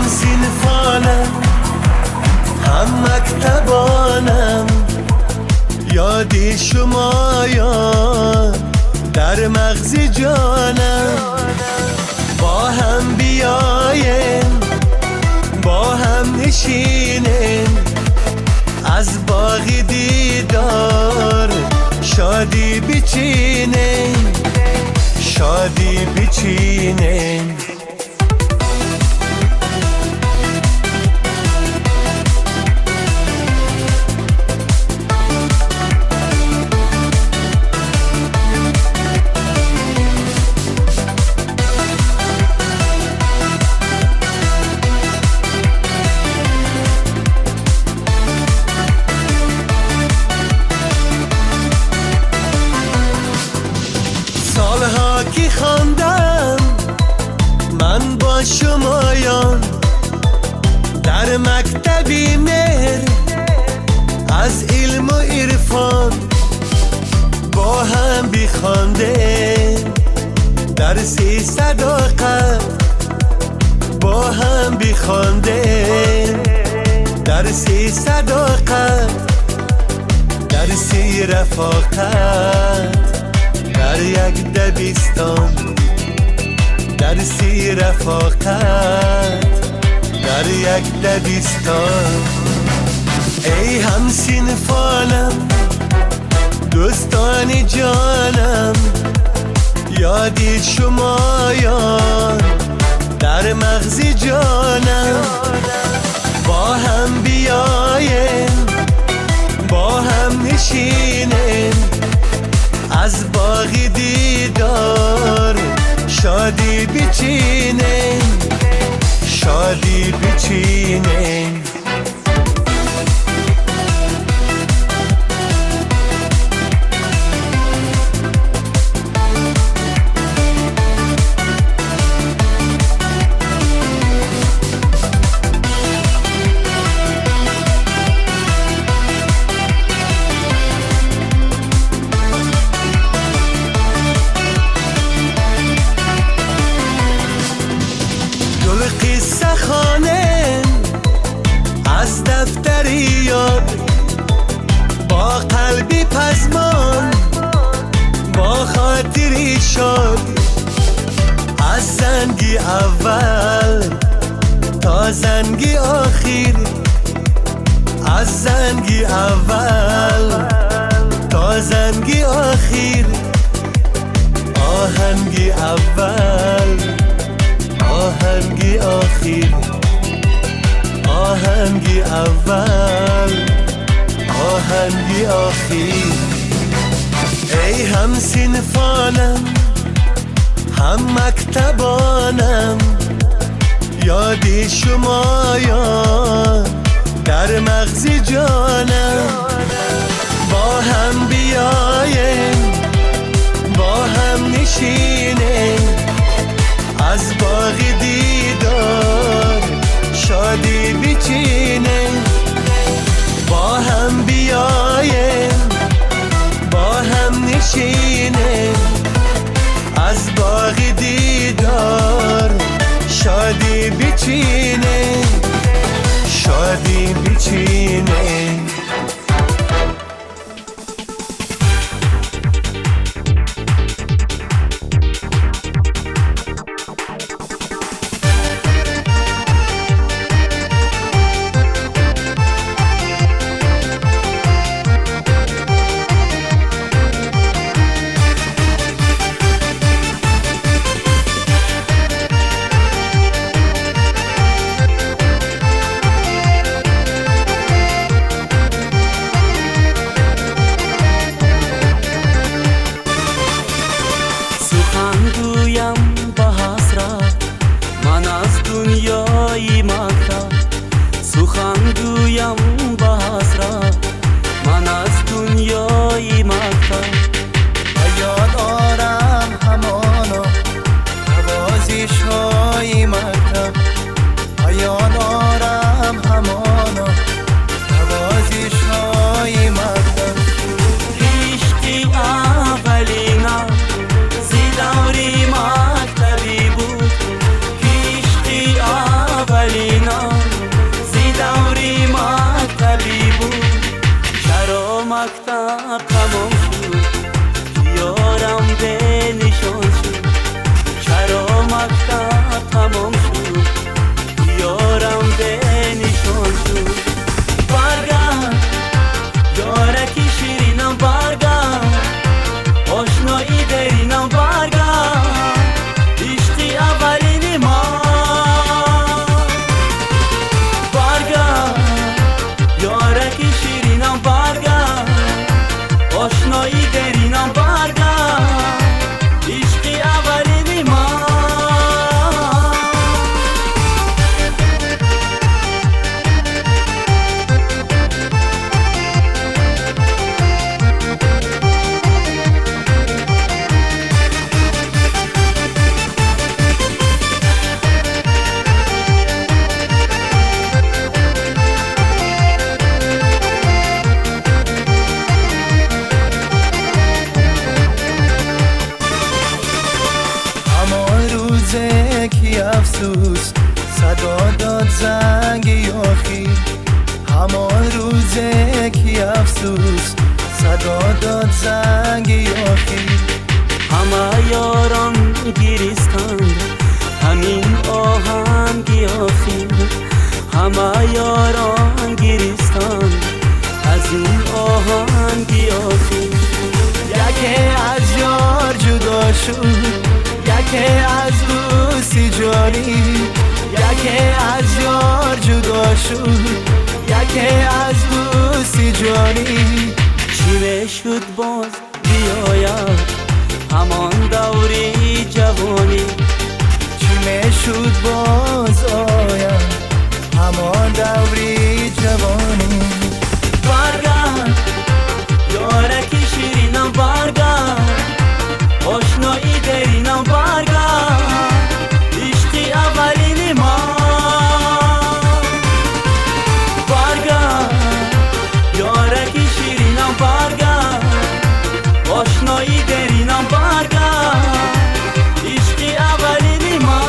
سینفانم، هم مکتبانم، یادی شمایان در مغز جانم. با هم بیاین، با هم نشینین، از باغ دیدار شادی بچینین، شادی بچینین. سالها که خواندم من با شمایان در مکتبی مهر، از علم و عرفان با هم بخواندیم، درسی صداقت با هم بخواندیم، درسی صداقت، درسی رفاقت در یک دبستان، درسی رفاقت در یک دبستان. ای هم سینفانم، دوستان جانم، یادی شمایان در مغز جانم. با هم بیاین، با هم نشینین، از باغ دیدار شادی بچینین، شادی بچینین. قصه خوانم از دفتر یاد، با قلبی پزمان، با خاطری شاد، از زنگی اول تا زنگی آخر، از زنگی اول تا زنگی آخر، آهنگی اول آهنگی آخر، آهنگی اول آهنگی آخر. ای هم سینفانم، هم مکتبانم، یادی شمایان در مغز جانم. با هم بیاین، با هم نشینین، از باغ دیدار شادی بچینین. با هم بیاین، با هم نشینین، از باغ دیدار شادی بچینین، شادی بچینین. عشق تمام شد یارم به نشان شد برگرد یارکی شیرینم برگرد آشنایی درینم برگرد عشقی اولین ما برگرد یارکی شیرینم برگرد آشنایی درینم برگرد عشقی اولین ما کی افسوس صدا داد زنگ یاخی همان روزه کی افسوس صدا داد زنگ یاخی همه یاران گریستند همین آهنگ آخی همه یاران گریستند از این آهنگ آخی یکی از یار جدا شد یکی از دوستی جانی یکی از یار جدا شد یکی از دوستی جانی چی شد باز بیاید همان دوری جوانی چی شد باز آید همان دوری جوانی برگرد یارکی شیرینم برگرد آشنایی درینم برگرد عشقی اولین ما برگرد یارکی شیرینم برگرد آشنایی درینم برگرد عشقی اولین ما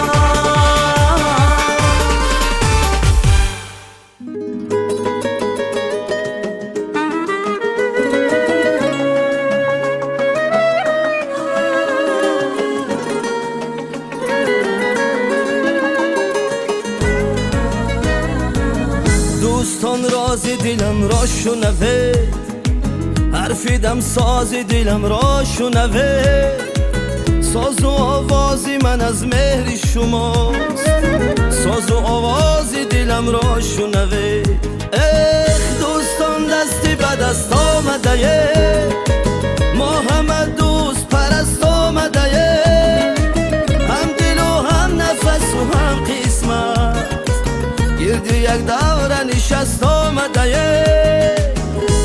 دوستان راز دلم را شنوید حرفیدم ساز دلم را شنوید ساز و آواز من از مهر شماست ساز و آواز دلم را شنوید دوستان دستی به دست آمده ما همه دوست پرست آمده هم دل و هم نفس و هم قسمت گرد یک دوره نشست آمده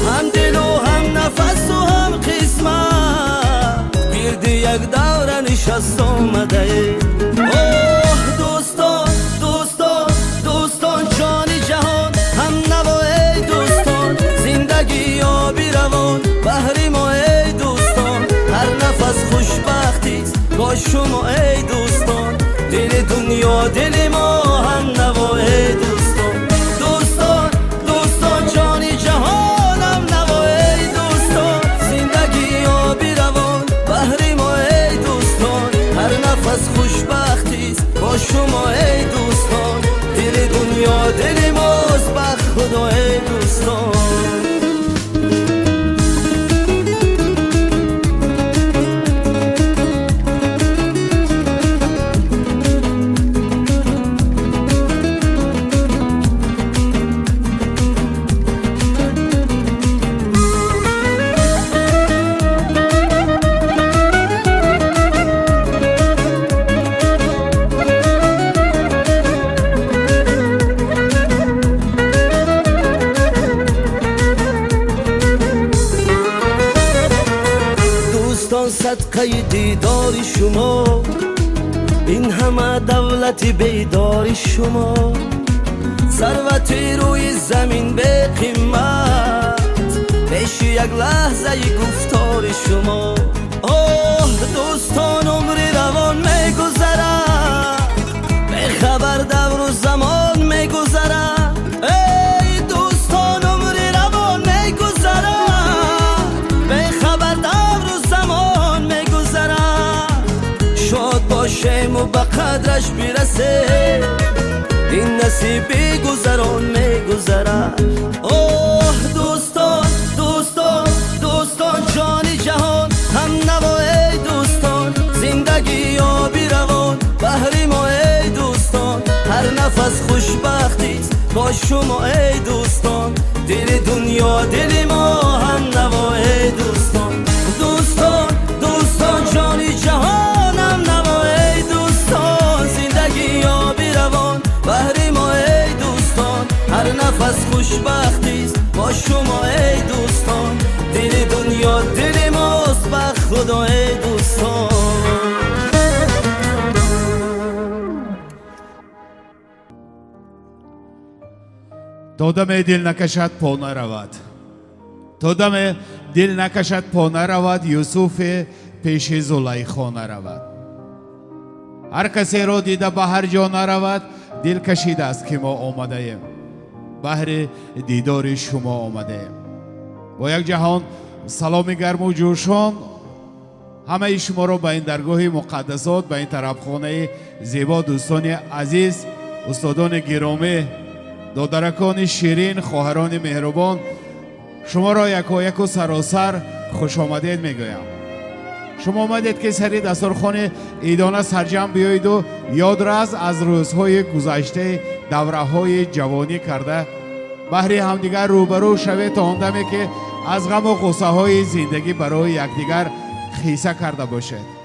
هم دل و هم نفس و هم قسمت گرد یک دوره نشست آمده اوه دوستان دوستان دوستان جان جهان هم نوای دوستان زندگی یا بیروان بحری ما ای دوستان هر نفس خوشبختیست با شما ای دوستان دل دنیا دل ما هم نوای دوستان دوستان دوستان جان جهان هم نوای دوستان زندگی یا بیروان بحری ما ای دوستان هر نفس خوشبختیست با شما ای دوستان دل دنیا دل ماست بخ خدا ای دوستان صدقه دیدار شما این همه دولت بیدار شما ثروت روی زمین به قیمت پیش یک لحظه گفتار شما اوه دوستان عمر روان میگذرد به خبر دور و زمان میگذرد ای دوستان عمر روان میگذرد به خبر دور و زمان میگذرد شاد باشیم و به قدر میرسه این نصیبی گذران میگذرد. اوه دوستان دوستان دوستان جان جهان هم نوای دوستان زندگی یا بیروان بحری ما ای دوستان هر نفس خوشبختیست با شما ای دوستان دل دنیا دل ما هم نوای دوستان دوستان دوستان جان جهان هم نوای دوستان زندگی یا بیروان بحری ما ای دوستان هر نفس خوشبختیست با شما ای دوستان دل دنیا دل ماست بر خدا ای دوستان. تا دم دل نکشد پا نرود تا دم دل نکشد پا نرود یوسف پیش زلیخا نرود هر کسی را دیده به هر جا نرود دل کشیده است که ما آمده ایم بهر دیدار شما آمده ایم. با یک جهان سلام گرم و جوشان همه شما را به این درگاه مقدسات به این طرفخانه زیبا دوستان عزیز استادان گرامی دادرکان شیرین خواهران مهربان شما را یکایک و سراسر خوش آمدید میگویم. شما آمدید که سری دسترخوان عیدانه سرجم بیایید و یاد را از روزهای گذشته دوره های جوانی کرده بهر همدیگر روبرو شوید تا آندمی که از غم و غصه های زندگی برای یکدیگر خیسه کرده باشد.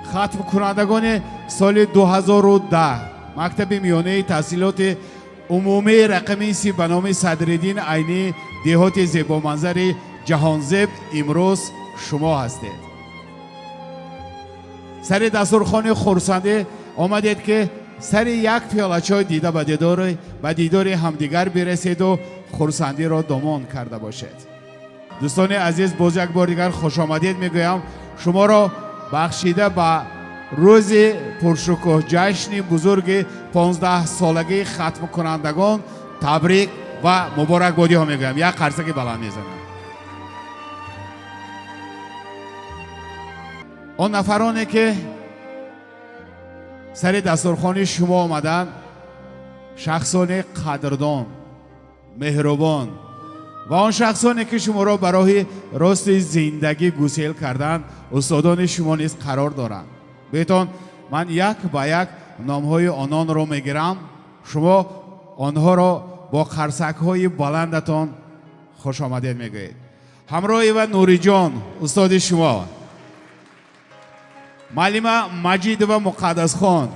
ختم کنندگان سال 2010 مکتب میانه تحصیلات عمومی رقم 30 به نام صدرالدین عینی دهات زیبا منظر جهانزیب امروز شما هستید. سر دسترخوان خرسنده آمدید که سر یک پیاله چای دیده به دیدار همدیگر برسید و خرسندی را دامان کرده باشید. دوستان عزیز باز یک بار دیگر خوش آمدید میگویم. شما را بخشیده به روز پرشکوه جشن بزرگ 15 سالگی ختم کنندگان تبریک و مبارکبادی ها میگویم. یک قرصه بلند میزنم. آن نفرانی که سر دسترخوان شما آمدن شخصان قدردان مهربان و آن شخصانی که شما را برای راست زندگی گسیل کردن استادان شما نیز قرار دارند. بهتان من یک به یک نامهای آنان را میگیرم. شما آنها را با قرصک های بلندتان خوش آمدید میگویید. همراهی و نوری جان استاد شما، معلم مجید و مقدس خان،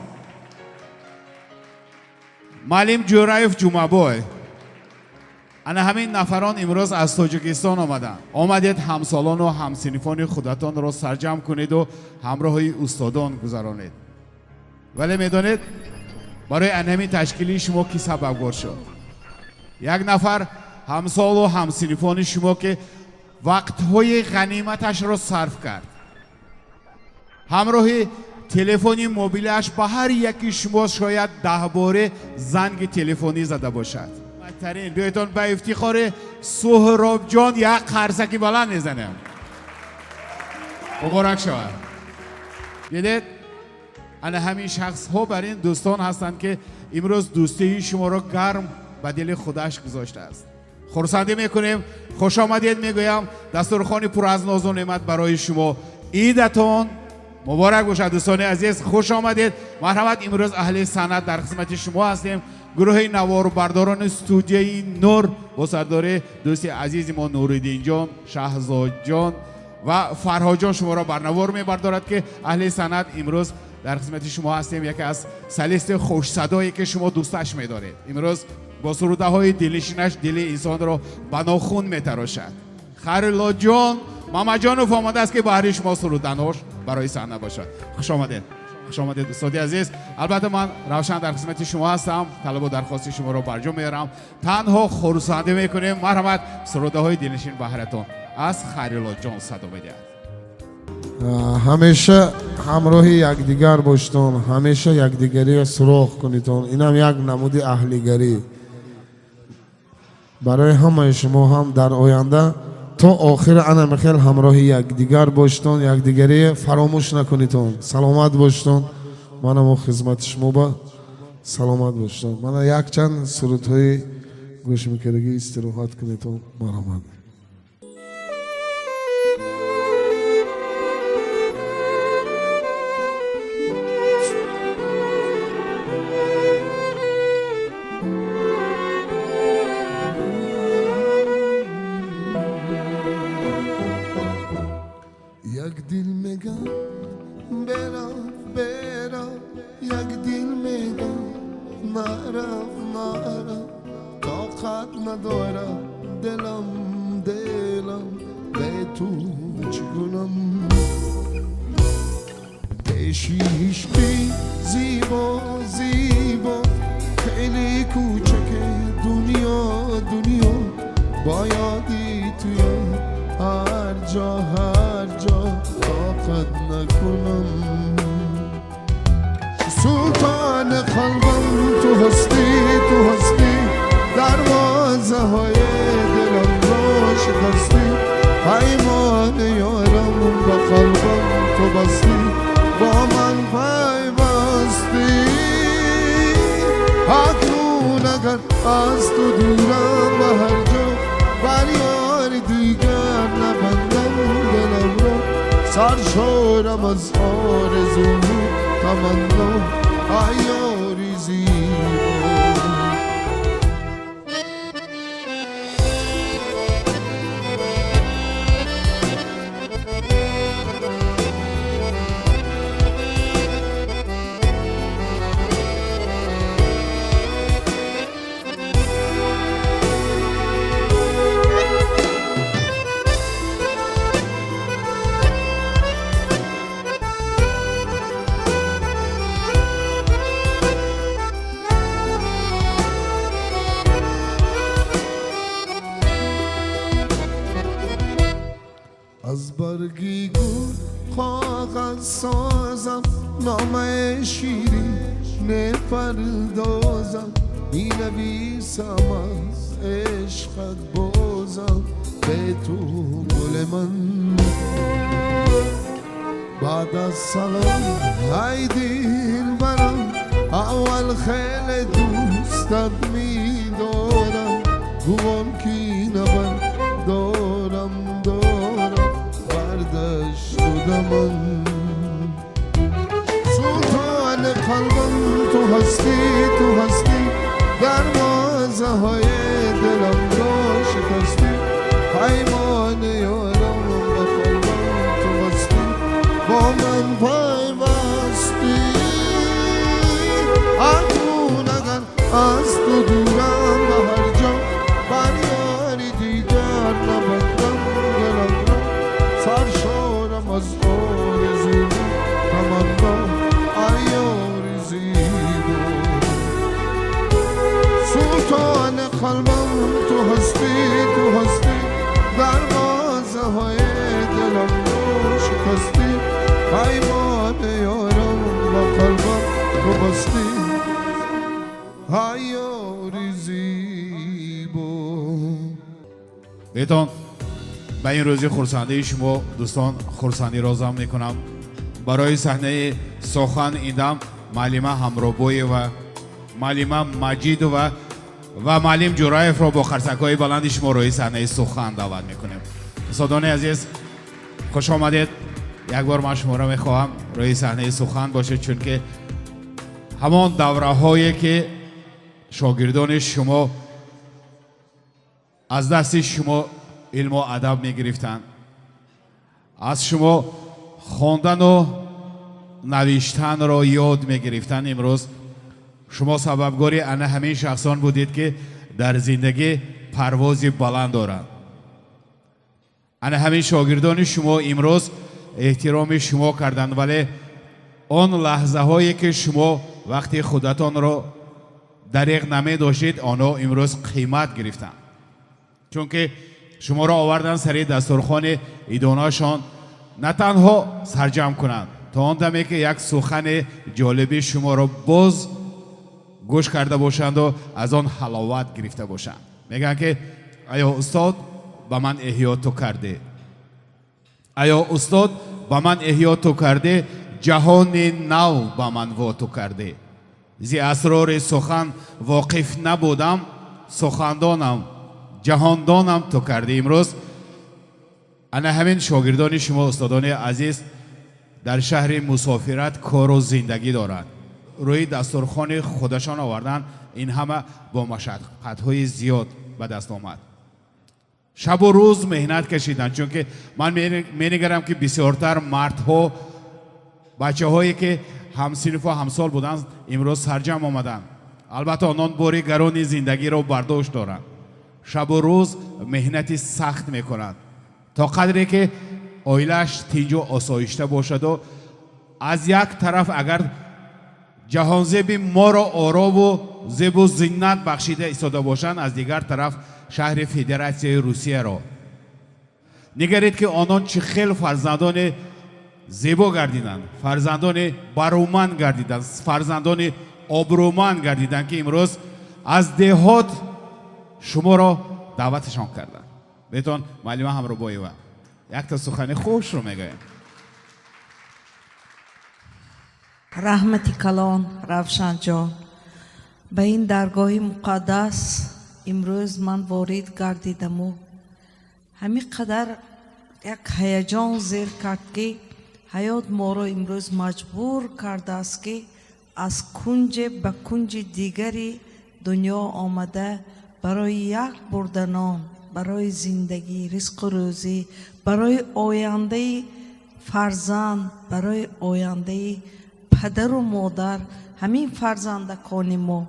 معلم جورایف جمعبای، انا همین نفران امروز از تاجیکستان آمدید همسالان و همسنفان خودتان را سرجم کنید و همراهی استادان گذرانید. ولی میدانید برای انهمی تشکیلی شما کی سببگار شد؟ یک نفر همسال و همسنفان شما که وقتهای غنیمتش را صرف کرد، همراهی تلفنی موبیلش به هر یکی شما شاید 10 باره زنگ تلفنی زده باشد. بهترین بیایتان به افتخار سهراب جان یک قرصکی بلند میزنم. مبارک شود. دیدید انا همین شخص ها بر این دوستان هستند که امروز دوستی شما را گرم به دل خودش گذاشته است. خرسندی میکنیم، خوش آمدید میگویم. دسترخوان پر از ناز و نعمت برای شما. عیدتان مبارک باشد دوستان عزیز، خوش آمدید. مرحمت. امروز اهل صنعت در خدمت شما هستیم. گروه نوار و برداران استودیوی نور با سردار دوست عزیز ما نوریدین جان، شهزاد جان و فرهاد جان شما را برنوار میبردارد که اهل صنعت امروز در خدمت شما هستیم. یکی از سلیست خوش صدایی که شما دوستش میدارید امروز با سروده های دلشینش دل انسان را به ناخون میتراشد. خیرالله جان ماما جان آمده است که بهر شما سرودنهاش برای صحنه باشد. خوش آمدید. خوش آمدید دوستان عزیز. البته من روشن در خدمت شما هستم. طلب و درخواست شما را برجا میارم. تنها خرسندی میکنیم. مرحمت. سروده های دلنشین بهرتون از خیرالله جان صدا بدهید. همیشه همراه یکدیگر باشتون، همیشه یکدیگری سراغ کنیتون. این هم یک نمود اهلیگری برای همه شما هم در آینده تا آخر انا میخوام همراه یکدیگر باشتون، یکدیگری فراموش نکنیتون. سلامت باشتون. منم خدمت شما با سلامت باشتون. من یک چند سرودهای گوش میکردگی استراحت کنیتون. مرحمت. یک دل میگم برم برم، یک دل میگم نرم نرم، طاقت ندارم دلم به تو چگونم. عشقی زیبا زیبا خیلی کوچکه دنیا بایدی توی هر جا طاقت نکنم. سلطان قلبم تو هستی دروازه های دلم را شکستی. پیمان یارم با قلبم تو بستی، با من پیوستی. اکنون اگر از تو دورم به هر جا، بر یار دیگر نبندم دلم را. سرشارم از آرزو تمنا، ای یاری زیبا. از برگی گل کاغذ سازم، نامه شیرین نپردازم. می نویسم از عشقت بازم به تو گل من. بعد از سلام ای دل برم، اول خیلی دوستت می دارم. گوان کی نبر دارم بردشت و دمن. سلطان قلبم تو هستی دروازه های دلم را شکستی. پیمان یارم با قلبم تو بستی، با من پیوستی. اکنون اگر از تو دورم به هر جا، بر یاری دیگر نبندم دلم را. سرشارم از آرزو تمنا، ای یاری زیبا. سلطان قلبم تو هستی دروازه های دلم رو شکستی. پیمان یارم با قلبم تو بستی، ای یاری زیبا. بهتون به این روزی خرسنده شما دوستان خرسندی را ضمن میکنم. برای صحنه سخن ایندم معلم همرابوی و معلم مجید و معلم جورایف را با خرسک‌های بلند شما روی صحنه سخن دعوت میکنیم. استادان عزیز خوش آمدید. یک بار من شما را میخواهم روی صحنه سخن باشید، چون که همان دوره هایی که شاگردان شما از دست شما علم و ادب میگرفتند، از شما خواندن و نوشتن را یاد میگرفتند، امروز شما سببگاری انا همین شخصان بودید که در زندگی پرواز بلند دارند. انا همین شاگردان شما امروز احترام شما کردند، ولی آن لحظه هایی که شما وقتی خودتان را دریغ نمی داشتید، آنها امروز قیمت گرفتند، چون که شما را آوردن سر دسترخوان ایداناشان، نه تنها سرجم کنند تا آن دمی که یک سخن جالبی شما را باز گوش کرده باشند و از آن حلاوت گرفته باشند. میگن که آیا استاد ба ман эҳё ту кардӣ? аё устод ба ман эҳё ту кардӣ, ҷаҳони нав ба ман во ту кардӣ. зи асрори сухан воқиф набудам, сухандонам ҷаҳондонам ту кардӣ. имрӯз ана ҳамин шогирдони шумо устодони азиз дар шаҳри мусофират кору зиндагӣ доранд. рӯи дастурхони худашон овардан. ин ҳама бо машаққатҳои зиёд ба даст омад. шабу рӯз меҳнат кашиданд, чунки ман менигарам ки бисёртар мардҳо, бачаҳое ки ҳамсинфу ҳамсол буданд, имрӯз сарҷам омаданд. албатта онон бори гарони зиндагиро бардошт доранд. шабу рӯз меҳнати сахт мекунанд то қадре ки оилааш тинҷу осоишта бошаду аз як тараф агар ҷаҳонзеби моро орову зебу зиннат бахшида истода бошанд, аз дигар тараф шаҳри федератсияи русияро. нигаред ки онон чӣ хел фарзандони зебо гардиданд, фарзандони барӯманд гардиданд, фарзандони обрӯманд гардиданд ки имрӯз аз деҳот шуморо даъваташон карданд. бетон маълима ҳамрӯбоева якта сухани хушро мегӯям. раҳмати калон равшанҷон, ба ин даргоҳи муқаддас имрӯз ман ворид гардидаму ҳамин қадар як ҳаяҷон зер кард ки ҳаёт моро имрӯз маҷбур кардааст ки аз кунҷе ба кунҷи дигари дунё омада барои як бурданон, барои зиндагӣ, ризқу рӯзӣ, барои ояндаи фарзанд, барои ояндаи падару модар, ҳамин фарзандакони мо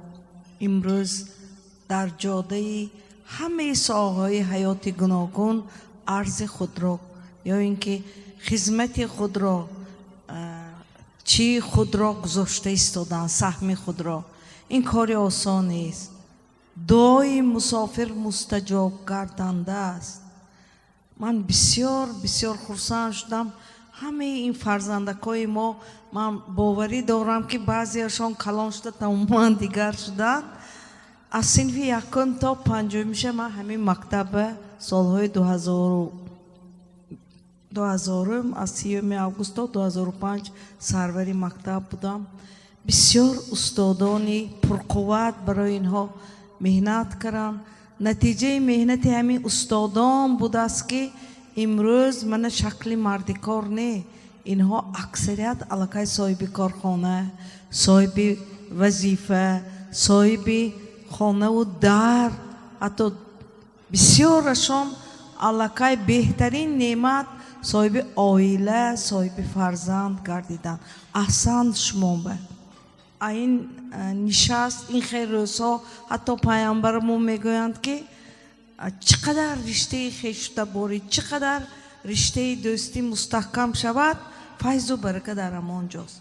имрӯз дар ҷодаи ҳамаи соҳаҳои ҳаёти гуногун арзи худро ё ин ки хизмати худро, чӣ худро гузошта истоданд, саҳми худро. ин кори осон нест. дуои мусофир мустаҷоб гарданда аст. ман бисёр бисёр хурсанд шудам. ҳамаи ин фарзандакои мо, ман боварӣ дорам ки баъзеашон калон шуда тамоман дигар шуданд. аз синфи якум то панҷумиша ман ҳамин мактаба солҳои 2000 аз 30 август то 2005 сарвари мактаб будам. бисёр устодони пурқувват барои инҳо меҳнат карданд. натиҷаи меҳнати ҳамин устодон будааст ки имрӯз мана шакли марди кор не, инҳо аксарият аллакай соҳиби корхона, соҳиби вазифа, соҳиби хонаву дар, ҳатто бисёрашон аллакай беҳтарин неъмат соҳиби оила, соҳиби фарзанд гардиданд. аҳсанд шумо ба ин нишаст, ин хел рӯзҳо ҳатто пайғамбарамон мегӯянд ки чӣ қадар риштаи хештаборӣ, чӣ қадар риштаи дӯстӣ мустаҳкам шавад, файзу барака дар ҳамон ҷост.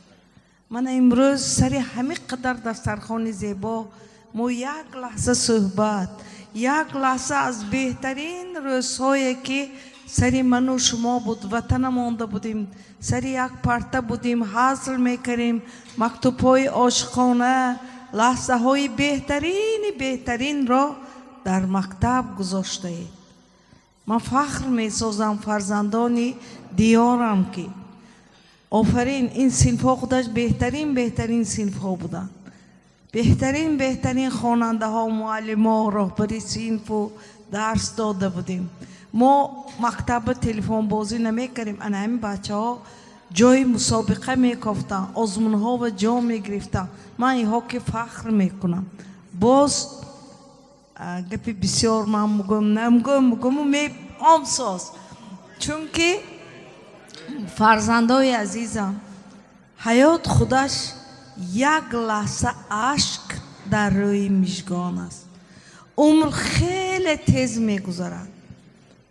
мана имрӯз сари ҳамин қадар дастархони зебо мо як лаҳза суҳбат, як лаҳза аз беҳтарин рӯзҳое ки сари ману шумо буд, ватана монда будем, сари як парта будем, ҳазл мекардем, мактубҳои ошиқона, лаҳзаҳои беҳтаринро дар мактаб гузоштаед. ман фахр месозам фарзандони диёрам ки офарин, ин синфҳо худаш беҳтарин синфҳо буданд. беҳтарин хонандаҳо, муаллимо, роҳбари синфу дарс дода будем. мо мактаба телефонбозӣ намекардем. ана ҳамин бачаҳо ҷои мусобиқа мекофтанд, озмунҳо ва ҷом мегирифтанд. ман иҳо ки фахр мекунам. боз гапи бисёр ман мугӯм омсоз, чунки фарзандои азизам, ҳаёт худаш як лаҳза ашк дар рӯи мижгон аст. умр хеле тез мегузарад.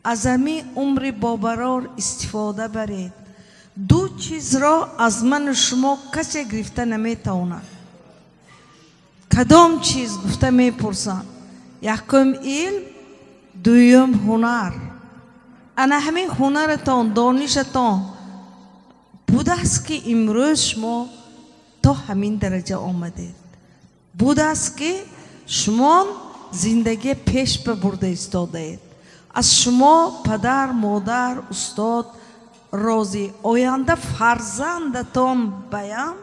аз ҳамин умри бобарор истифода баред. ду чизро аз ману шумо касе гирифта наметавонад. кадом чиз гуфта мепурсанд? якум илм, дуюм ҳунар. ана ҳамин ҳунаратон, донишатон будааст ки имрӯз шумо то ҳамин дараҷа омадед. будааст ки шумо зиндагӣ пеш ба бурда истодаед. از شما پدر مادر استاد روزی آینده فرزندتان بیان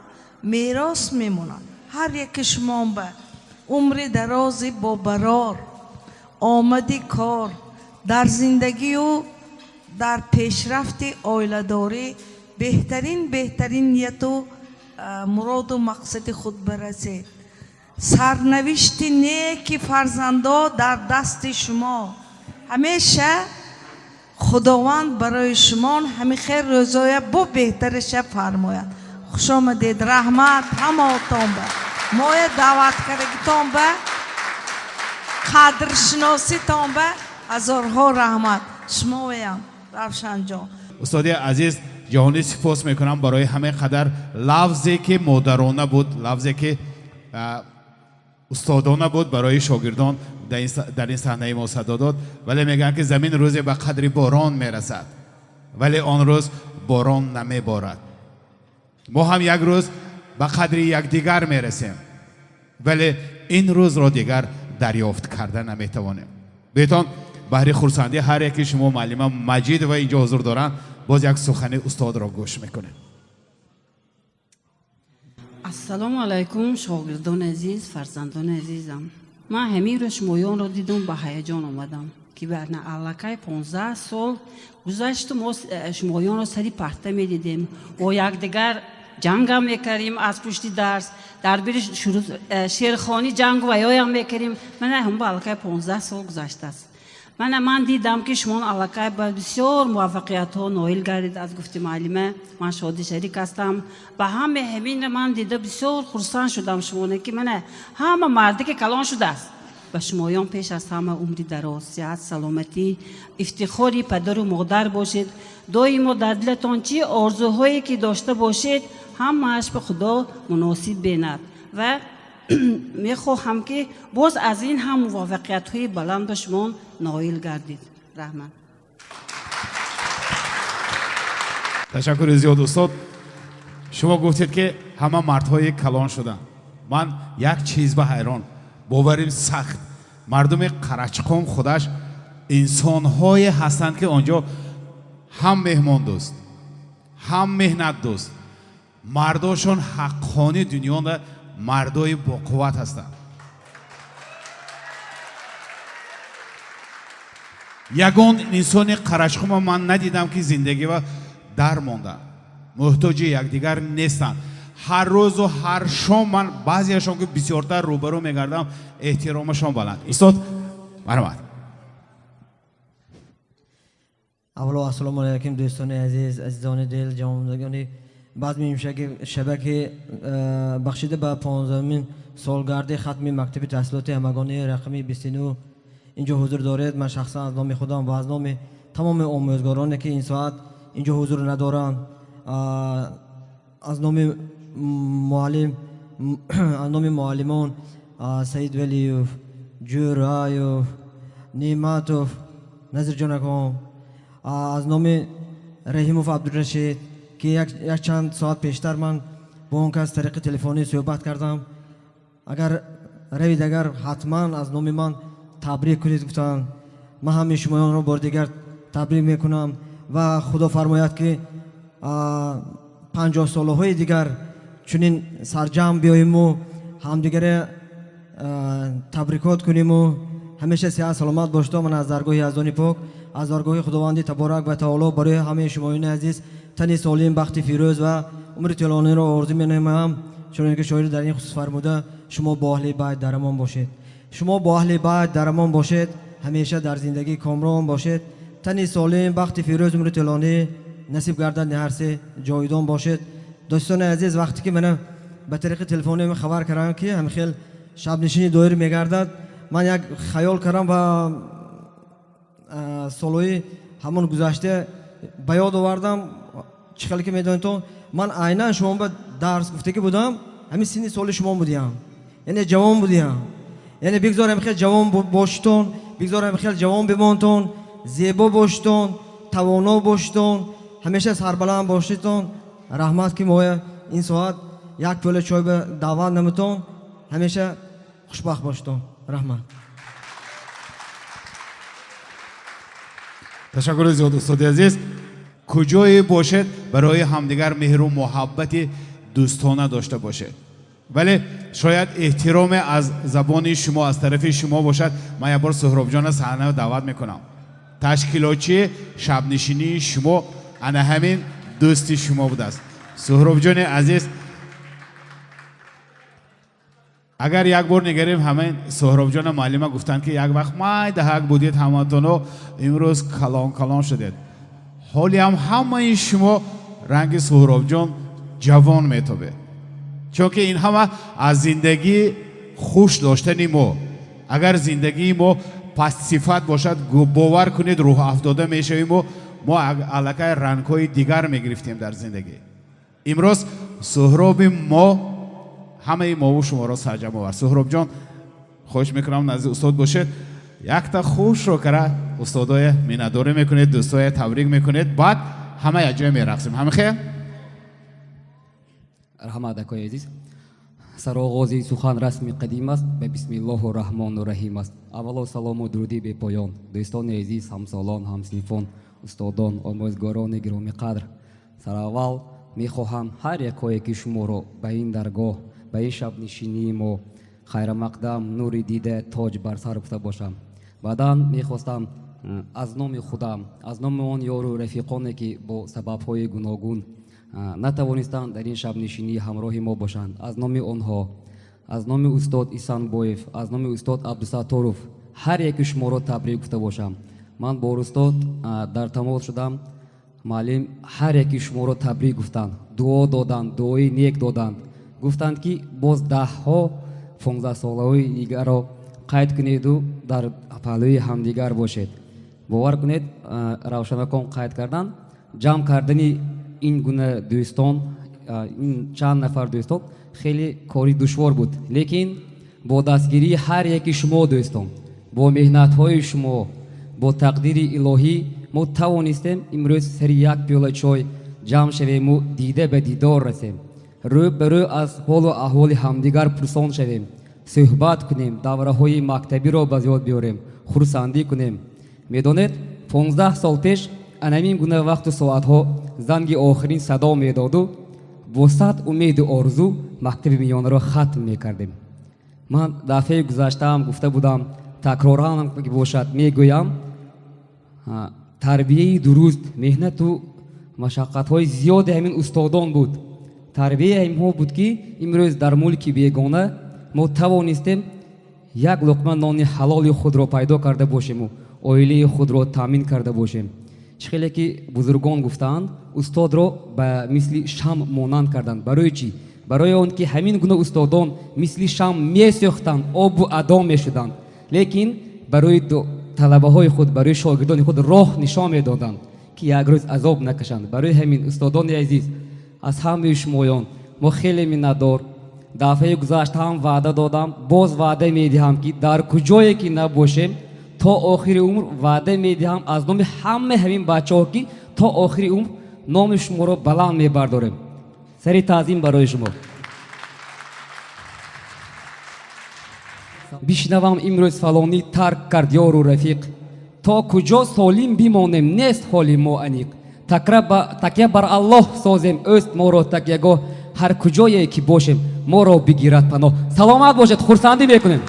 میراث میمونند. هر یک شما به عمر درازی با برار آمدی کار در زندگی و در پیشرفت آیله‌داری بهترین نیت و مراد و مقصد خود برسید. سرنوشت نیک فرزندا در دست شما. همیشه خداوند برای شما همین خیر رضای با بهترش فرماید. خوش آمدید. رحمت هماتون به مایه دعوت کردگیتون به قدر شناسیتون به هزارها رحمت. شما ویم روشن جان. استاد عزیز جهانی سپاس میکنم برای همه قدر لفظی که مادرانه بود، لفظی که استادانه بود برای شاگردان در این صحنه ما صدا داد. ولی میگن که زمین روزی به قدر باران میرسد ولی آن روز باران نمیبارد. ما هم یک روز به قدر یکدیگر میرسیم ولی این روز را دیگر دریافت کرده نمیتوانیم. بهتان بهر خرسندی هر یکی شما معلم مجید و اینجا حضور دارن باز یک سخن استاد را گوش میکنیم. السلام علیکم شاگردان عزیز، فرزندان عزیزم. من همین رو شمایان را دیدم با هیجان آمدم که برنه علاقه 15 سال گذشت ما شمایان را سری پرته می دیدیم و یکدیگر جنگ هم میکردیم از پشت درس در بیر شیرخانی جنگ و یایم میکردیم. من هم با علاقه 15 سال گذشته است. من دیدم که شما علاقه به بسیار موفقیت ها نایل گردید از گفت معلمه. من شادی شریک هستم و همین من دیده بسیار خرسند شدم شما که من همه مردی که کلان شده است و شمایان پیش از همه عمری دراز، صحت، سلامتی، افتخاری پدر و مادر باشید. دائما در دلتان چی آرزوهایی که داشته باشید همه‌اش به خدا مناسب بیند و میخواهم که باز از این هم موفقیت های بلند به شما نایل گردید. رحمت. تشکر زیاد استاد. شما گفتید که همه مردهای کلان شدن. من یک چیز به حیران باوریم سخت. مردم قرچقام خودش انسان‌های هستند که آنجا هم مهمان دوست هم مهنت دوست. مرداشون حقانی دنیا و مردای با قوت هستند. یگان انسان قرچقام من ندیدم که زندگی و در ماندن، محتاج یکدیگر نیستند. هر روز و هر شام من بعضیشون که بسیارتر روبرو میگردم احترامشون بلند. استاد مرحبت. اولا السلام علیکم دوستان عزیز، عزیزان دل، جوانمردگان. بعد میشه که شبکه بخشیده به 15مین سالگرد ختم مکتب تحصیلات همگانی رقمی 29 اینجا حضور دارد. من شخصا از نام خودم و از نام تمام آموزگارانی که این ساعت اینجا حضور ندارن، از نام معلمان سید ولیوف، جورایوف، نیماتوف، نظر جانکام، از نام رحیموف عبدالرشید که یک چند ساعت پیشتر من با اون کس طریق تلفنی صحبت کردم. اگر روید اگر حتما از نام من تبریک کنید گفتن. من همه شمایان رو بار دیگر تبریک میکنم و خدا فرماید که 50 سالهای دیگر چنین سرجم بیاییم و همدیگر تبریکات کنیم و همیشه صحت سلامت باشید. من از درگاه یزدان پاک، از درگاه خداوند تبارک و تعالی برای همه شمایان عزیز تنی سالم، بخت فیروز و عمر طولانی را آرزو می‌نمایم. چون که شاعر در این خصوص فرموده شما با اهل بیت در امان باشید. شما با اهل بیت در امان باشید، همیشه در زندگی کامران باشید. تنی سالم، بخت فیروز، عمر طولانی نصیب گردد هر سه جاودان باشید. دوستان عزیز، وقتی که من به طریق تلفنی خبر کردم که همین خیل شب نشینی دایر میگردد، من یک خیال کردم و سالهای همون گذشته به یاد آوردم. چه خیلی که میدونید تو من عیناً شما به درس گفته که بودم همین سنی سال شما بودیم، یعنی جوان بودیم. یعنی بگذارم خیلی جوان باشتون، بگذارم خیلی جوان بمانتون، زیبا باشتون، توانا باشتون، همیشه سربلند باشیدون. رحمت که ما این ساعت یک پیاله چای به دعوت نمیتون، همیشه خوشبخت باشتون. رحمت. تشکر زیاد استاد عزیز. کجای باشد برای همدیگر مهر و محبت دوستانه داشته باشد، ولی شاید احترام از زبان شما از طرف شما باشد. من یه بار سهراب جان صحنه دعوت میکنم. تشکیلاتچی شب نشینی شما انا همین دوستی شما بوده است. سهراب جان عزیز، اگر یک بار نگریم همین سهراب جان معلم گفتن که یک وقت مای دهک بودید همتون امروز کلان کلان شدید، حالی هم همه شما رنگ سهراب جان جوان میتابه، چون که این همه از زندگی خوش داشتنی ما. اگر زندگی ما پست صفت باشد باور کنید روح افتاده میشویم و ما علاقه رنگ‌های دیگر میگرفتیم در زندگی. امروز سهراب ما همه ما و شما را سرجم آورد. سهراب جان خوش میکنم نزد استاد باشید، یک تا خوش رو کرد استادای مینداره میکنید، دوستای تبریک میکنید، بعد همه یک جای میرقصیم. همه خیر؟ رحمت اکای عزیز، سرآغازی سخن رسمی قدیم است، به بسم الله الرحمن الرحیم است. اول سلام و درودی به پایان دوستان عزیز، همسالان، همصنفان، استادان، آموزگاران گرامی قدر. سرآول میخواهم هر یکی شما را به این درگاه، به این شب نشینی ما خیر مقدم نوری دیده تاج بر سر گفته باشم. بعدا میخواستم از نام خودم، از نام آن یار و رفیقانی که با سبب‌های گوناگون نتوانستند در این شب نشینی همراه ما باشند، از نام آنها، از نام استاد ایسانبویف، از نام استاد عبدالستاروف، هر یک شما را تبریک گفته باشم. من با استاد در تماس شدم، معلم هر یک شما را تبریک گفتند، دعا دادند، دعای نیک دادند، گفتند که باز 10 ها 15 ساله‌های دیگر را قید کنید و در پهلوی همدیگر باشید. باور کنید روشنکان قید کردن، جمع کردن این گونه دوستان، این چند نفر دوستان خیلی کاری دشوار بود، لیکن با دستگیری هر یکی شما دوستان، با مهنت های شما، با تقدیر الهی ما توانستیم امروز سر یک پیاله چای جمع شویم و دیده به دیدار رسیم، رو به رو از حال و احوال همدیگر پرسان شویم، صحبت کنیم، دوره های مکتبی را به یاد بیاریم، خرسندی کنیم. میدانید 15 سال پیش انمین گونه وقت و ساعت ها زنگ آخرین صدا میداد و با صد امید و آرزو مکتب میانه را ختم میکردیم. من دفعه گذشته هم گفته بودم، تکرارا هم که باشد میگویم، تربیه درست، مهنت و مشقت های زیاد همین استادان بود. تربیه اینها بود که امروز در ملک بیگانه ما توانستیم یک لقمه نان حلال خود را پیدا کرده باشیم و عائله خود را تامین کرده باشیم. خیلی که بزرگان گفتند استاد را به مثل شمع مانند کردند. برای چی؟ برای آن که همین گونه استادان مثل شمع میسوختند، آب و ادا میشدند، لیکن برای طلبه های خود، برای شاگردان خود راه نشان میدادند که یک روز عذاب نکشند. برای همین استادان عزیز، از همه شمایان ما خیلی منتدار. دفعه گذشته هم وعده دادم، باز وعده میدهم که در کجایی که نباشیم تا آخر عمر وعده میدهم از نام همه همین بچه ها که تا آخر عمر نام شما را بلند میبرداریم. سری تعظیم برای شما. بشنوم امروز فلانی ترک کرد یار و رفیق، تا کجا سالم بمانیم نیست حال ما انیق، تکیه بر الله سازیم است ما را تکیهگاه، هر کجایی که باشیم ما را بگیرد پناه. سلامت باشید، خرسندی میکنیم.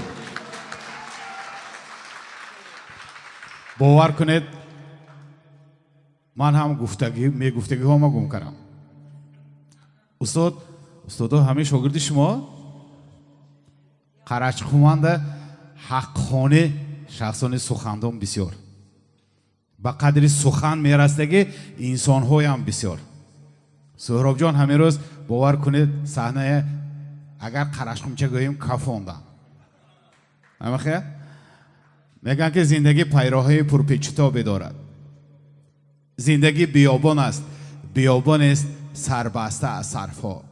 باور کنید من هم گفتگی ها ما گم کردم. استاد همه شاگرد شما قرچخومند حقانه شخصان سخندان بسیار، با قدر سخن میرستگی انسان های هم بسیار. سهراب جان همه روز باور کنید صحنه اگر قرچخومچه گوییم کفاندن. همه خیر؟ میگن که زندگی پیراهای پرپیچ‌وتابی دارد. زندگی بیابان است، بیابان است سربسته از صرفها.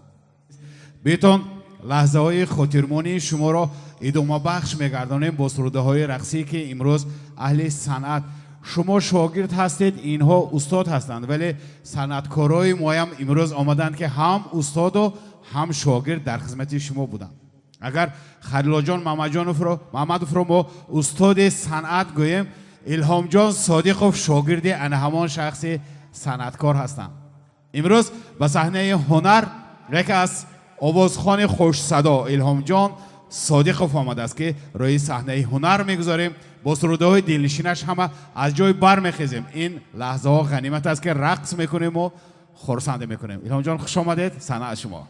بیتون لحظه های خاطرمانی شما را ادامه بخش میگردانیم با سروده های رقصی که امروز اهل صنعت، شما شاگرد هستید، اینها استاد هستند، ولی صنعتکارای ما هم امروز آمدند که هم استاد و هم شاگرد در خدمت شما بودند. اگر خلیل جان محمد رو ما استاد صنعت گوییم، الهام جان صادقوف شاگرد ان همان شخص صنعتکار هستند. امروز به صحنه هنر یک از آوازخوان خوش صدا الهام جان صادقوف آمده است که روی صحنه هنر میگذاریم. با سروده های دلنشینش همه از جای بر میخیزیم. این لحظه ها غنیمت است که رقص میکنیم و خرسنده میکنیم. الهام جان خوش آمدید. صحنه از شما.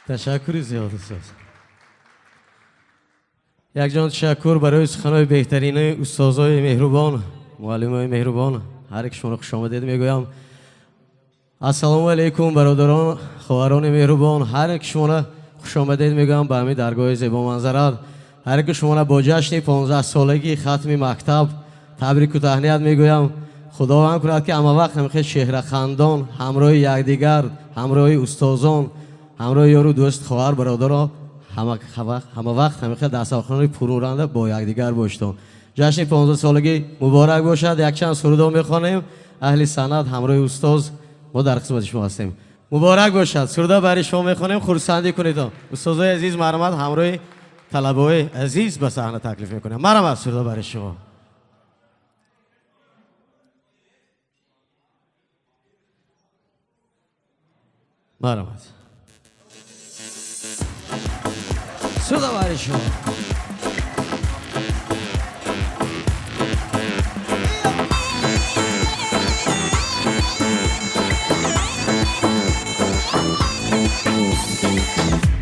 تشکر زیاد است. یک جان تشکر برای سخنهای بهترین استادای مهربان، معلمای مهربان. هر یک شما خوش آمدید میگویم. السلام علیکم برادران، خواهران مهربان. هر یک شما خوش آمدید میگویم به همین درگاه زیبا منظره. هر یک شما با جشن 15 سالگی ختم مکتب تبریک و تهنیت میگویم. خداوند کند که همه وقت همیشه شهر خندان همراه یکدیگر، همراه استادان، همراه یارو دوست خواهر برادرها همه وقت همیشه دستاخوان پرورنده با یکدیگر باشید. جشن 15 سالگی مبارک باشد. یک چند سرود میخوانیم. اهل سند همراه استاد ما در خدمت شما هستیم. مبارک باشد. سرود برای شما میخوانیم. خرسندی کنید. استادای عزیز مرحمت همراه طلبه‌های عزیز به صحنه تکلیف میکنیم. مرحمت. سرود برای شما. مرحمت. سرود برای شما.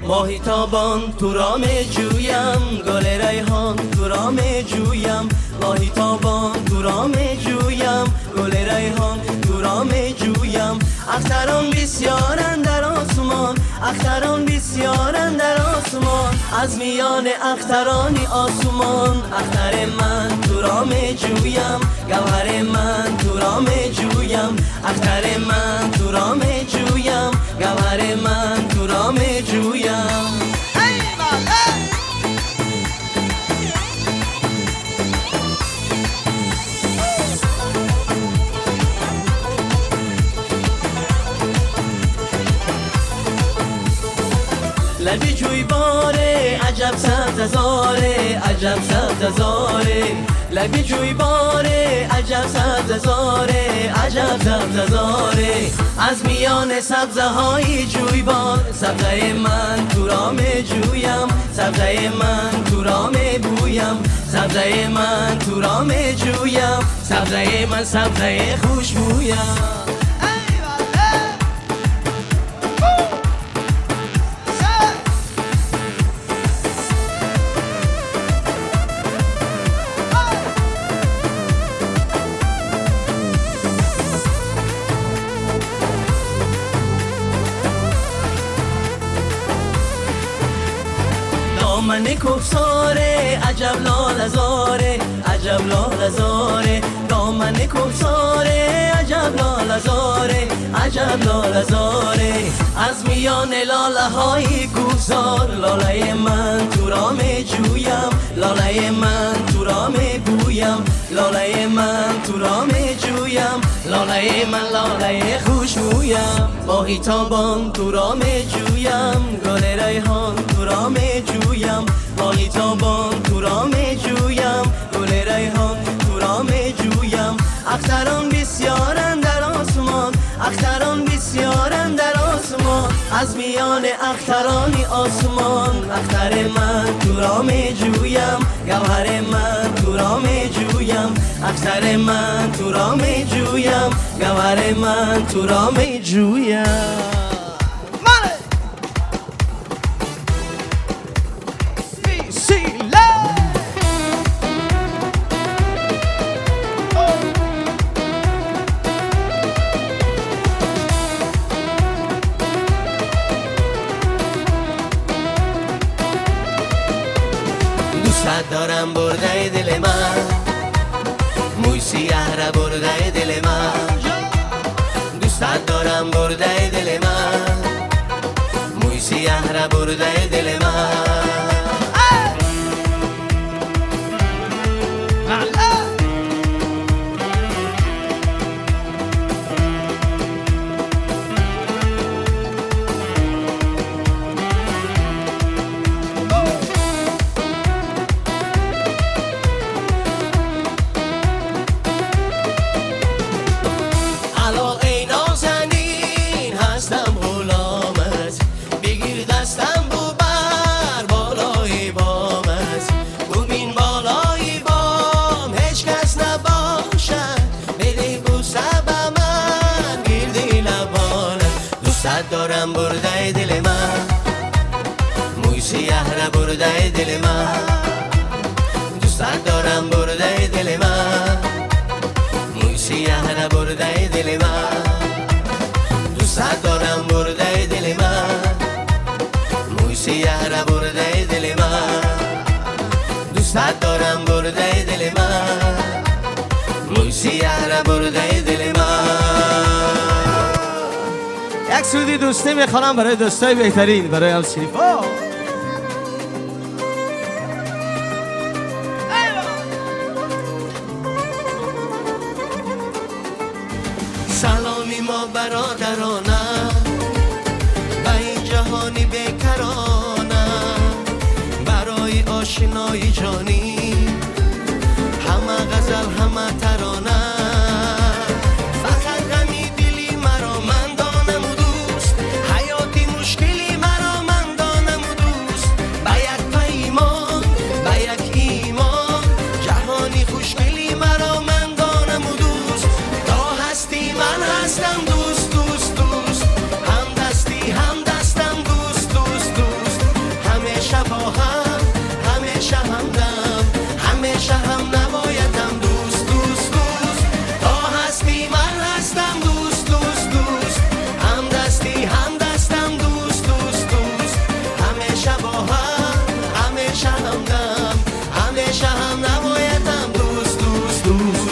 ماهی تابان تو را می جویم، گل ریحان تو را می جویم. ماهی تابان تو را می جویم، گل ریحان تو را می جویم. اختران بسیارن در آسمان، اختران بسیارن در آسمان. از میان اخترانی آسمان، اختر من تو را می جویم، گوهر من تو را می جویم. اختر من تو را می جویم، گوهر من تو را می جویم. لبی جوی باره عجب سبززاره، عجب سبززاره. لبی جوی باره عجب سبززاره، عجب سبززاره. از میان سبزه های جویبار، سبزه من تو را می جویم، سبزه من تو را می بویم. سبزه من تو را می جویم، سبزه من سبزه خوشبویم. دامن کوساره عجب لال زاره، عجب لال زاره. دامن کوساره عجب لال زاره، عجب لال زاره. از میان لاله های گوزار، لاله من تو را می جویم، لاله من تو را می بویم. لاله من تو را می جویم، لاله من لاله خوشبویم. ماهی تابان تو را می جویم، گل ریحان تو را می جویم. ماهی تابان تو را می جویم، گل ریحان تو را می جویم. اختران بسیارن در آسمان، اختران بسیارن در آسمان. از میان اخترانی آسمان، اختر من تو را می جویم، گوهر من تو را می جویم. اختر من تو را می جویم، گوهر من تو را می جویم. دوست دارم برده دل من، موی سیاه را برده دل من. دوست دارم برده دل من، موی سیاه را برده دل من. دارم برده دل من موی سیاه را برده دل من دوست دارم برده دل من موی سیاه را برده دل من دوست دارم برده دل من موی سیاه را برده دل من دوست دارم برده دل من موی سیاه را برده دل من. یک سرودی دوستی میخوانم برای دوستای بهترین برای همشریفا. سلامی ما برادرانه به این جهانی بیکرانه برای آشنایی جانی همه غزل همه ترانه فقط غمی دلی مرا من دانم و دوست حیاتی مشکلی مرا من دانم و دوست به یک پیمان به یک ایمان جهانی خوشگلی مرا من دانم و دوست تا هستی من هستم دوست دوست دوست هم دستی هم دستم دوست دوست دوست همیشه با هم همیشه همدم همیشه هم نبایدم دوست دوست دوست تا هستی من هستم دوست دوست دوست هم دستی هم دستم دوست دوست دوست همیشه با هم همیشه همدم همیشه هم نبایدم دوست دوست دوست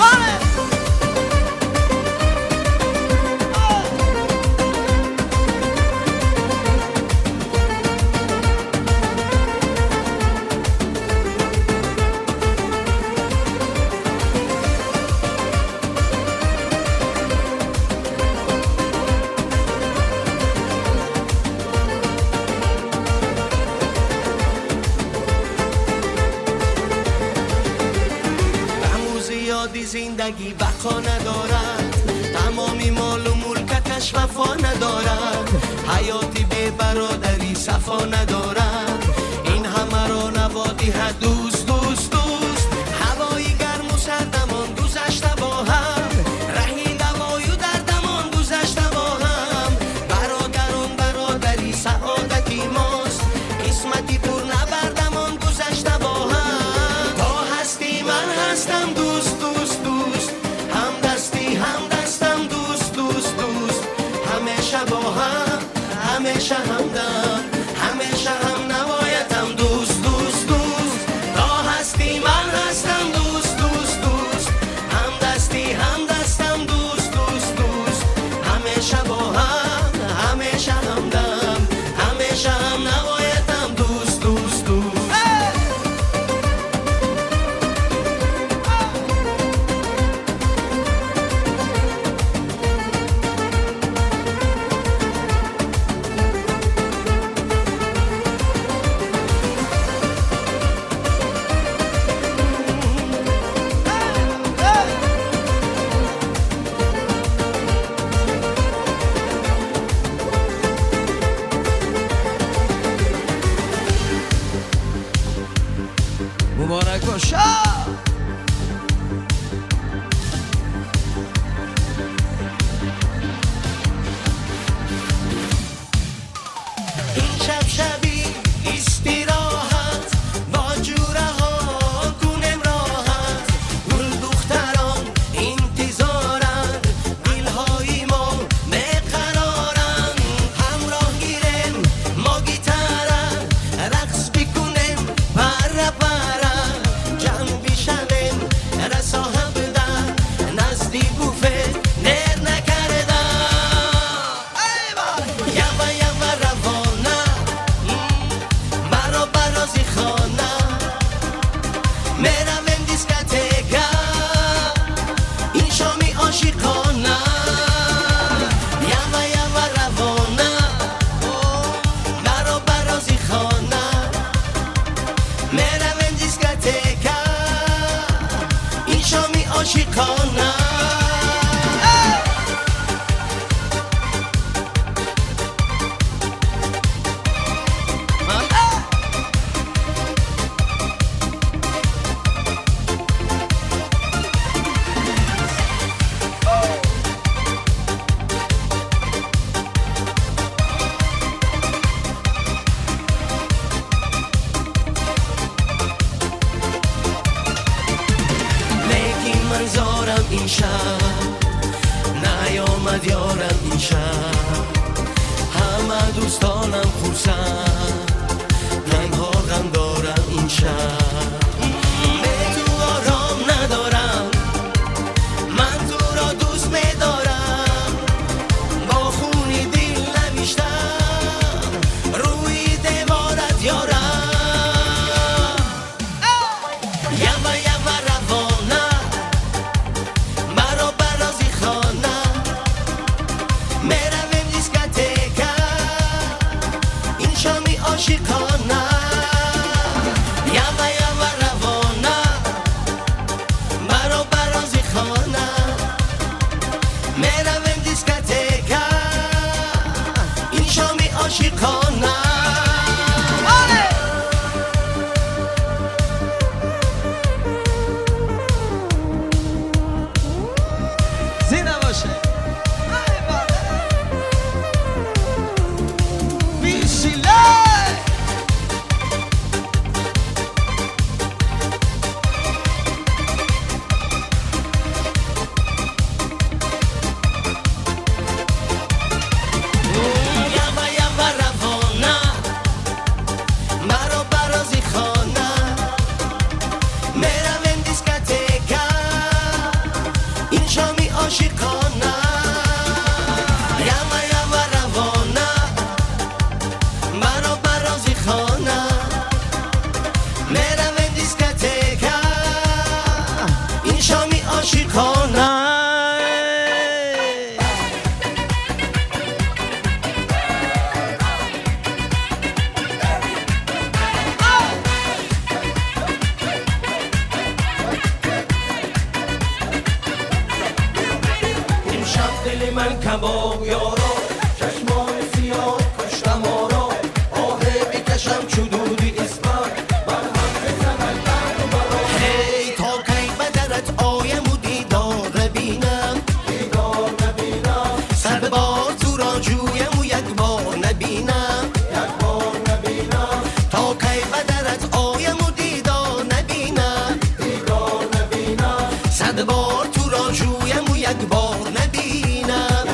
زیادی زندگی بقا ندارد تمامی مال و ملکتش وفا ندارد حیاتی به برادری صفا ندارد این همه را نوادی ها دوست دوست دوست هوایی گرم و سردمان گذشته با هم رهی دوای و دردمان گذشته با هم برادران برادری سعادتی ماست قسمتی پر نبردمان گذشته با هم تا هستی من هستم دوست دوست دوست هم دستی هم دستم دوست دوست دوست همیشه با هم همیشه همدم همیشه هم نبایدم دوست دوست دوست تا هستی من هستم دوست دوست دوست هم دستی هم دستم دوست دوست دوست همیشه با هم همیشه همدم همیشه هم نبایدم دوست دوست دوست دارد یارم این شب، همه دوستانم خورسند، تنها غم دارم این شب. به تو آرام ندارم، من تو را دوست می‌دارم، با خونی دل نوشتم روی دیوارت یارم. یوا یوا روانه مرا برازی خانه، میرویم دیسکوتیکا این شامی عاشقانه. یوا یوا روانه مرا برازی خانه، میرویم دیسکوتیکا این شامی عاشقانه. زنده باشه بیشیله. یوا یوا روانه مرا برازی خانه، میرویم دیسکوتیکا این شامی عاشقانه. یوا یوا روانه مرا برازی خانه، میرویم دیسکوتیکا این شامی عاشقانه. امشب دل من کباب یارا، چشمان سیاه کشتم آرا، آهی بکشم چدودی اسمت بر هم بزند درد و مرا. هی تا کی بدرت آیم و دیدار نبینم، دیدار نبینم، صد بار تو را جویم و یک بار نبینم، یک بار نبینم. تا کی بدرت آیم و دیدار نبینم، دیدار نبینم، صد بار تو را جویم و یک بار نبینم.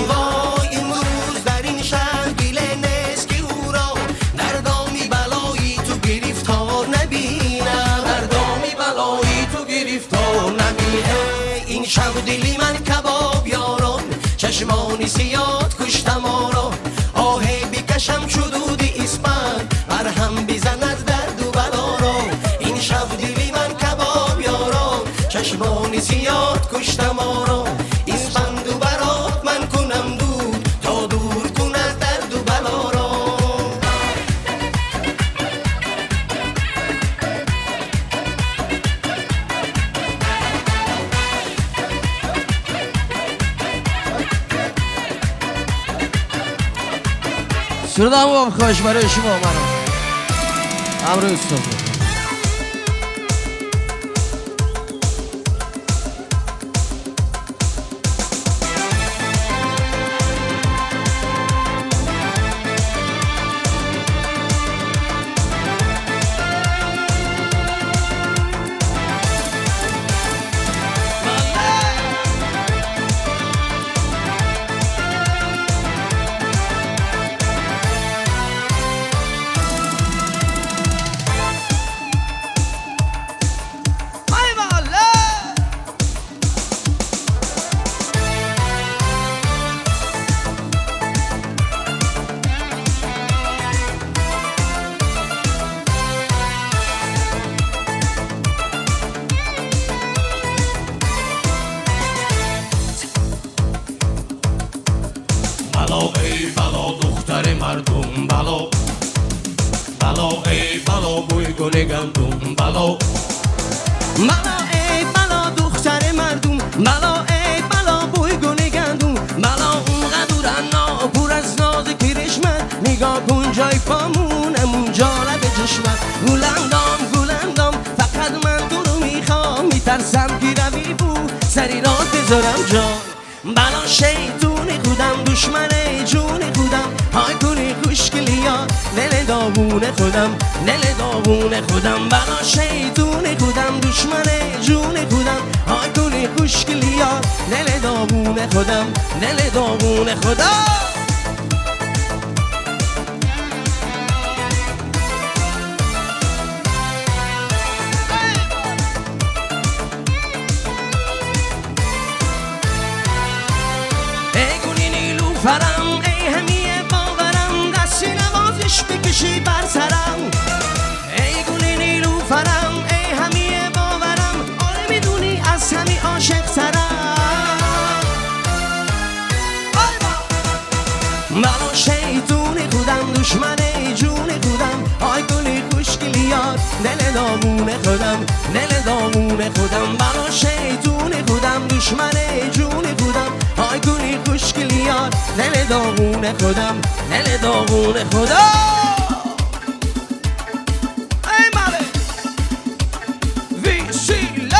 وای امروز در این شهر گله نیست که او را در دامی بلایی تو گرفتار نبینم، در دامی بلایی تو گرفتار نبینم. این شب دلی من کباب یاران، چشمانی سیاد کشتم آرا، آهی بکشم چدودی اسمت بر هم بزند درد و بلا را. این شب دلی من کباب یاران، چشمانی سیاد کشتم آرا، اسفند و برات من کنم دور تا دور کند درد و بلا را. سردم و خوش برای شما مرا امروز صبح. بلا ای بلا دختر مردم، بلا بلا ای بلا بوی گل گندم، بلا بلا ای بلا دختر مردم، بلا ای بلا بوی گل گندم، بلا اونقدر انا پر از ناز کرشمت، نگاه کن جای پامونم اونجا لب چشمت. گلندام گلندام فقط من تو رو میخوام، میترسم که روی بو سری را بذارم جان. بلا شیطون خودم دشمن جون خودم، های کنی خوشگلی ها دل داغون خودم، دل داغون خودم. بلا شیطون خودم دشمن جون خودم، های کنی خوشگلی یار دل داغون خودم دل داغون خودم فرم ای همیه باورم دستی نوازش بکشی بر سرم ای گونه نیلو فرم ای همیه باورم آره میدونی از همی عاشق ترم منو شیطون خودم دشمن جون خودم آی گلی خوشگلی یار دل داغون خودم دل داغون خودم منو شیطون خودم دشمن جون خودم آی گلی خوشگلی یار دل داغون خودم دل داغون خودم ای ماله ویسیله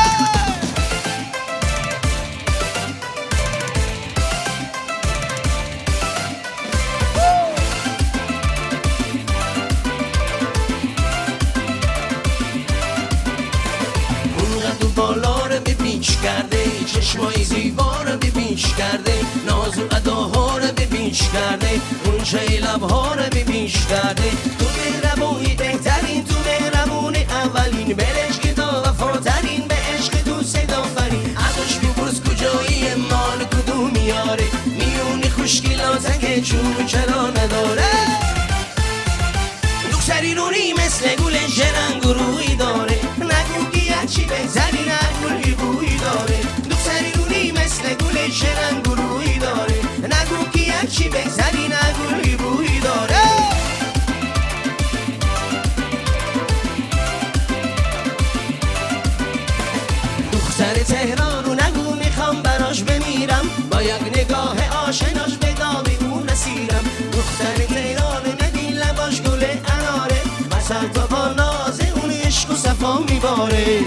اونقدر بالا رو ببینش کرده چشمای زیبا رو ببینش کرده ناز و اداها رو ببینش کرده اون چه لبها رو ببینش کرده تو مهربونی بهترین تو مهربون اولین به عشق تا وفاترین به عشق دوست دافرین ازش بپرس کجایی مال کدوم یاره میونی خوشگلاتن که چون چرا نداره دختری رونی مثل گل جرنگ روی داره نگو که چی بهتری نگوی بوی داره دختری رونی مثل گل جرنگ روی داره نگو که چی بهتری نگوی بوی داره دختر تهران رو نگو میخوام براش بمیرم با یک نگاه آشناش به داغ او نسیرم دختر تهران نبین لباش گل اناره مثل تا با ناز اون عشق و صفا میباره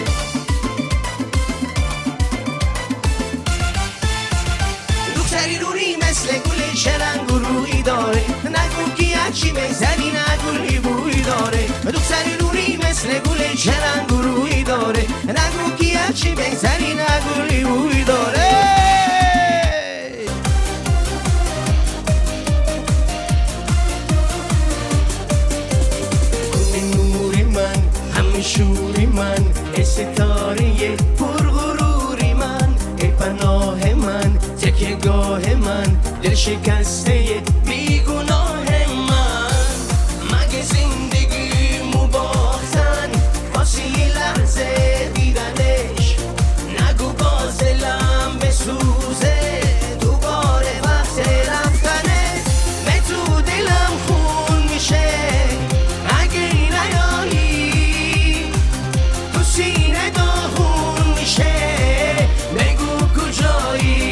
دختری رونی مثل گل شرنگ و روی داره نگو که چی بهتری نگوی بوی داره دختری رونی مثل گل شرنگ و روی داره نگو که چی بهتری نگوی بوی داره شوری من ای ستاره پرغروری من ای پناه من تکیهگاه من دل شکسته بیگناه من مگه زندگی مباختن واسه یه لحظه دیدنش نگو باز دلم بسوزه دوباره وقت رفتنه به تو دلم خون میشه اگه نیایی سینه داغون میشه بگو کجایی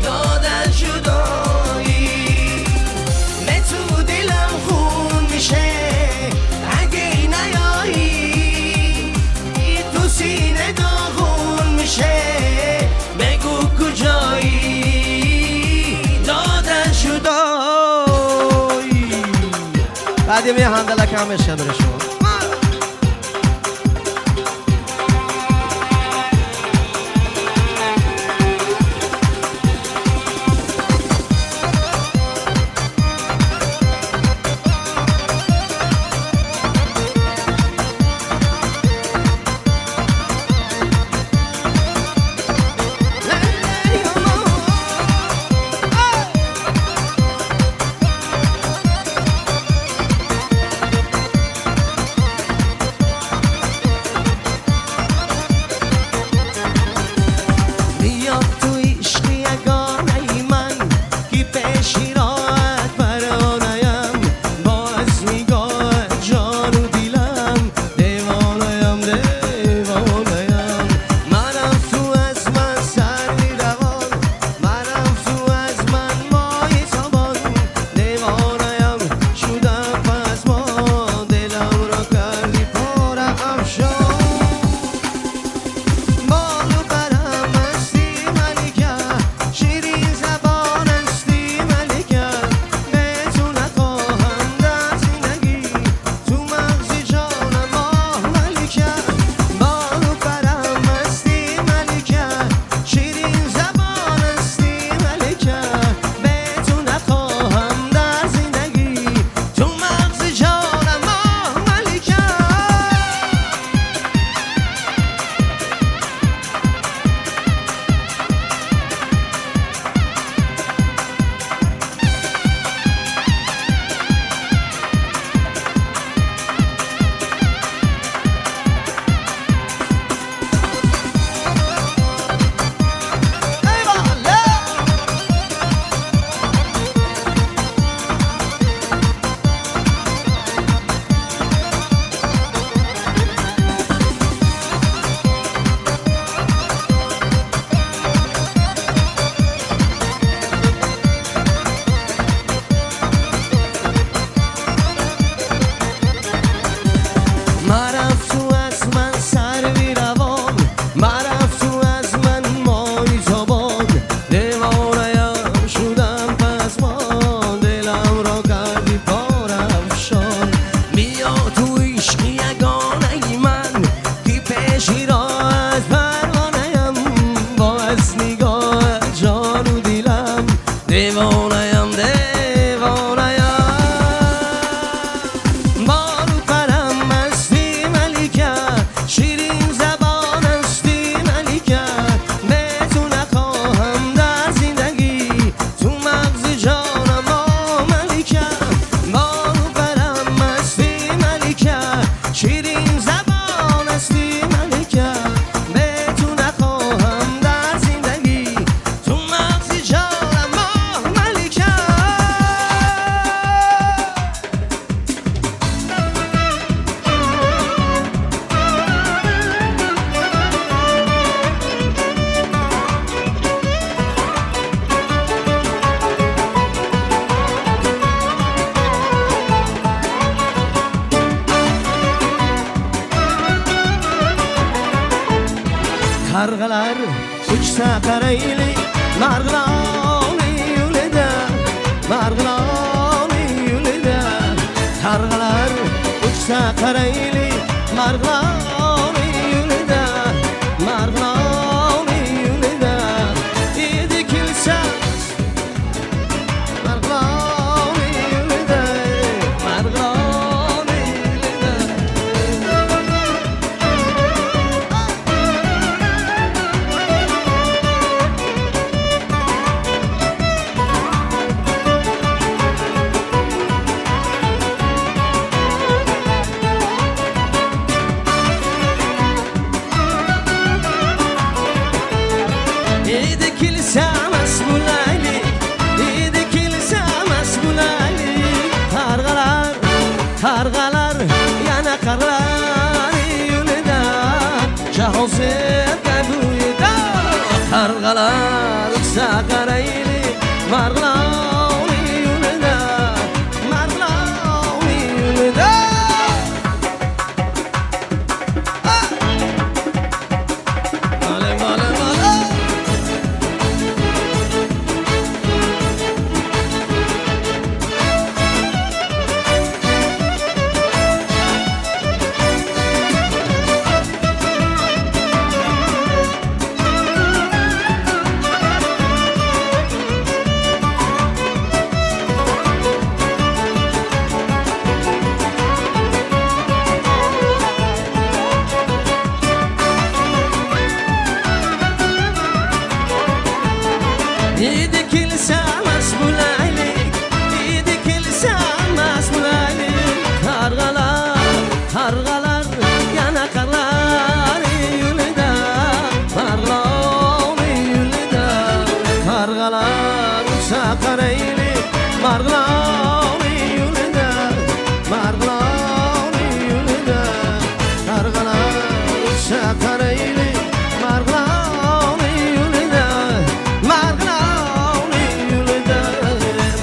دادن جدایی به تو دلم خون میشه اگه نیایی تو سینه داغون میشه بگو کجایی دادن جدایی بعدی می هندلک همش بره شما سقريلي مرغلاني يولدا مرغلاني يولدا ترغلر وش سقريلي مرغلاني يولدا مرغلاني يولدا يدي كل شخص مرغلاني يولدا مرغلاني ايدي كل ساعة مسؤول عليك ايدي كل ساعة مسؤول عليك هرغلار هرغلار yana qarlar yulida shahozad qabuyida harg'alar saqarayli marg'loni yulida marg'loni yulida male male male ايدي كل ساعة مسؤول عليك ايدي كل ساعة مسؤول عليك هرغلار هرغلار yana qarlar yulida marg'loni yulida harg'alar saqarayli marg'loni yulida marg'loni yulida harg'alar saqarayli marg'loni yulida marg'loni yulida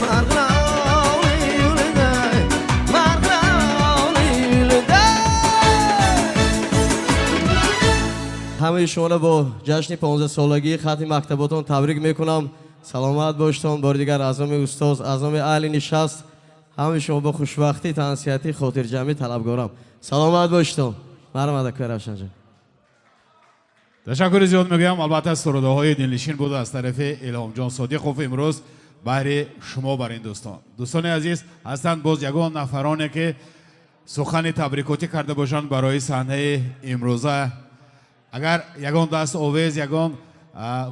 marg'loni yulida marg'loni yulida همه شما را با جشن 15 سالگی ختم مکتباتون تبریک میکنم. سلامت باشتون. بار دیگر اعضای استاد، اعضای اهل نشست، همه شما با خوشبختی، تنسیتی، خاطر جمعی طلبگارم. سلامت باشتون. مرحبا دکتر روشن جان. تشکر زیاد میگم. البته سروده های دلنشین بود از طرف الهام جان صادقوف امروز برای شما بر این دوستان عزیز هستند. باز یگان نفرانی که سخن تبریکاتی کرده باشند برای صحنه امروزه. اگر یگان دست آویز یگان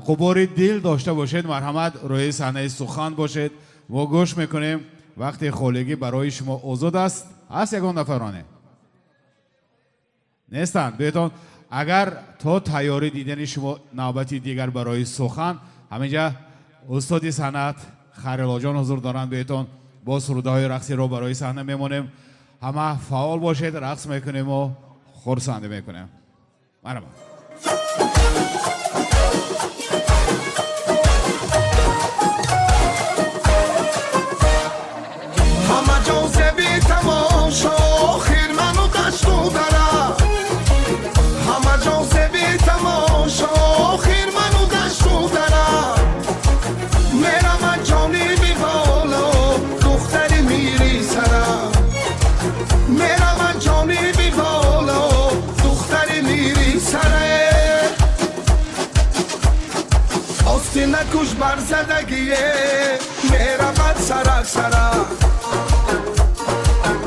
غبار دل داشته باشید مرحمت روی صحنه سخن باشید. ما گوش میکنیم. وقت خالگی برای شما آزاد است. هست یگان نفرانه نیستند بهتون. اگر تا تیاری دیدن شما نوبتی دیگر برای سخن همینجا استاد صنعت خیرالله جان حضور دارند بهتون. با سروده های رقصی رو برای صحنه میمونیم. همه فعال باشید. رقص میکنیم و خرسنده میکنیم. مرحبا. همه جاذبه تماشا خیر منو دشت و دره همه جاذبه تماشا خیر منو دشت و دره میرم جانبی بالا دختری میری سره میرم جانبی بالا دختری میری سره آستی نکش بر زدگیه میرم سرک سرک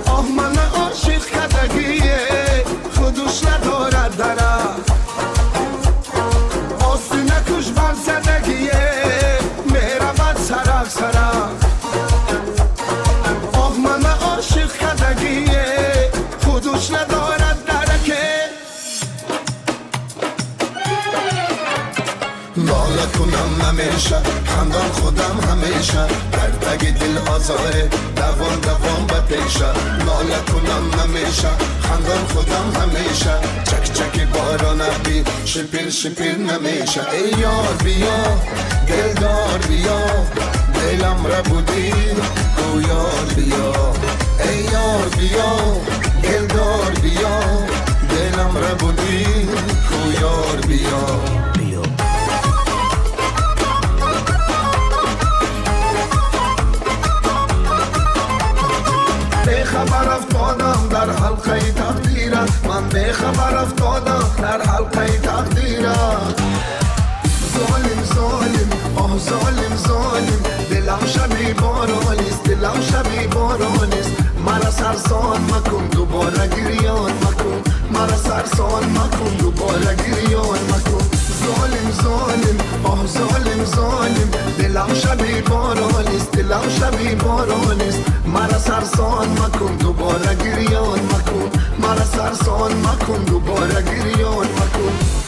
آه من عاشق کدگیه خودش ندارد دره آستی نکش بر زدگیه میرم سرک سرک آه من عاشق کدگیه خودش ندارد درکه ناله کنم نمیشه خندان خودم همیشه دردگ دل آزاره دوام دوام بپیشه ناله کنم نمیشه خندان خودم همیشه چک چک باران بی شپیر شپیر نمیشه ای یار بیا دلدار بیا دلم را بودی او یار بیا ای یار بیا دلدار بیا دلم را بودی او یار بیا صدقه تقدیرت من به خبر افتادم در حلقه تقدیرت ظالم ظالم آه ظالم ظالم دلم شبی بارانیست دلم شبی بارانیست مرا سرسان مکن دوباره گریان مکن مرا سرسان مکن دوباره گریان مکن ظالم ظالم آه ظالم ظالم دلم شبی بارانیست دلم شبی بارانیست مرا سرسان مکن دوباره گریان مکن مرا سرسان مکن دوباره گریان مکن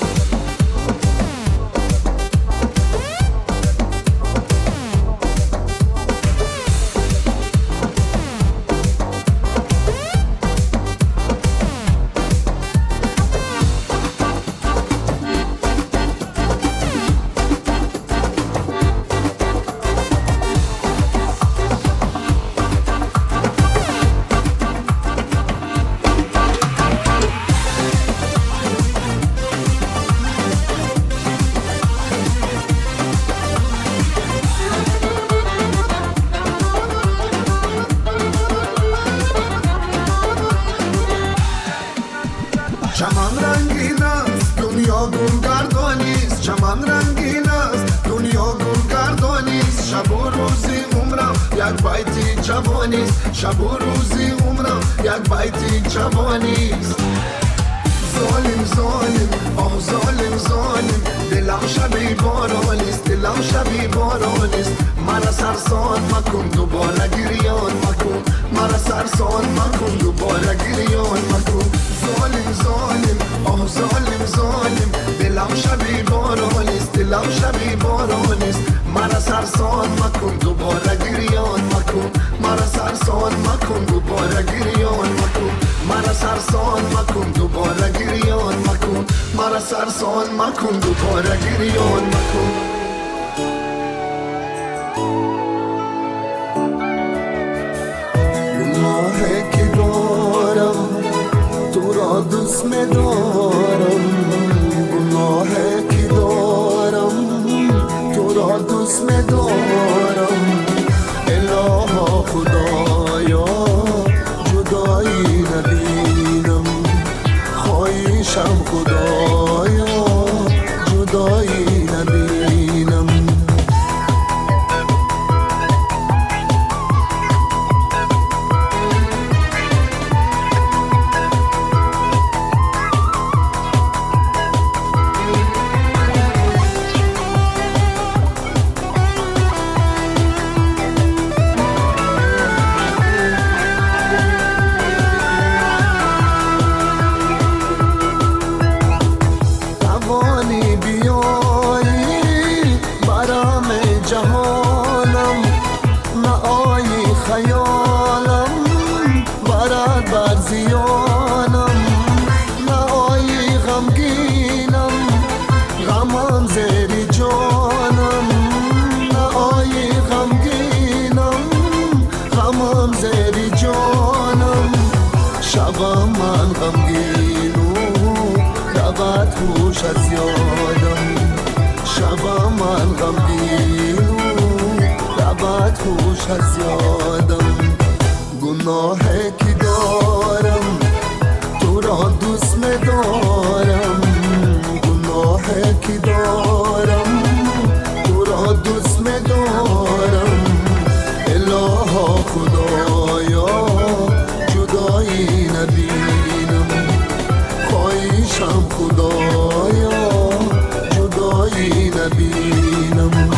چمن رنگین است دنیا گلگردانیست چمن رنگین است دنیا گلگردانیست شب و روزی عمرم یک بیتی جوانیست شب و روزی عمرم یک بیتی جوانیست ظالم ظالم آه ظالم ظالم دلم شبی بارانیست دلم شبی بارانیست مرا سرسان مکن دوباره گریان مکن مرا سرسان مکن دوباره گریان مکن ظالم ظالم آه ظالم ظالم دلم شبی بارانیست دلم شبی بارانیست مرا سرسان مکن دوباره گریان مکن مرا سرسان مکن دوباره گریان مکن مرا سرسان مکن دوباره گریان مکن مرا سرسان مکن دوباره گریان مکن گناهی که دارم تو را دوست می‌دارم گناهی که دارم تو را دوست می‌دارم الها خدایا جدایی نبینم خواهشم خدایا جدایی نبینم خوش از یادم شب من غمگین رود خوش از یادم گناهی که دارم تو را دوست می‌دارم گناهی که دارم تو را دوست می‌دارم الها خدایا جدایی نبینم خواهشم خدایا جدایی نبینم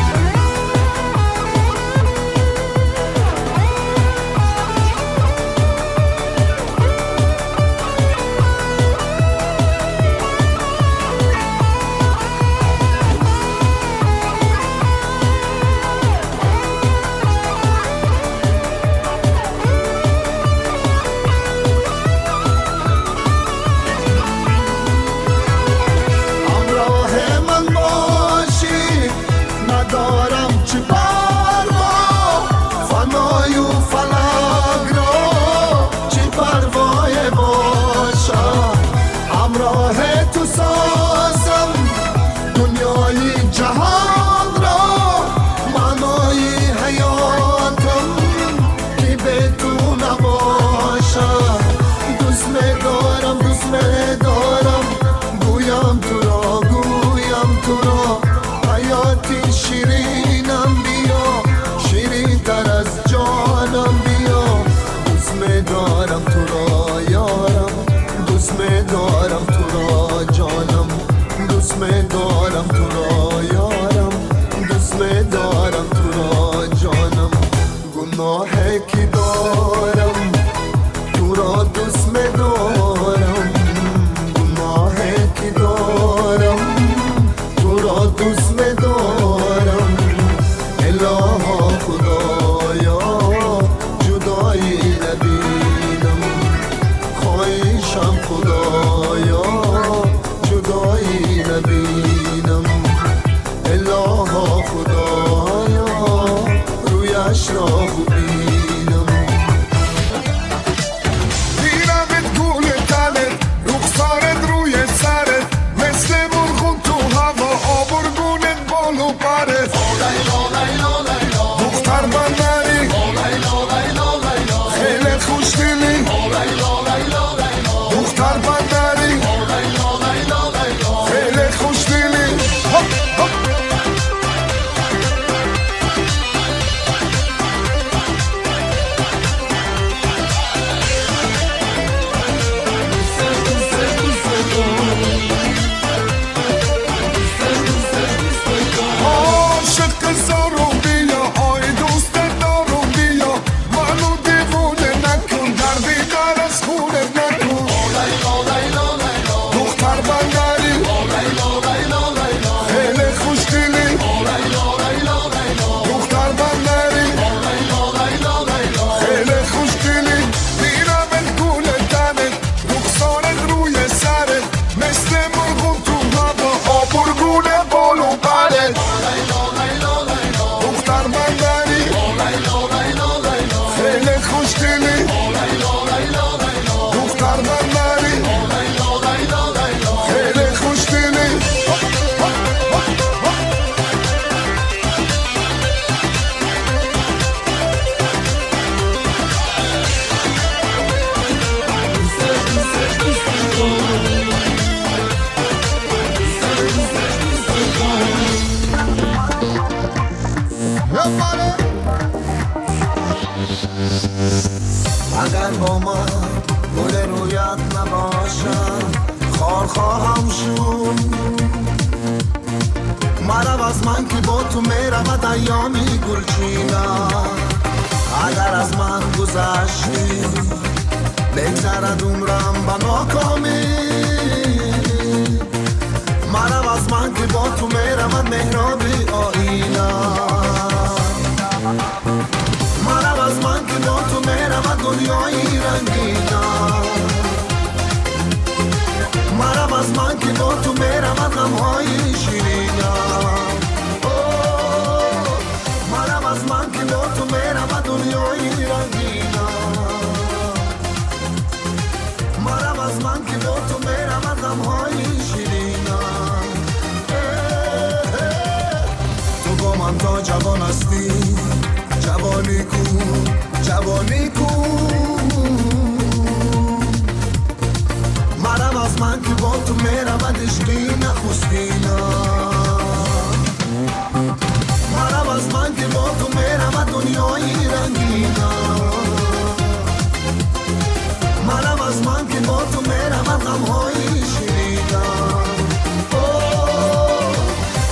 همش را خوبینم دیرمت گول تنت رخسارت روی سرت مثل مرغون تو هوا آبرگونت بالو پرت دختر بندری خیلی خوش دلی دختر بندری خیلی خوش دلی عاشق زارو بیا آی دوست دارو بیا منو دیوونه نکن دردی در از خونه نکن دختر بندری خیلی خوش دلی دختر بندری خیلی خوش دلی دیرمت گول تنت رخسارت روی سرت مثل مرغون تو هوا آبرگونه بالو پرت دختر بندری خیلی خوش دلی دختر بندری خیلی خوش دلی اگر با من گل رویت نباشم خار خواهم شد مرا از من که با تو میرود ایامی گلچینم اگر از من گذشتی بگذرد عمرم به ناکامی مرا از من که با تو میرود مهرابی آینم مرا از من که با تو میرود دنیایی رنگینم مرا از من که با تو میرود غمهای شیرینم مرا از من که با تو میرود دنیایی رنگینم مرا از من که با تو میرود غمهای شیرینم تو با من تا جوان هستی جوانی کو جوانی کو مرا از من که با تو میرود عشقی نخستینم مرا از من که با تو میرود دنیایی رنگینم مرا از من که با تو میرود غمهای شیرینم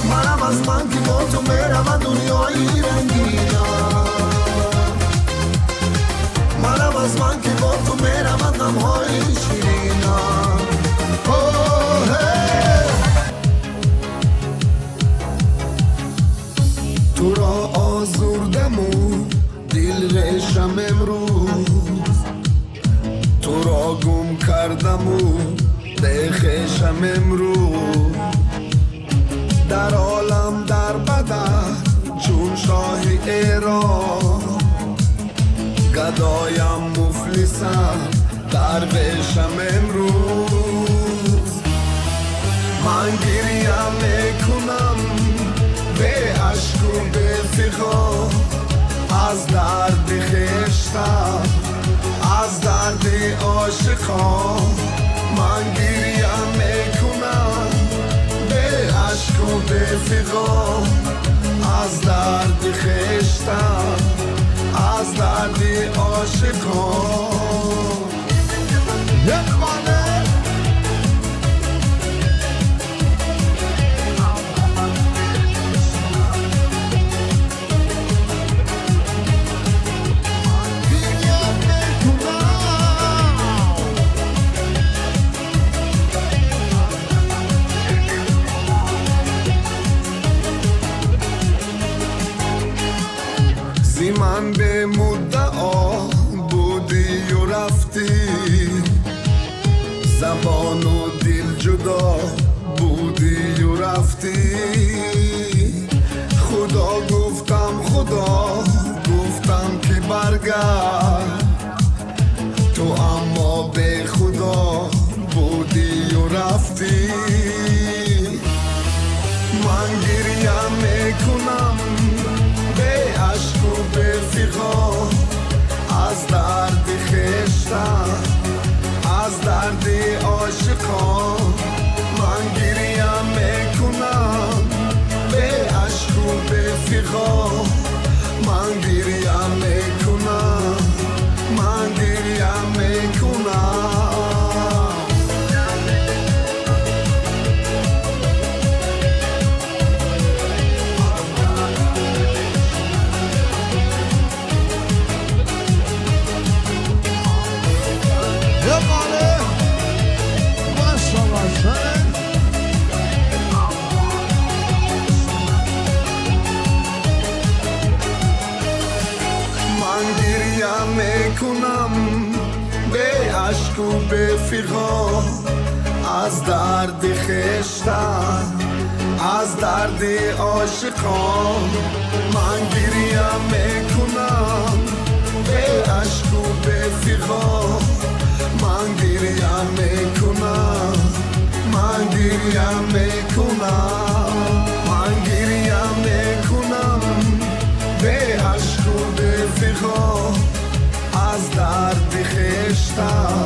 مرا از من که با تو میرود دنیایی رنگینم مرا از من که با تو میرود غمهای شیرینم تو را آزردم و دل ریشم امروز تو را گم کردم و بخشم امروز در عالم در بدر چون شاه ایران گدایم مفلسم درویشم امروز من گریم میکنم به عشق و به فغان از درد خشتم از درد عاشقان من گریم میکنم به عشق و به فغان از درد خشتم از درد عاشقان من به مدعا بودی و رفتی زبان و دل جدا بودی و رفتی خدا گفتم خدا گفت دگر تو اما به خدا بودی و رفتی من گریه میکنم به عشق و به فغان از درد خشتن از درد عاشقان من گریه میکنم به عشق و به فغان من گریه میکنم من گریه میکنم میکنم به عشق و به فغان از درد خشتن از درد عاشقان من گریه میکنم به عشق و به فغان من گریه میکنم من گریه میکنم من گریه میکنم به عشق و به فغان از درد خشتن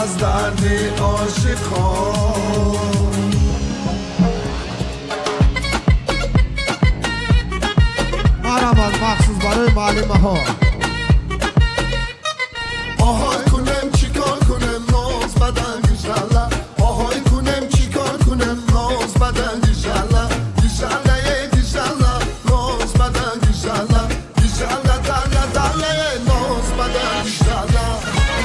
از درد عاشقان مرحبا مخصوص برای معلمه ها آهای کنم چیکار کنم ناز بدن دیشالا آهای کنم چیکار کنم ناز بدن دیشالا دیشالا دیشالا ناز بدن دیشالا دیشالا دالا دالا ناز بدن دیشالا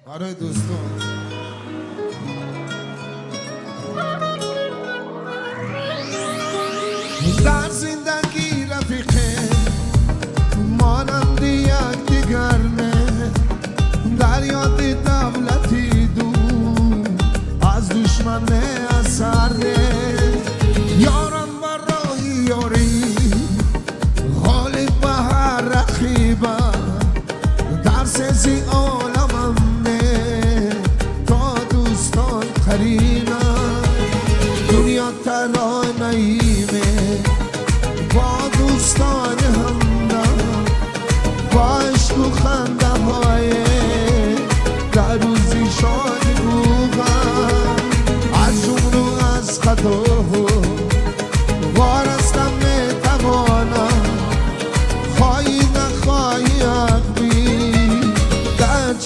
برای دوستان در زندگی رفیقه مانند یک دیگر نه در یاد دولتی دور از دشمن اثر نه یاران و راهی یاری غالب به هر رقیبه در سزی عالمم نه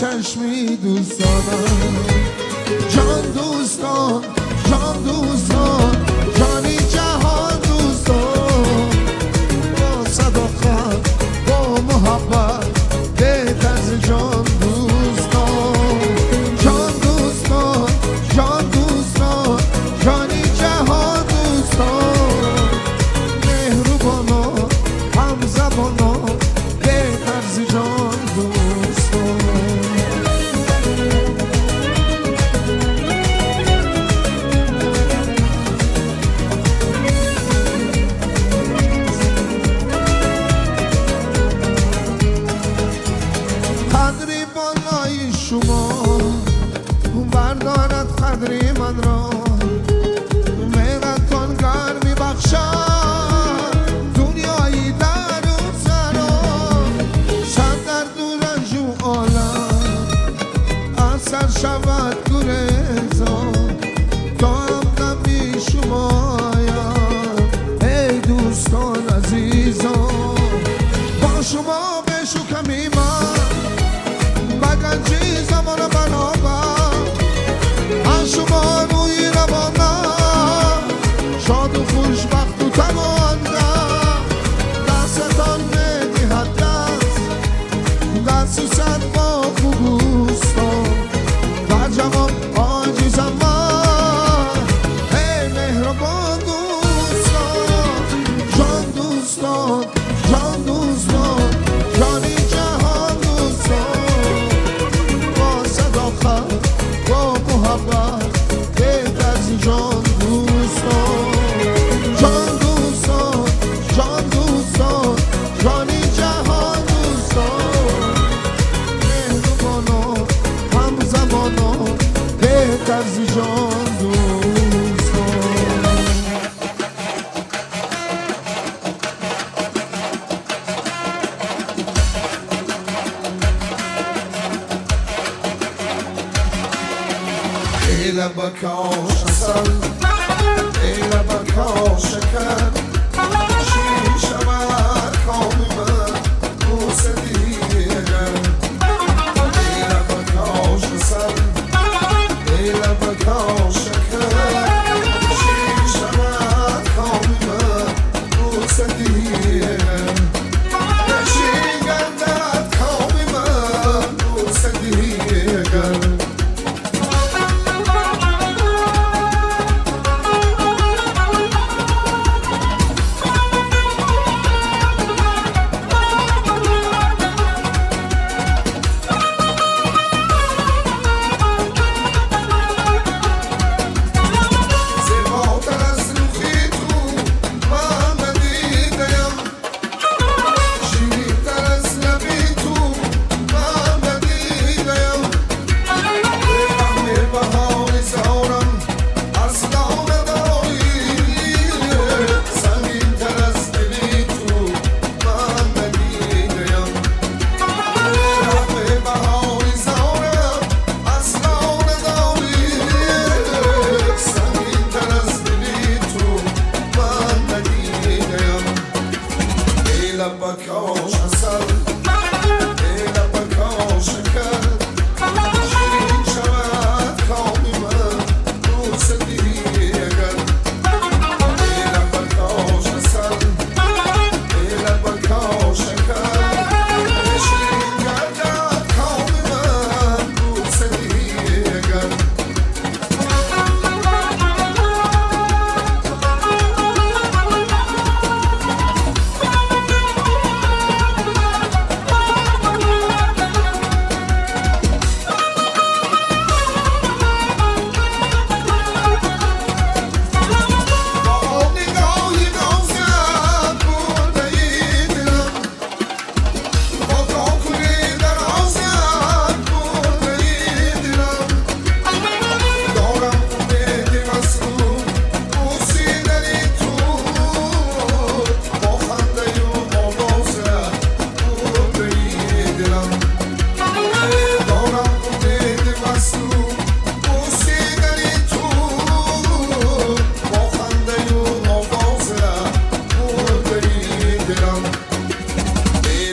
چشمی دوست دارم جان دوستان جان دوستان جانی جهان دوستان با صداقت با محبت بهتر از جان دوستان جان دوستان جان دوستان جانی جهان دوستان مهربانا همزبانا بهتر از جان دوستان قدری بالای شما بردارد قدری من را مهرتان گر میبخشد دنیایی در اون سرا صد در دور از اون عالم از سر شود گریزان تا همدم بی شمایم ای دوستان عزیزان با شما بشکمی من بگنجی زمان برابر از شما روی روانم شاد و خوشبخت و تواندم دستتان بدهد دست و صد با خوبوستان در جواب عاجزم من ای مهربان دوستان جان دوستان جان دوستان جانی جهان دوستان با صداقت با محبت بهتر از جان دوستان جان دوستان جان دوستان جانی جهان دوستان مهربانا همزمانا بهتر از جان دوستان ای لبک آش اصل ای لبک آش شکر شیر شود کام من بوسه دیگر ای لبک آش اصل ای لبک آش شکر شیر شود کام من بوسه دیگر شیر گردد کام من بوسه دیگر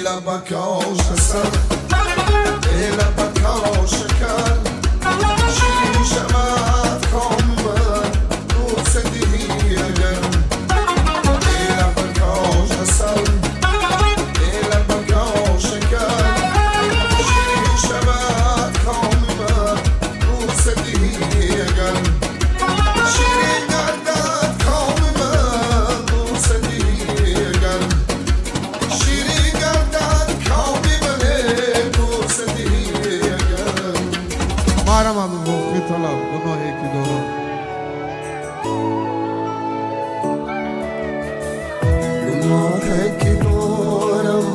لبک آش هستم ای لبک آش مارم هم موقع طلب گناهی که دارم گناهی که دارم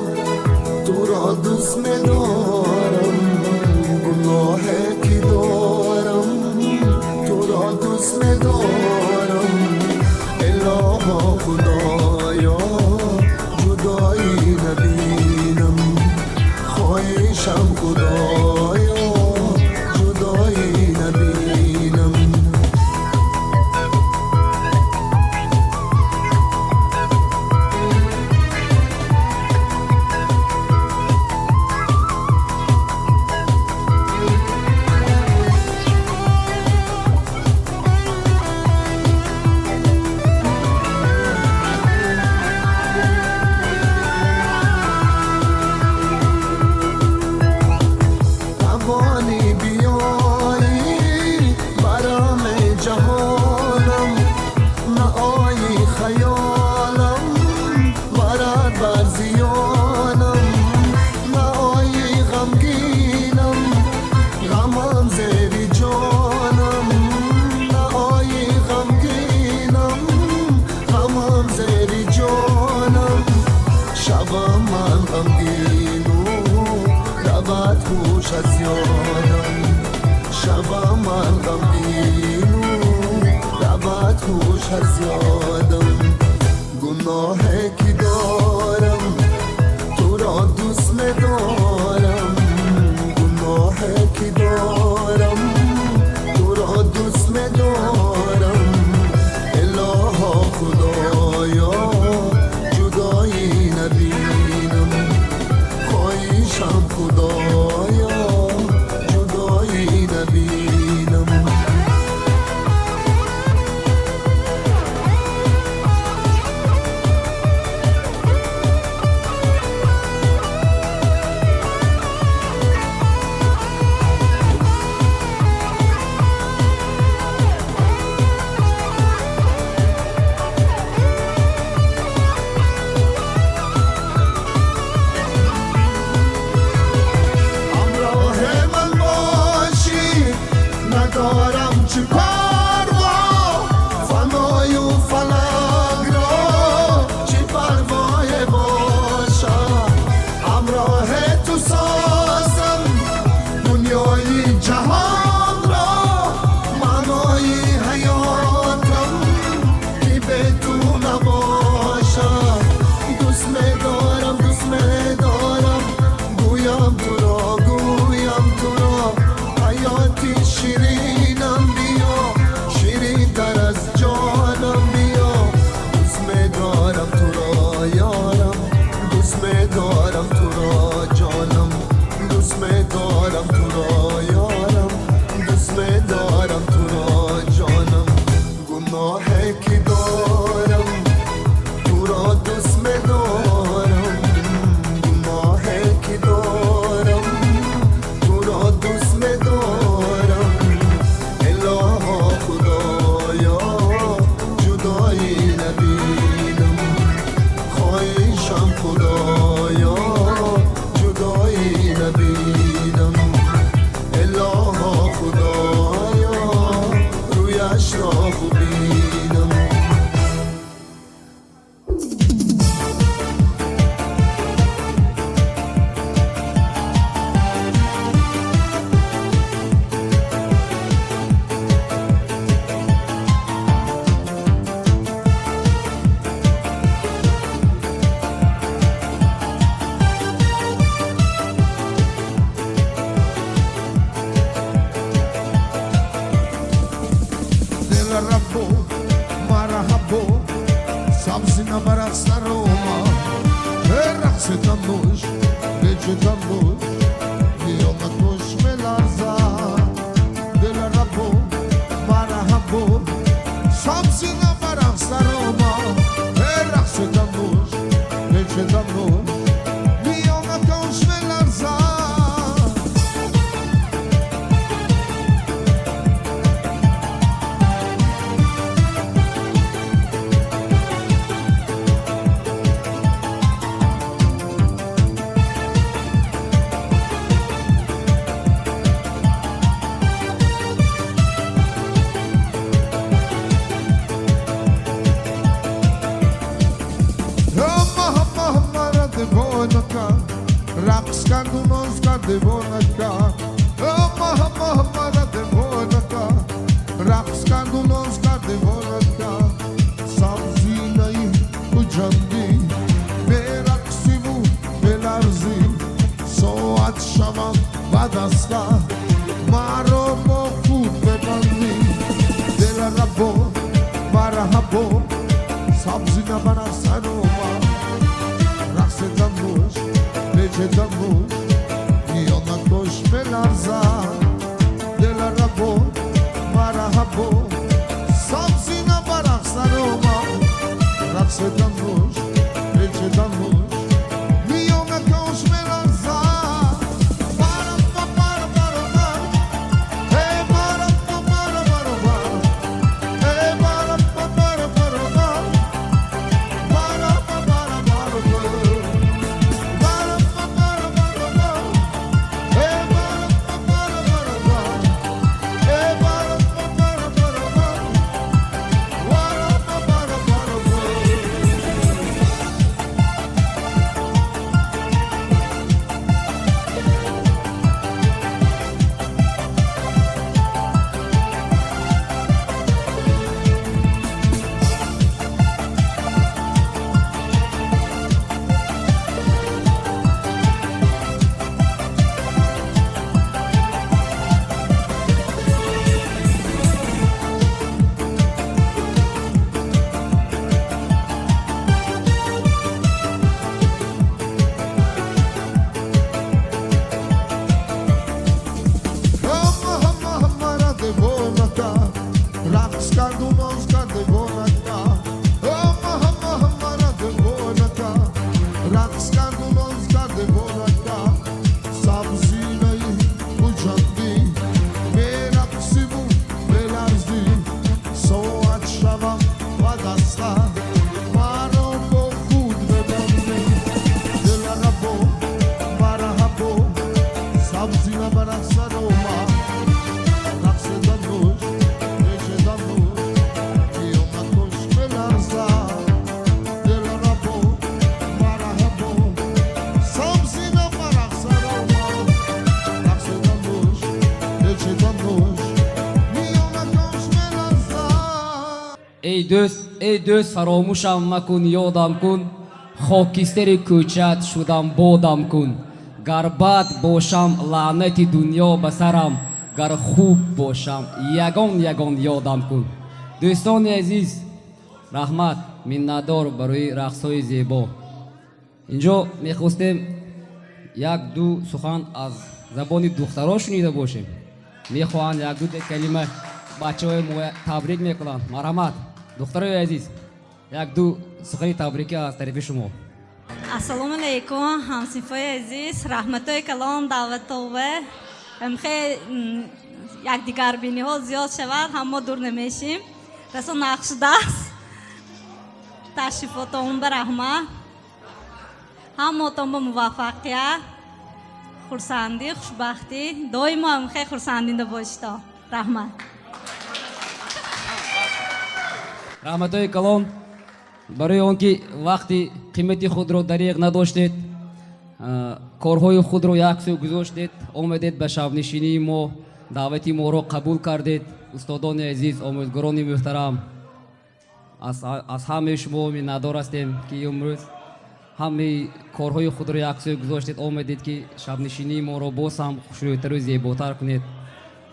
تو را دوست می‌دارم گناهی که دارم تو را دوست می‌دارم الها خدایا جدایی نبینم خواهشم خدایا جدایی نبینم توانی بیایی برام جهانم نه آیی خیالم برات بر زیانم نه آیی غمگینم غمم زیر جانم نه آیی غمگینم غمم زیر جانم شبم من غمگین رود خوش از یادم شبم من غمگین رود خوش از یادم گناهی که دارم تو را دوست می‌دارم گناهی که دارم تو را دوست می‌دارم الها خدایا جدایی نبینم خواهشم خدایا جدایی نبینم همراه من باشی ندارم چه پروا فنای و فلک را چه پروای باشم همراه تو سازم دنیای جهان را معنای حیاتم که به تو نباشم دوست می‌دارم گویم تو را حیاتی شیرینم بیا شیرین تر از جانم بیا دوست می‌دارم تو را یارم دوست می‌دارم تو را جانم دوست می‌دارم تو را یارم دوست می‌دارم تو را جانم گناهی که دارم تو را دوست می‌دارم گناهی که دارم تو را دوست می‌دارم الها خدایا جدایی نبینم خواهشم خدایا جدایی نبینم الها خدایا رویش را ببینم دل ربو مرحبو سبزی نبرق سر اوما رقص تنوش گچه تنوش قیامتوش ملرزن دل ربو مرحبو سبزی نبرق سر اوما رقص تنوش گچه تنوش قیامتوش ملرزن مرا با خود ببندی دل ربا مرحبا سبزی نبرد سر و رقص دموش بچه دموش میانت باش بلرزد دل ربا مرحبا سبزی نبرد سر و رقص دموش بچه دموش میانت باش بلرزد ای دوست فراموشم مکن یادم کن خاکستر کوچت شدم بادم کن گر بد باشم لعنت دنیا بسرم گر خوب باشم یگان یادم کن دوستان عزیز رحمت منتدار برای رقص‌های زیبا اینجا میخواستیم یک دو سخن از زبان دخترها شنیده باشیم میخواهند یک دو کلمه بچه‌های تبریک میکنند مرحمت دخترای عزیز یک دو سخنی تبریکی از طرف شما ассалому алайкум ҳамсинфои азиз раҳматҳои калон даъватове мехе якдигарбиниҳо зиёд шавад ҳам мо дур намешим расо нақшудаст ташрифотамон ба раҳмат ҳаммотон ба муваффақият хурсандӣ хушбахтӣ доимо мехе хурсандинда бошида раҳмат раҳматҳои калон барои он ки вақти қимати худро дариғ надоштед корҳои худро як сӯ гузоштед омадед ба шабнишинии мо даъвати моро қабул кардед устодони азиз омӯзгорони муҳтарам аз ҳамаи шумо миннатдор ҳастем ки имрӯз ҳамаи корҳои худро як сӯ гузоштед омадед ки шабнишинии моро боз ҳам хушрӯйтару зеботар кунед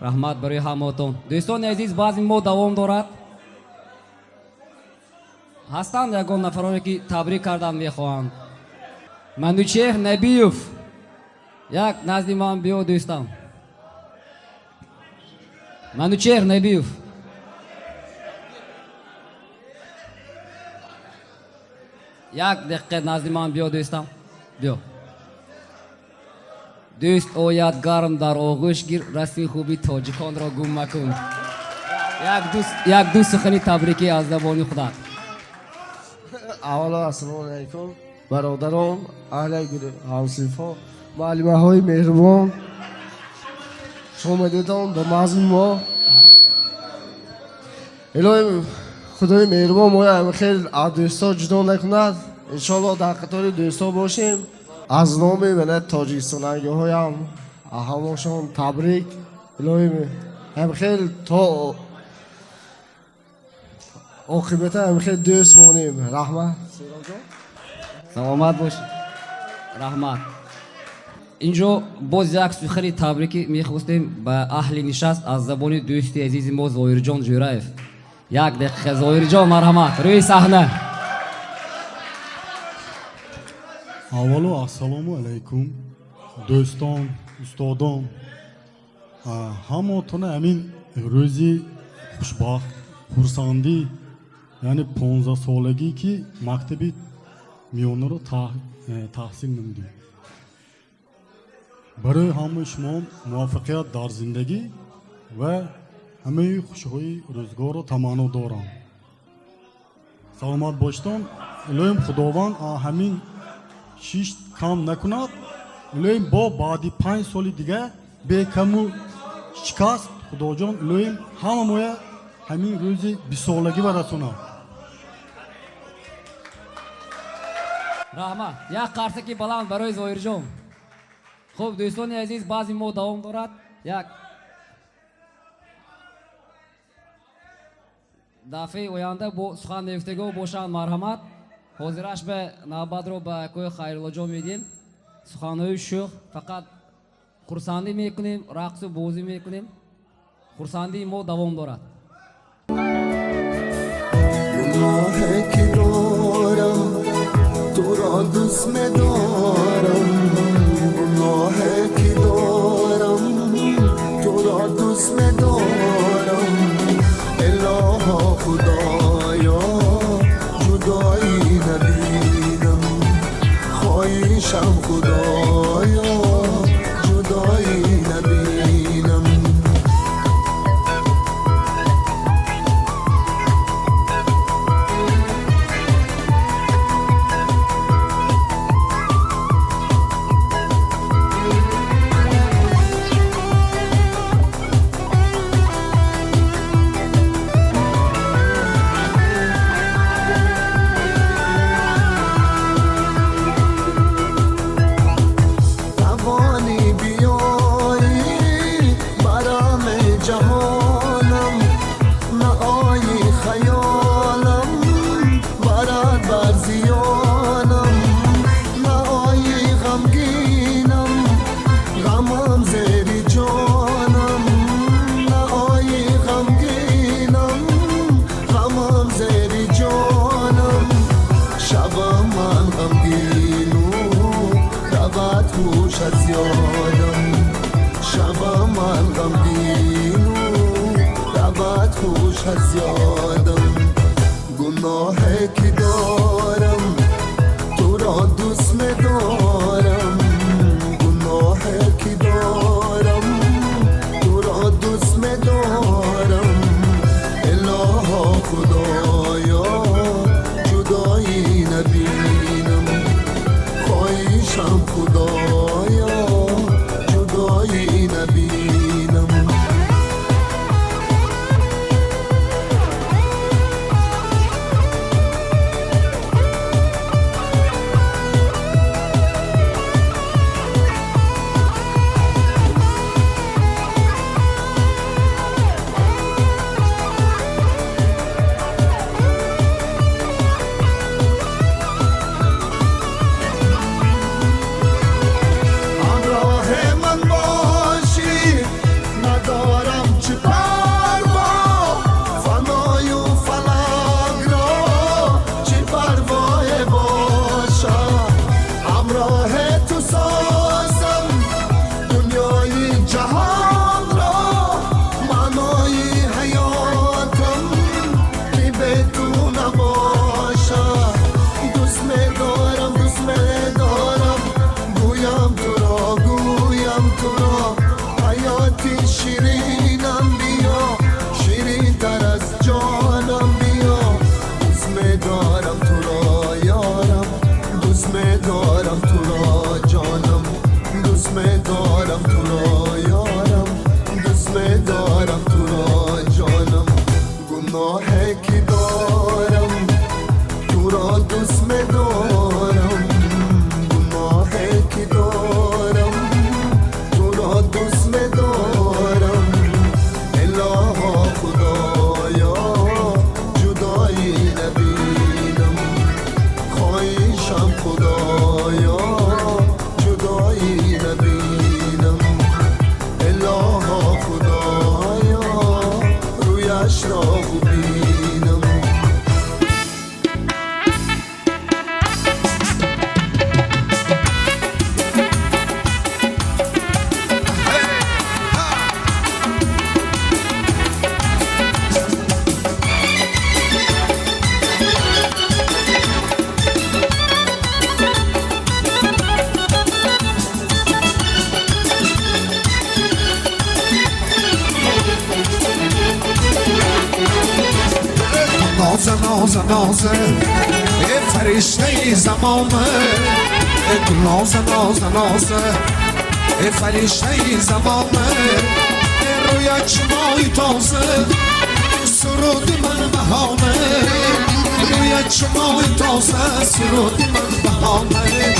раҳмат барои ҳамаотон дӯстони азиз баъзи мо давом дорад ҳастанд ягон нафароне ки табрик кардан мехоҳанд манучеҳ набиев як назди ман биё дӯстам манучеҳ набиев як дақиқа назди ман биё дӯстам биё дӯст ояд гарм дар оғӯш гир расми хуби тоҷиконро гум макун як ду сухани табрикӣ аз забони худат аввало ассалому алайкум бародарон аҳли гули ҳамсинфо муаллимаҳои меҳрубон шомадедон ба мазмуни мо илоҳи худои меҳрубон моям хел аз дӯсто ҷудо накунад иншоаллоҳ дар қатори дӯсто бошем аз номи миллати тоҷикистонагиҳоям ҳамошон табрик илоҳи ҳамхел то оқибата ҳамхел дӯст монем раҳмат саломат бош раҳмат اینجا باز یک سخنی تبریکی میخواستیم به اهل نشست از زبان دوست عزیز ما ظاهر جان جورایف. یک دقیقه ظاهر جان مرحمت روی صحنه. аввало ассалому алайкум дӯстон устодон ҳамотона амин рӯзи хушбахт хурсандӣ яъне 15 солагӣ ки мактаби миёнаро таҳсил намудем барои ҳамаи шумо муваффақият дар зиндагӣ ва ҳамаи хушиҳои рӯзгорро таманно дорам. саломат бошедон. илоҳим худованд ҳамин шиш кам накунад. илоҳим бо баъди 5 соли дига бекаму шикаст худоҷон илоҳим ҳама моя ҳамин рӯзи бисолагӣ ва расонад. раҳмат. як қарсаки баланд барои зоҳирҷон. хуб дӯстони азиз баъзи мо давом дорад. як дафъаи оянда бо сухан нефтагӯ бошанд марҳамат. ҳозираш ба навбатро ба кӯи хайруллоҷон медиҳем. суханҳои шӯх фақат хурсандӣ мекунем, рақсу бозӣ мекунем. хурсандии мо давом дорад. گناه که دارم تو را دوست می‌دارم گناه که دارم تو را دوست می‌دارم الها خدایا جدایی نبینم خواهشم خدایا جدایی نبینم گناه که دارم تو را دوست می‌دارم گناه که دارم تو را دوست می‌دارم الها خدایا جدایی نبینم خواهشم خدایا جدایی نبینم آشنا بینم نازه نازه نازه ای فرشته زمانه نازه نازه نازه ای فرشته زمانه روی چمای تازه سرود من بهانه روی چمای تازه سرود من بهانه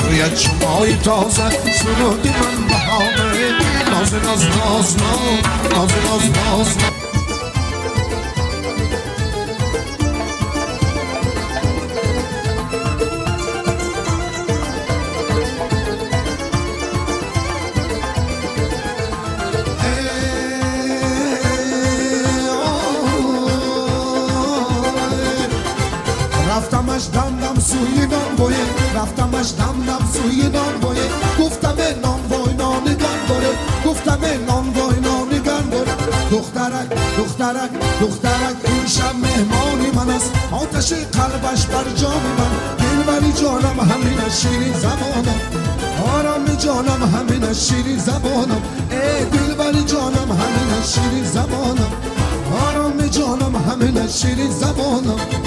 روی چمای تازه سرود من بهانه نازه ناز ناز نازه ناز ناز رفتمش دم دم سوی نان بویه رفتمش دم دم سوی نان بویه گفتم نان وای نانگان باره گفتم نان وای نانگان باره دخترک دخترک دخترک این شب مهمانی من است آتش قلبش بر جام من دلبری جانم همین شیرین زبانم آرام جانم همین شیرین زبانم ای دلبری جانم همین شیرین زبانم آرام جانم همین شیرین زبانم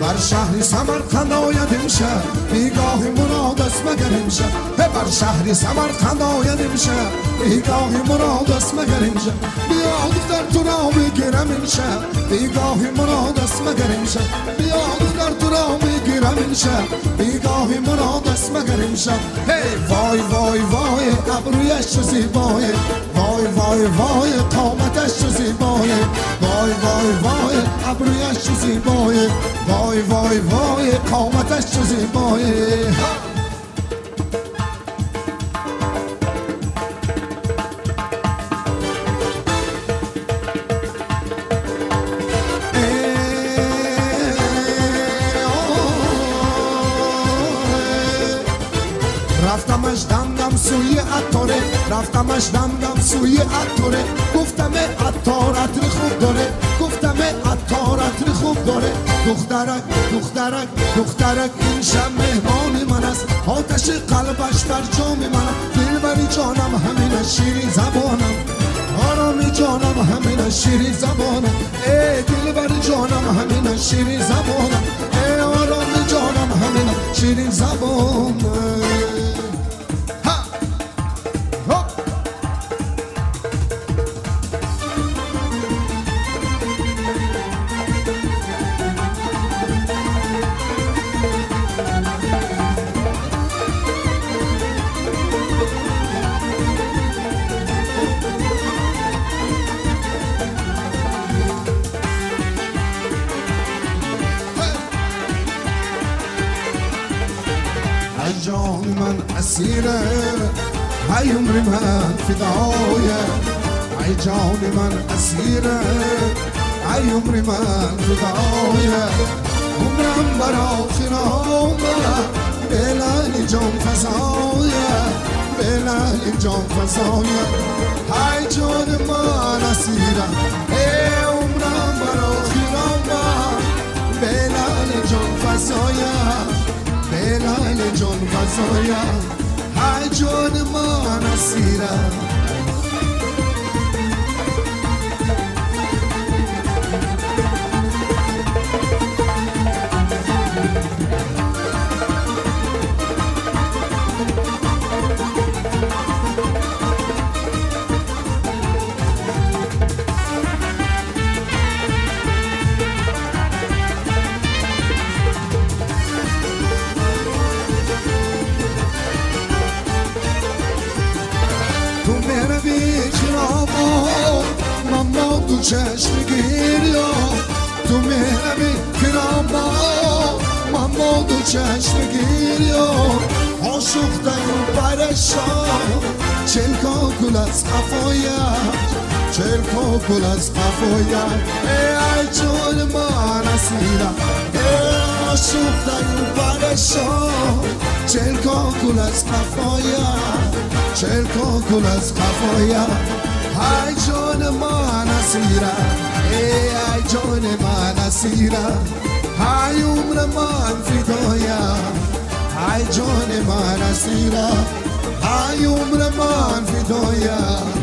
بر شهر سمرقند آید امشب بیگاهی مراد است مگر امشب بر شهر سمرقند آید امشب بیگاهی مراد است مگر امشب بیا دختر تو را میگیرم امشب بیگاهی مراد است مگر امشب بیا دختر تو را میگیرم امشب بیگاهی مراد است مگر امشب وای وای وای ابرویش چه زیبای وای وای وای قامتش چه زیبای وای وای وای ابرویش چه زیبای وای وای وای قامتش چه زیبای رفتمش دم دم سوی عطاره رفتمش دم دم سوی عطاره گفتم عطار عطر خوب داره گفتم عطار عطر خوب داره دخترک دخترک دخترک این شب مهمان من است آتش قلبش در جام من دلبری جانم همین شیرین زبانم آرامی جانم همین شیرین زبانم ای دلبری جانم همین شیرین زبانم ای آرامی جانم همین شیرین زبانم جان من اسیره ای عمر من فدایه ای جان من اسیره ای عمر من فدایه عمرم برا خرامه بلال جان فضایه بلال جان فضایه ای جان من اسیره ای عمرم برا خرامه بلال جان فضایه بلال جان فضایا های جان من اسیرم دو چشم گیریا تو مهرمی کنام با من با دو چشم گیریا عاشق دارم پرشان چل کاکل از قفایت چل کاکل از قفایت ای جان من اسیرم ای عاشق دارم پرشان چل کاکل از قفایت چل کاکل از قفایت ای جان من اسیرم ای جان من اسیرم ای عمر من فدایم ای جان من اسیرم ای عمر من فدایم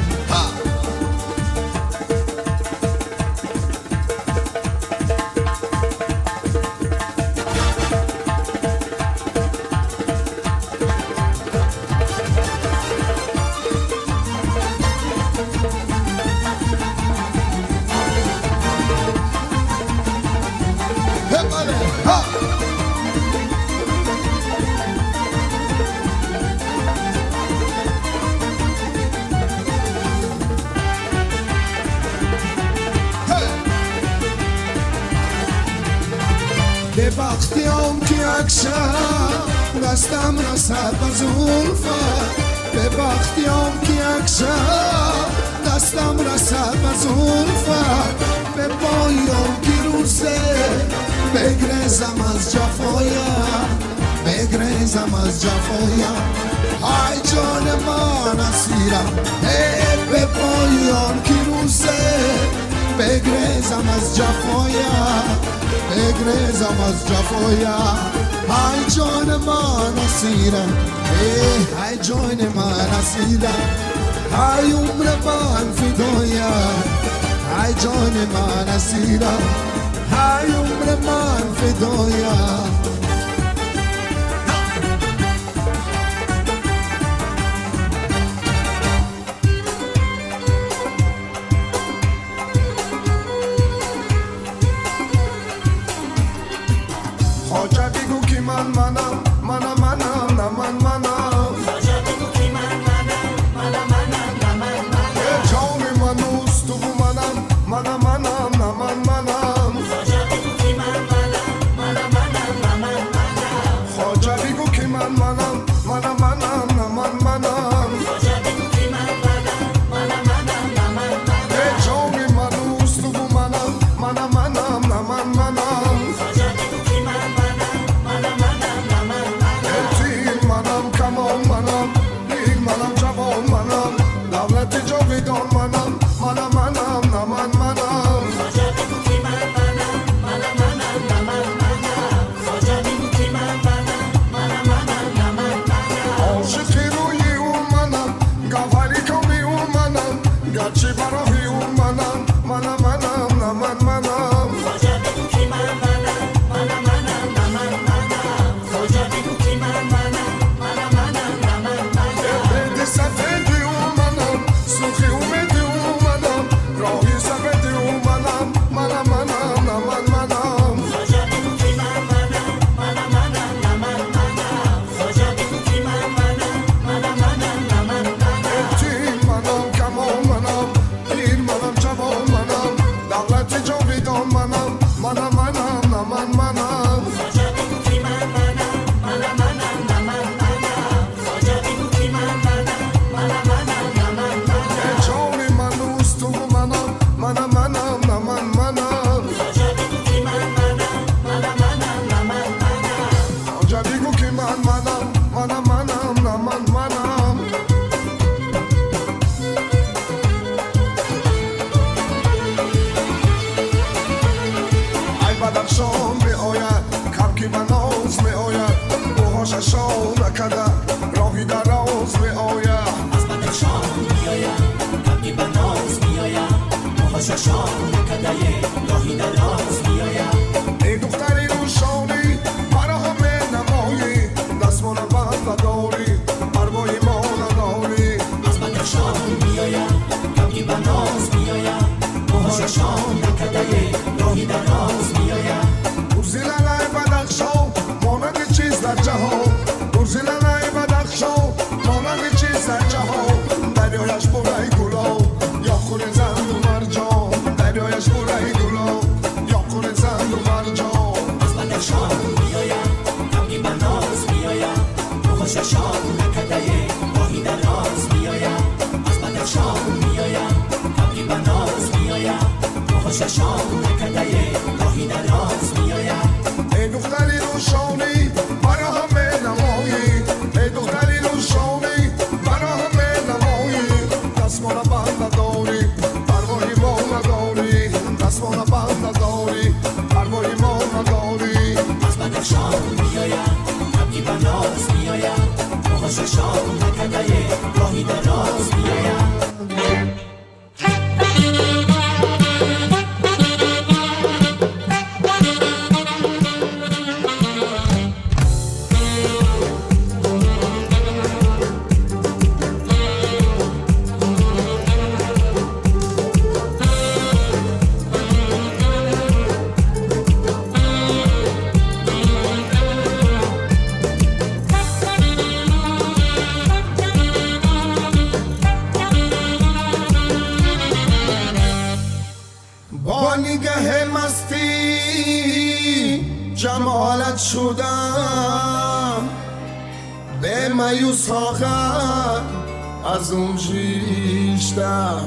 به وقتیم که اکشم دستم رسد به زلفت به وقتیم که اکشم دستم رسد به زلفت به پایم که روزه بگریزم از جفایم بگریزم از جفایم ای جان من اسیرم ای به پایم که روزه بگریزم از جفایم بگریزم از جفایم ای جان من اسیرم ای جان من اسیرم ای عمر من فدایم ای جان من اسیرم ای عمر من فدایم خواجه بگو که منم نه منم خواجه بگو که منم نه منم جان من اوست تو منم نه منم خواجه بگو که منم نه منم خواجه بگو که منم نه منم خواجه بگو که منم نه منم جان من اوست تو منم نه منم خواجه بگو که منم کمان منم این منم جوان منم دولت جاویدان منم نه منم خواجه بگو که منم نه منم خواجه بگو که منم نه عاشقی روی اون منم گوهری کامی اون منم گرچه برای اون منم نه منم خواجه بگو که منم نه منم خواجه بگو که سفیدی اومدم سوخی اومدی اومدم راهی سفیدی اومدم منم خواجه بگو که منم خواجه بگو که منم تیر منم کمان منم پیر منم جوان منم دولت جاویدان منم نه منم خواجه بگو که منم خواجه بگو که جان من اوست تو منم نه منم خواجه بگو که منم خواجه بگو که منم نه منم ای بدخشان می آید کبکی به ناز می آید موهاش شان نکده راهی دراز می آید از بدخشان می آید کبکی به ناز می آید موهاش شان نکده راهی دراز می آید ای دختری روشانی برا همه نمایی دستمان بند نداری پروای ما نداری از بدخشان می آید کبکی به ناز می آید موهاش شان نکده راهی دراز می آید گرزیلنای بدخشان مانند چیز در جهان گرزیلنای بدخشان مانند چیز در جهان دریایش بره شام نکده راهی دراز بیایم با نگه مستی جمالت شدم به مایوس آخر از اون جیشتر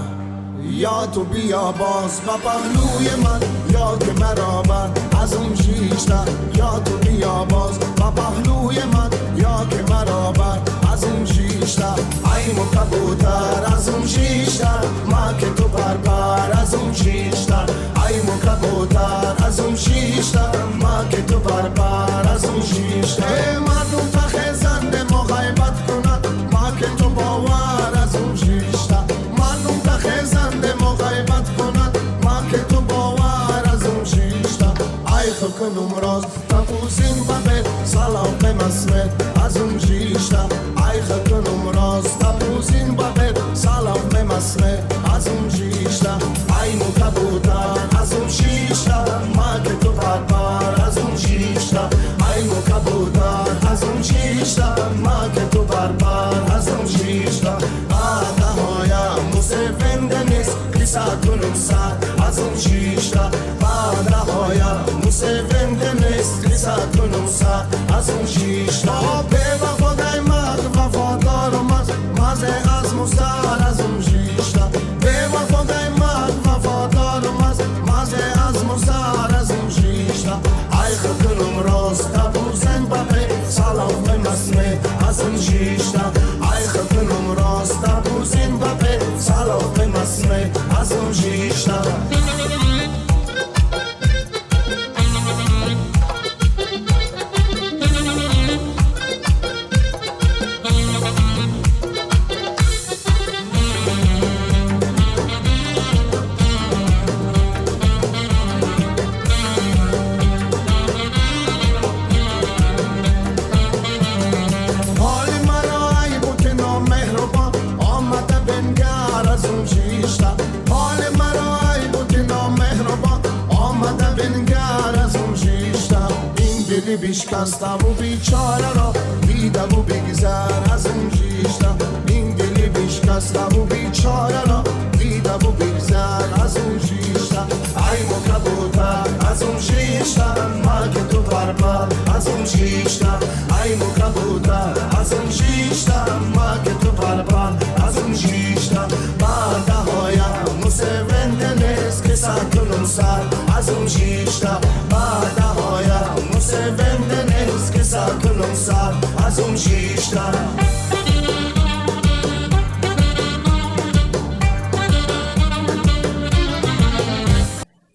یا تو بیا باز با پهلوی من یا که برابر از اون جیشتر یا تو بیا باز با پهلوی من یا که برابر از اون جیشتر ای مو کبوتر از اون جیشتر ما که تو بربر از اون جیشتر ای مو کبوتر از اون جیشتر ما که تو بربر از اون جیشتر مردم تخزنده مغیبت کنند ما که تو باور از اون جیشتر مردم تخزنده مغیبت کنند ما که تو باور از اون جیشتر ای خکنم راز تپوزین ببه سلام به مسمت از اون جیشتر ای خکنم راز تپوزین ببه سلام به مسمت از اون جیشتر ای مو کبوتر از اون جیشتر ما که تو بربر از اون جیشتر ای مو کبوتر از اون جیشتر ما که تو بربر از اون جیشتر آده هایم موسفنده نیست کسا کنم سر از اون جیشتر آده هایم موسفنده نیست کسا کنم سر از اون جیشتر به وفادای مرد وفادارم از مزه از مستر از اون جیشتر به وفادای مرد وفادارم از مزه از مستر از اون جیشتر ای خکنم راست تبوزن ببه سلام به مسمه از اون جیشتر ای خکنم راست تبوزن ببه سلام به مسمه از اون جیشتر حال مرا ای بود نامهربان آمده بنگر از اون جیشتر حال مرا ای بود نامهربان آمده بنگر از اون جیشتر این دلی بیشکسته و بیچاره را دیده و بگذر از اون جیشتر این دلی بیشکسته و بیچاره را دیده و بگذر از اون جیشتر ای مو کبوتر از اون جیشتر ما که تو بربر از اون جیشتر ای مو کبوتر از اون جیشتر ما که تو بربر از اون جیشتر بعد هایم موسونده نیست که سکنم سر از اون جیشتر بعد هایم موسونده نیست که سکنم سر از اون جیشتر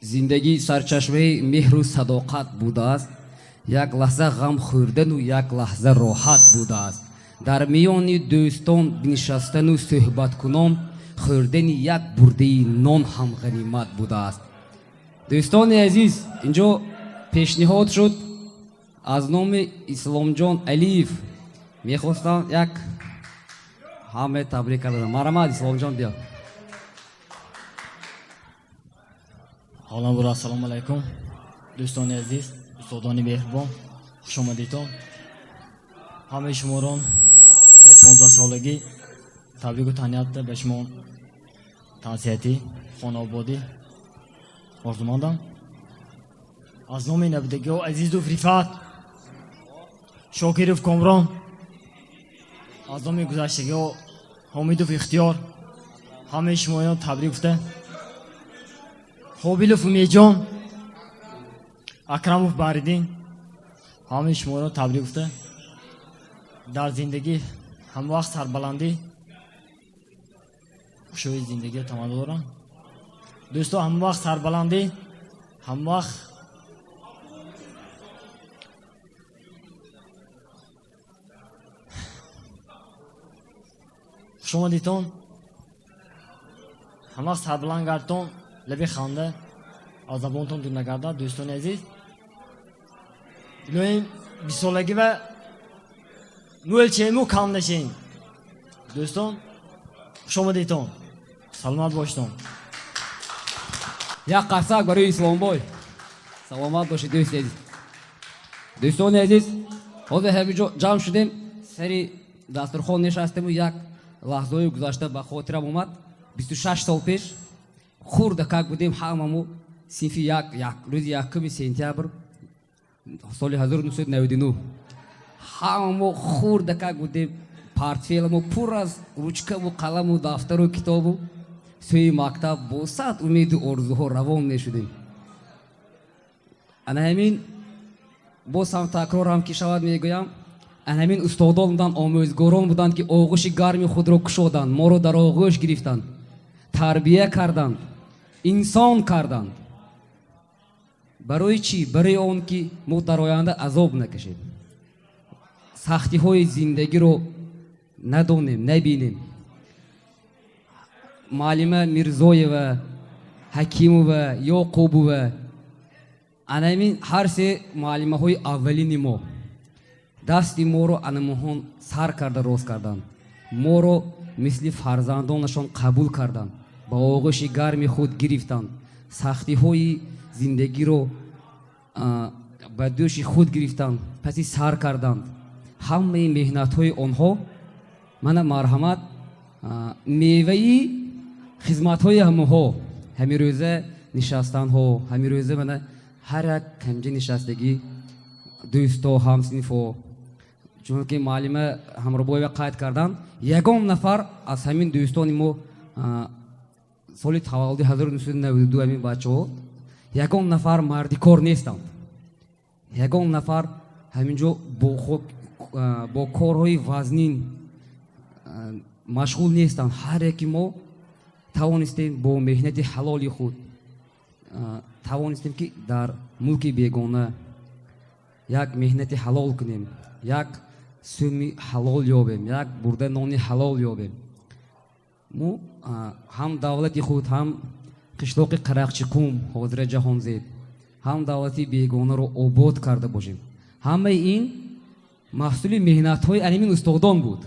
زندگی سرچشمه مهر و صداقت بوده است. یک لحظه غم خوردن و یک لحظه راحت بوده است. در میان دوستان بنشستن و صحبت کنان خوردن یک برده نان هم غنیمت بوده است. دوستان عزیز، اینجا پیشنهاد شد از نام اسلام جان علیف میخواستم یک همه تبریک کردم. مرحمت اسلام جان، بیا. حالا برا السلام علیکم دوستان عزیز، استادان مهربان، خوش آمدیدتان. همه شماران به 15 سالگی تبریک و تهنیت به شما تنصیحاتی خانوادگی آرزومندم. از نام نبودگی و عزیز و رفیقت شاکر و کامران، از نام گذشتگی و حامد و اختیار همه شما تبریک گفته. خوبیلوف میجان، اکرموف باریدین، همه شما را تبریک گفته. در زندگی هم وقت سربلندی خوشوی زندگی تمام دارم. دوستو هم وقت سربلندی، هم وقت خشومدیتون همه سربلند گردتون لبی خانده از زبانتون دور نگرده. دوستان عزیز الهیم 20 سالگی و نویل چیمو کم نشین. دوستان خشومدیتون سلامت باشتون. یک قرصک برای اسلام بای. سلامت باشید دوست عزیز. دوستان عزیز حاضر همه جمع شدیم سری دسترخوان نشستیم و یک لحظه گذشته به خاطرم اومد. 26 سال پیش خردکک بودیم هممون صنف یک روز 1 سپتامبر سال 1999 هممون خردکک بودیم. پورتفیلمو پر از روچکه و قلم و دفتر و کتاب و سوی مکتب با صد امید و آرزوها روان میشدیم. انا همین باز هم تکرار هم که شود میگویم همین استادان بودند آموزگاران بودند که آغوش گرم خود را کشودند ما را در آغوش گرفتند تربیه کردند انسان کردند. برای چی؟ برای آن که ما در آینده عذاب نکشیم سختی های زندگی رو ندانیم نبینیم. معلم میرزایو حکیمو یعقوبو همین هر سه معلمه های اولین ما دستی ما رو انموهان سر کرده راست کردند. ما رو مثل فرزندانشان قبول کردند با آغوش گرم خود گرفتند. سختی های زندگی رو به دوش خود گرفتند پسی سر کردند. همه مهنت های آنها من مرحمت میوه خدمت های همه روزه نشستن ها همه روزه من هر یک کنجه نشستگی دوستا همسنف ها چون که معلم همراه قاید کردن یگان نفر از همین دوستان ما سال تولد 1992 همین بچه ها یگان نفر مردی کار نیستند. یگان نفر همینجا با کارهای وزنین مشغول نیستند. هر یکی ما توانستیم با مهنت حلال خود توانستیم که در ملک بیگانه یک مهنت حلال کنیم یک سومی حلال یابیم یک برده نانی حلال یابیم. ما هم دولت خود هم قشلاق قرقچکوم حاضر جهان زید هم دولتی بیگانه رو آباد کرده باشیم. همه این محصول مهنت های انیمین استادان بود.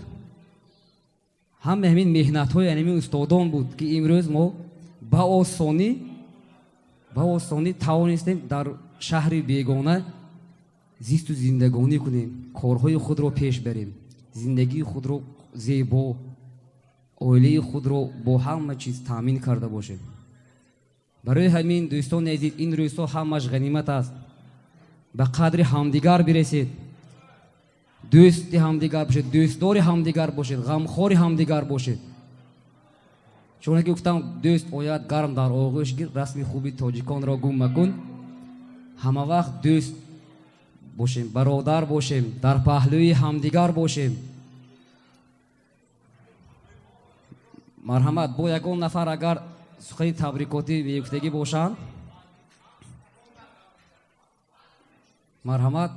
همه همین مهنت های انیمین استادان بود که امروز ما با آسانی توانستیم در شهر بیگانه زیست و زندگانی کنیم کارهای خود رو پیش بریم زندگی خود رو زیبا عائله خود رو با همه چیز تامین کرده باشیم. برای همین دوستان عزیز این روزها همش غنیمت است. به قدر همدیگر برسید دوست همدیگر باشید دوستدار همدیگر باشید غمخوار همدیگر باشید. چون که گفتم دوست باید گرم در آغوش گیر رسم خوبی تاجیکان را گم مکن. همه وقت دوست باشیم برادر باشیم در پهلوی همدیگر باشیم. مرحمت با یگان نفر اگر سخن تبریکاتی بیفتگی باشند مرحمت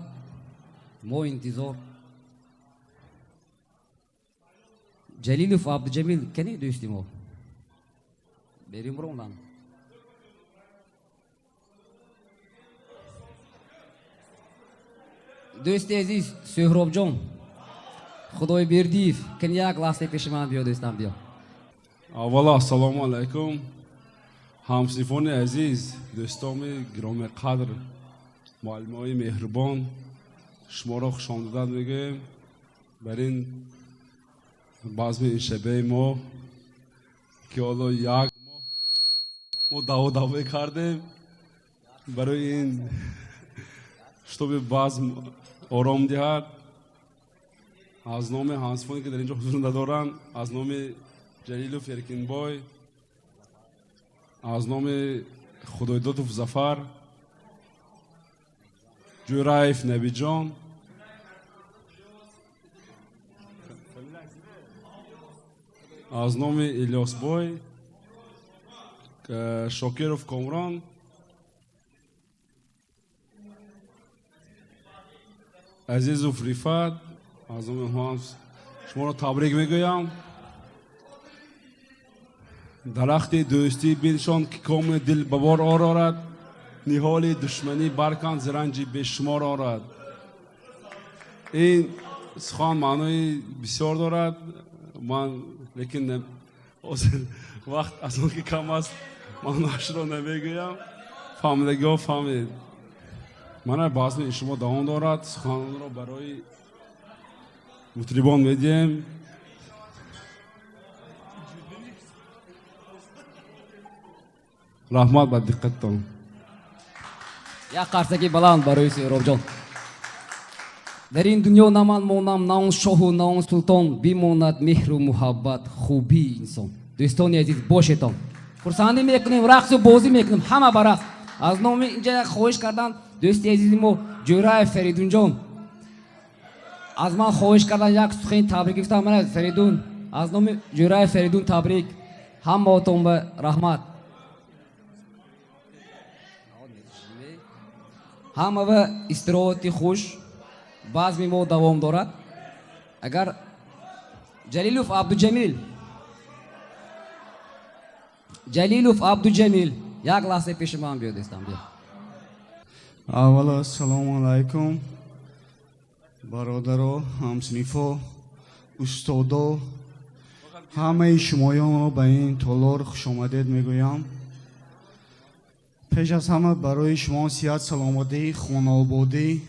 ما انتظار جلیلوف عبدالجمیل کنی دوستی ما بریم روندن. دوست عزیز سهراب جان خدای بردیف کنی یک لحظه پیش من بیا دوستم بیا. اولا السلام علیکم همسنفان عزیز دوستان گرامی قدر معلم های مهربان شما را خوش آمدید میگیم بر این بزم این شبه ما که حالا یک ما دعوه کردیم برای این شتاب بزم آرام دهد. از نام همسنفانی که در اینجا حضور ندارند از نام جلیلوف یرکین بای از نام خدایدادوف زفر جورایف نبی جان از نام الیاس بای شاکروف کامران عزیزوف ریفت از نام همس شما را تبریک میگویم. درخت دوستی بنشان که کام دل ببار آرد، نهال دشمنی برکن زرنجی بشمار آرد. این سخن معنای بسیار دارد. من لیکن وقت از اون که کم است معناش رو نمیگویم. فهمیدگی ها فهمید. من بعضی شما دوام دارد. سخن را برای مطربان میدیم. رحمت با دقتتان. یک قرصکی بلند برای سهراب جان. در این دنیا نه من مانم نه اون شاه و نه اون سلطان، بماند مهر و محبت خوبی انسان. دوستان عزیز باشتان خرسندی میکنیم، رقص و بازی میکنیم همه برق. از نام اینجا خواهش کردن دوستی عزیز ما جورای فریدون جان، از من خواهش کردن یک سخن تبریک گفتم. من فریدون از نام جورای فریدون تبریک همتون به رحمت. همه به استراحتی خوش بازم ما دوام دارد. اگر جلیلوف عبدالجمیل یک لحظه پیش من بیاد استم بیا. اول السلام علیکم برادرو، همسنیفو، استادو، همه شمایان رو به این تالار خوش آمدید میگویم. پیش از همه برای شما صحت سلامتی خانوادگی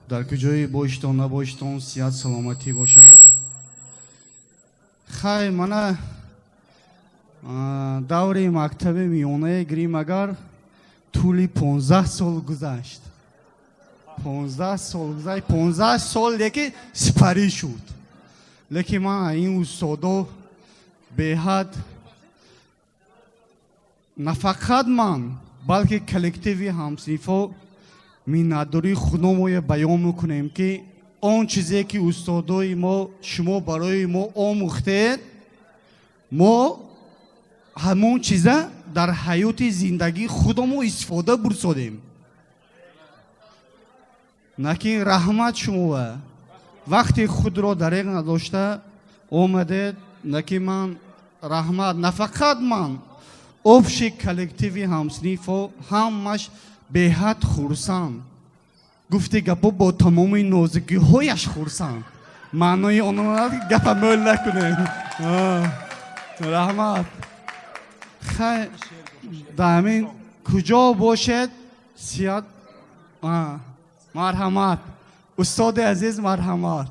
در کجای باشتون نباشتون صحت سلامتی باشد. خیر من دوری مکتب میانه گریم اگر طولی 15 سال گذشت. 15 سال یکی سپری شد. لیکن من این استادو به حد نه فقط من بلکه کلکتیوی همسنیفا مینداری خودمو بیان میکنیم که آن چیزی که استادای ما شما برای ما آموختید ما همون چیزا در حیات زندگی خودمو استفاده برسونیم. نکن رحمت شما وقتی خود را دریغ نداشته آمدید. نکن من رحمت نه فقط من افش کلکتیوی همسنیفا همش به حد خرسند. گفته گپا با تمام نازکی هایش خرسند. معنای آنها گپ مول نکنه. رحمت خیر دامین کجا باشد سیاد مرحمت استاد عزیز مرحمت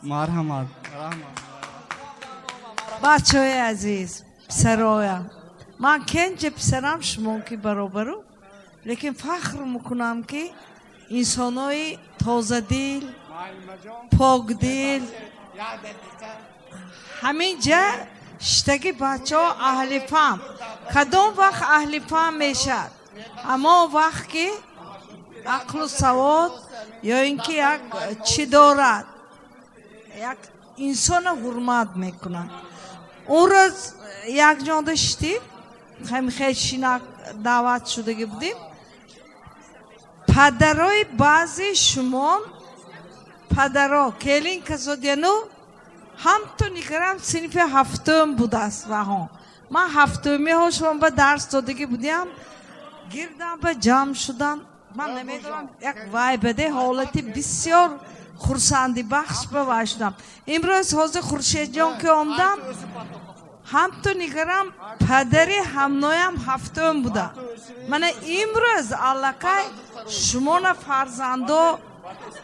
مرحمت. بچه های عزیز پسرایا من کنج پسرم شما که برابرو، لیکن فخر میکنم که انسان های تازه دل پاک دل همین جا شتگی بچه ها اهل فهم. کدام وقت اهل فهم میشد؟ اما وقت که عقل و سواد یا اینکه یک چی دارد یک انسان حرمت میکنن. اون روز یک جا داشتیم خیلی شینک دعوت شده بودیم. پدرای بعضی شما پدرها کلین کسادیانو هم تو نگرم صنف هفتم بود است و ها من هفتمی ها شما به درس دادگی بودیم گردم به جمع شدن. من نمیدونم یک وای بده حالتی بسیار خرسندی بخش به وای شدم. امروز حاضر خورشید جان که آمدم هم تو نگرم پدری هم نویم هفتم بوده. من امروز علاقه شما فرزندو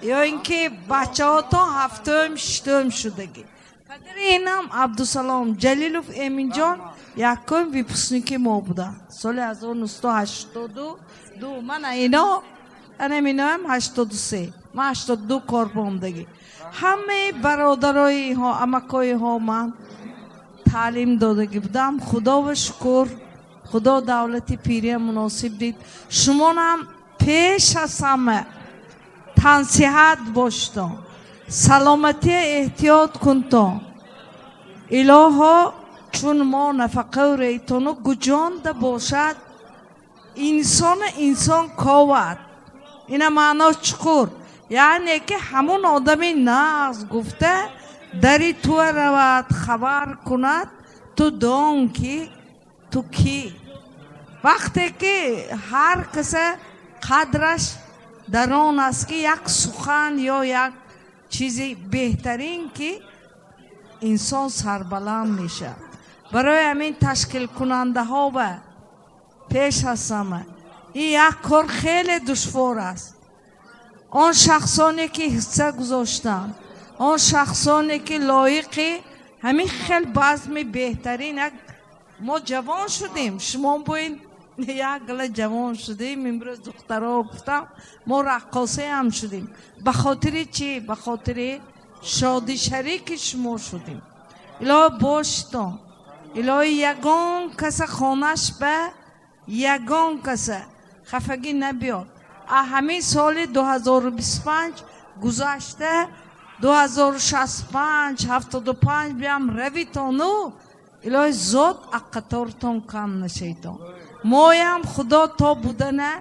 یا اینکه بچه ها تا هفتم شتم شدگی. پدر اینم عبدالسلام جلیلوف امین جان یکم ویپسنیکی ما بوده سال 1982. من اینا اینم 83 من 82 کار بامدگی. همه برادرای ها امکای ها من تعلیم دادگی بودم. خدا و شکر خدا دولتی پیری مناسب دید. شما هم پیش از همه تنصیحت باشتن، سلامتی احتیاط کنتن. الها چون ما نفقه و ریتانو گجانده باشد انسان کاوت. این معنا چکر یعنی که همون آدمی نقص گفته دری تو رود خبر کند تو دان کی تو کی. وقتی که هر کس قدرش در آن است که یک سخن یا یک چیزی بهترین که انسان سربلند میشه. برای همین تشکیل کننده ها و پیش هستم، این یک کار خیلی دشوار است. آن شخصانی که حصه گذاشتن، آن شخصانی که لایقی همین خیلی بزم بهترین. ما جوان شدیم، شما باید یک گله جوان شدیم. امروز دخترها گفتم ما رقاصه هم شدیم. به خاطر چی؟ به خاطر شادی شریک شما شدیم. الهی باشتان، الهی یگان کس خانش به یگان کس خفگی نبیاد. همین سال 2025 گذشته 2065 75 بیام رویتانو الهی زود اقتارتان کم نشیتان. مایم خدا تا بودنه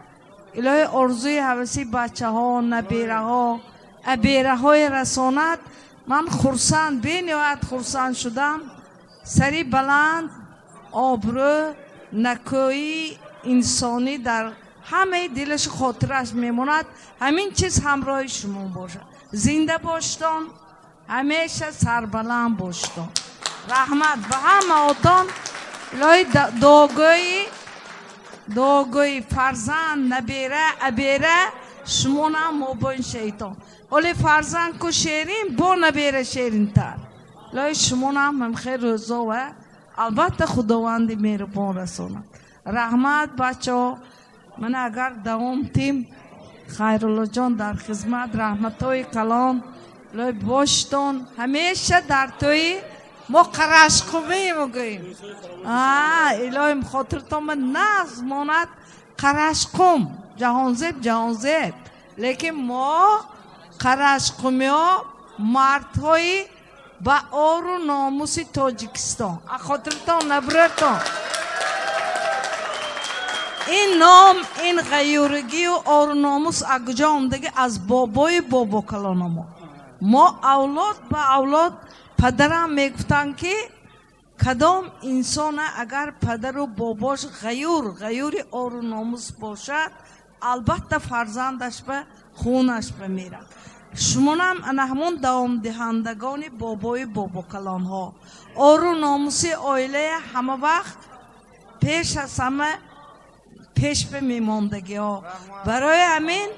الهی ارزوی حوثی بچه ها نبیره ها ابیره های رسانت. من خرسند بینیوید خرسند شدم. سری بلند آبرو نکویی انسانی در همه دلش خاطرش میموند. همین چیز همراه شما باشه. زنده باشتان، همیشه سربلند باشتان. رحمت به همه آتان. الهی دعاگوی فرزند نبیره ابیره شما نم مبین شیطان. ولی فرزند کو شیرین با نبیره شیرین تر. الهی شما نم خیر روزا و البته خداوندی مهربان رساند. رحمت بچه ها. من اگر دوام تیم خیرالله جان در خدمت رحمت های کلام الهی باشتون. همیشه در توی ما قرشقومی مگویم. الهی خاطرتان من نغز ماند قرشقوم جهانزیب. لیکن ما قرشقومی ها مرد های با آر و ناموس تاجیکستان. خاطرتان نبرتان. این نام این غیورگی و آر و ناموس اگجا آمدگی از بابای بابا کلان ما اولاد به اولاد پدرم میگفتن که کدام انسان اگر پدر و باباش غیور آر و ناموس باشد البته فرزندش به خونش بمیرد. شما هم همون دوام دهندگان بابای بابا کلان ها. آر و ناموس آیله همه وقت پیش از همه پیش به میماندگی ها. برای همین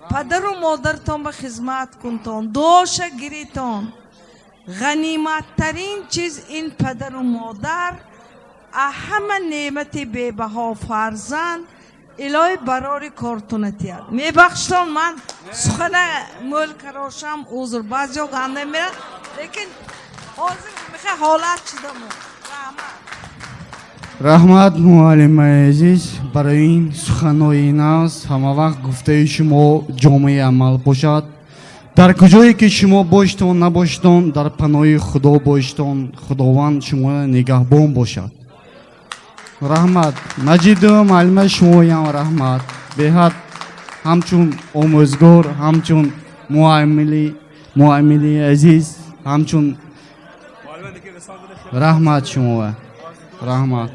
پدر و مادرتان به خدمت کنتان، دعاش گیریتان. غنیمت ترین چیز این پدر و مادر، همه نعمت بی‌بها فرزند الهی برای کارتونتیه میبخشتان. من سخن ملک راشم عذر بعضی ها گنده میرن لیکن حاضر میخواه حالت شدم. رحمت معلم عزیز برای این سخنهای ناز همه وقت گفته شما جامعه عمل باشد. در کجایی که شما باشتون نباشتون در پناه خدا باشتون. خداوند شما نگهبان باشد. رحمت مجید معلم شما هم رحمت بهت همچون آموزگار همچون معاملی عزیز همچون رحمت شما رحمت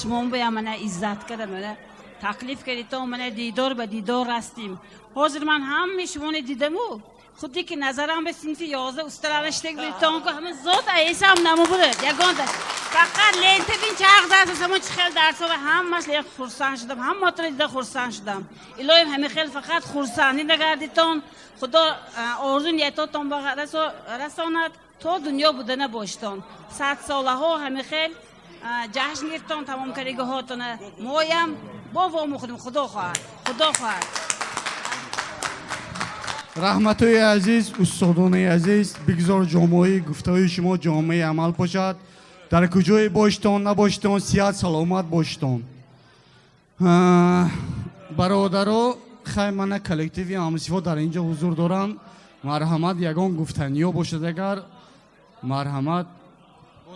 شما بیا من عزت کرده من تکلیف کردی تا من دیدار به دیدار رستیم. حاضر من هم شما دیدم و خودی که نظرم به سنفی 11 استرالشتک بیتان که همه زود ایسا هم نمو بوده یکان ده فقط لینت بین چرخ درست همون چه خیل درس و همش لیک خورسان شدم هم مطلع دیده خورسان شدم. الهی همه خیل فقط خورسانی نگردیتان. خدا آرزو نیتاتان با رساند تا دنیا بوده نباشتان. 100 ساله ها همه خیل جشن گرفتان تمام کردگه هاتانه. مایم با وامو خودم خدا خواهد. رحمت های عزیز استادان عزیز بگذار جامعه گفته شما جامعه عمل باشد. در کجای باشتان نباشتان صحت سلامت باشتان. برادرها خیمانه کلکتیوی همسیفا در اینجا حضور دارم. مرحمت یگان گفتنی ها باشد. اگر مرحمت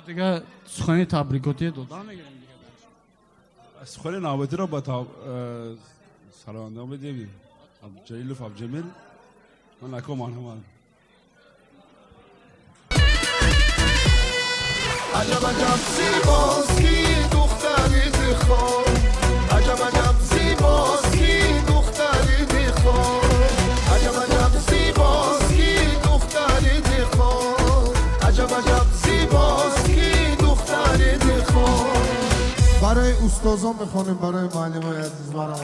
دیگه سخن تبریکاتی دادن میگیریم دیگه. سخن نوبتی را با سلام بدیم. جلیل و جمیل من نکو مرحمت عجب زیباست کی دختری بخوام عجب عجب زیباست کی دختری بخوام عجب عجب زیباست کی دختری بخوام عجب عجب زیباست کی دختری بخوام. برای استادان میخوانیم، برای معلمای عزیز برام.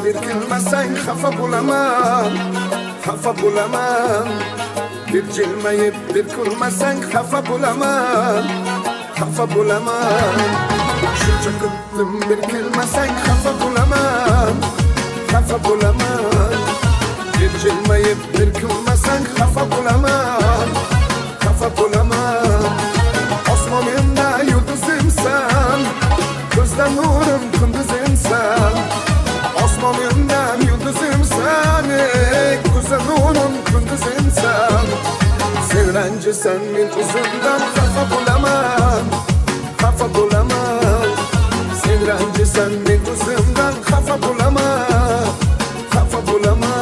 bir kelmesen xafa bo'laman xafa bo'laman bir jilmayib bir kulmasang xafa bo'laman xafa bo'laman shuncha kutdim bir kelmasang xafa bo'laman xafa bo'laman bir jilmayib bir kulmasang xafa bo'laman xafa bo'laman osmonimda yulduzimsan ko'zda nurim kunduzimsan osmonimdan yulduzimsan ko'zda nurim kunduzimsan sen ranjisan men o'zimdan xafa bo'laman xafa bo'laman sen ranjisan men o'zimdan xafa bo'laman xafa bo'laman.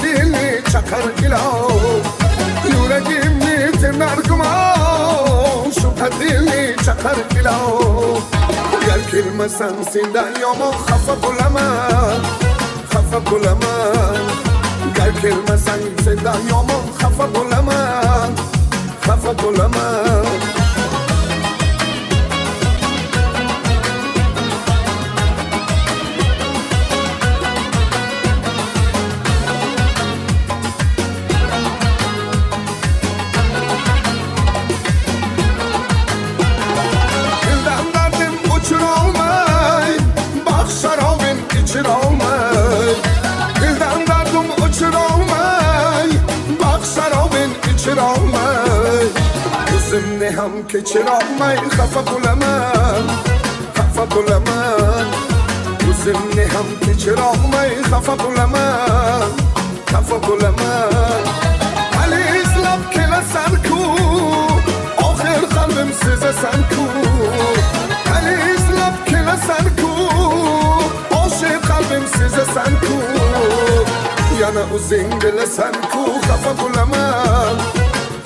Dilini çakar ilao yüreğimi tırnargıma şüphe dilini çakar ilao gel kelmesen senden yomon xafa bo'laman xafa bo'laman gel kelmesen senden yomon xafa bo'laman xafa bo'laman. Dilden dardım uçur olmay bak sarabın içir olmay kızım ne ham keçir olmay xafa bo'laman xafa bo'laman kızım ne ham keçir olmay xafa bo'laman xafa bo'laman hali izlab kelasan ku oxir qalbim sezasan ku hali izlab kelasan ku qalbim sezasan ku yana o'zing bilasan ku xafa bo'laman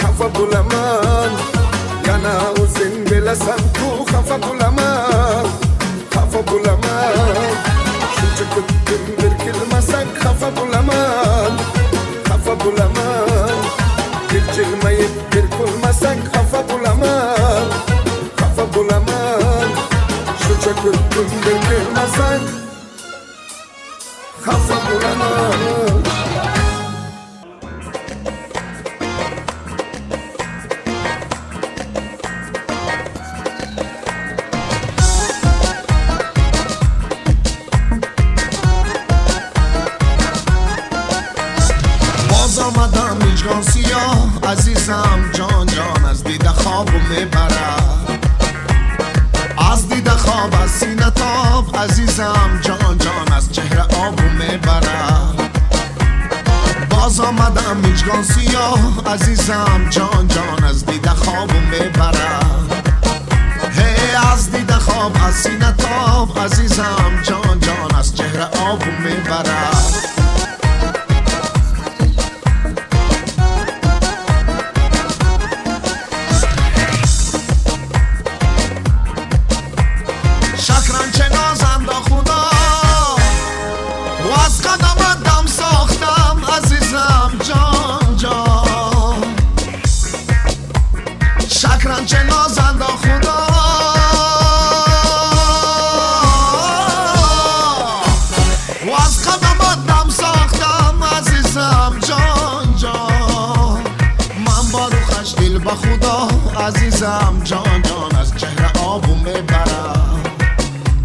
xafa bo'laman yana o'zing bilasan ku xafa bo'laman xafa bo'laman shuncha kutdim bir kelmasang xafa bo'laman xafa bo'laman bir jilmayib bir kulmasang xafa bo'laman xafa bo'laman shuncha kutdim bir kelmasang xafa bo'laman. باز آمدم هیچگاه سیاه عزیزم جان جان از دیده خواب و میبرم از دیده خواب از سینه تاب عزیزم جان جان از چهره آب و میبرم باز آمدم هیچگاه سیاه عزیزم جان جان از دیده خواب و میبرم هی از دیده خواب از سینه تاب عزیزم جان جان از چهره آب و میبرم چه نازنده خدا و از قدمت دم ساختم عزیزم جان جان من با روخش دل به خدا عزیزم جان جان از چهره آبو میبرم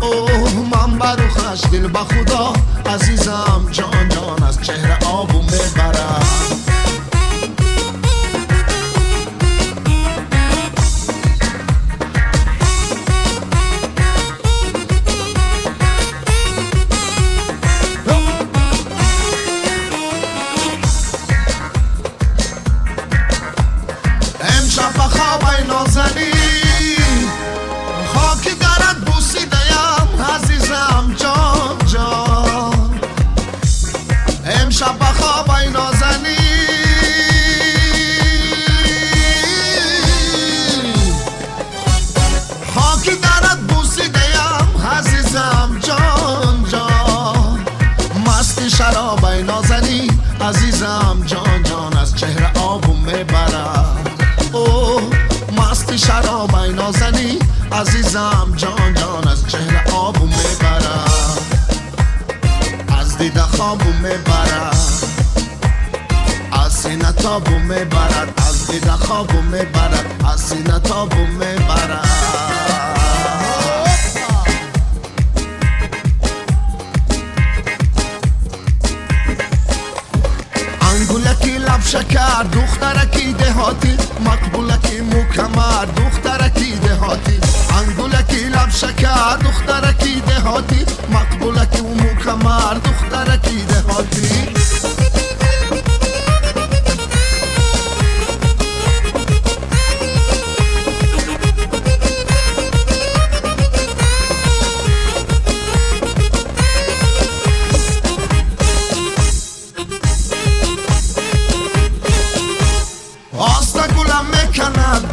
اوه من با روخش همش دل به خدا عزیزم جان جان از چهره آبو میبرم امشب به خوابای نازنی خاکی درت بوسیدیم عزیزم جان جان امشب به خوابای نازنی خاکی درت بوسیدیم عزیزم جان جان مستی شرابای نازنی عزیزم جان جان از چهره آبو میبرم او مستی شرابای نازنی عزیزم جان جان از چهره آبو میبرم از دیده خوابو میبرم از سینه تابو میبرد از دیده خوابو میبرد از سینه تابو میبرد انگولکی لب شکر دخترکی دهاتی مقبولکی مکمر دخترکی دهاتی انگولکی لب شکر دخترکی دهاتی مقبولکی مکمر دخترکی دهاتی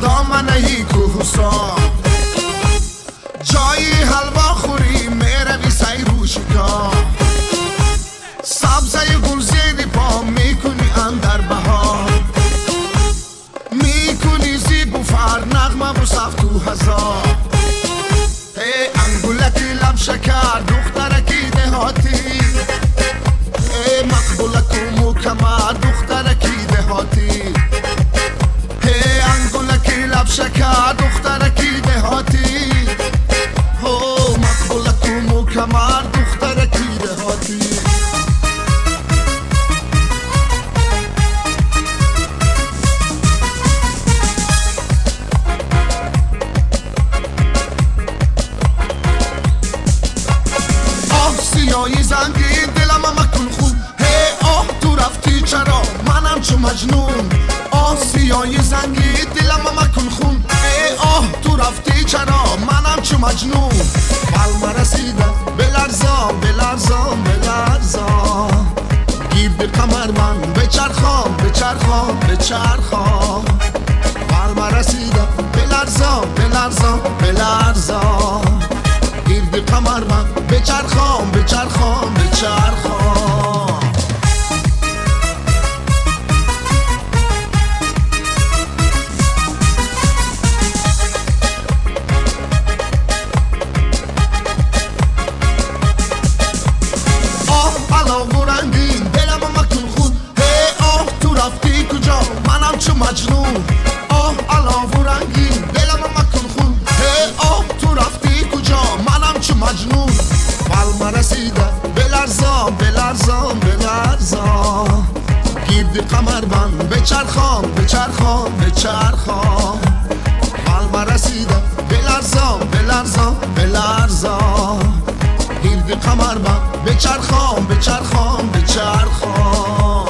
دامنه ای کوهستان جایی حلوا خوری میروی سیروشگاه سبزه گل زیدی پا میکنی اندر بهار میکنی زیب و فر نغمه و صف تو هزار ای انگولکی لب شکر دخترکی دهاتی ای مقبولک و مکمر دخترکی دهاتی لب شکر دخترکی دهاتی او مقبولک و مکمر دخترکی دهاتی آه سیایی زنگی دلم مکن خون هی آه تو رفتی چرا منم چو مجنون آه سیایی زنگی دلم مکن خون ای آه تو رفتی چرا منم چو مجنون بل مرسیدم بلرزام بلرزام بلرزام گیرد قمر من بچرخام بچرخام بچرخام بل مرسیدم بلرزام بلرزام بلرزام گیرد قمر من بچرخام بچرخام بچرخام مجنون آه علاو رنگین دلم مکن خون هی آه تو رفتی کجا منم چو مجنون بل مرسیده بلرزام بلرزام بلرزام گیرد قمر من بچرخام بچرخام بچرخام بل مرسیده بلرزام بلرزام بلرزام گیرد قمر من بچرخام بچرخام بچرخام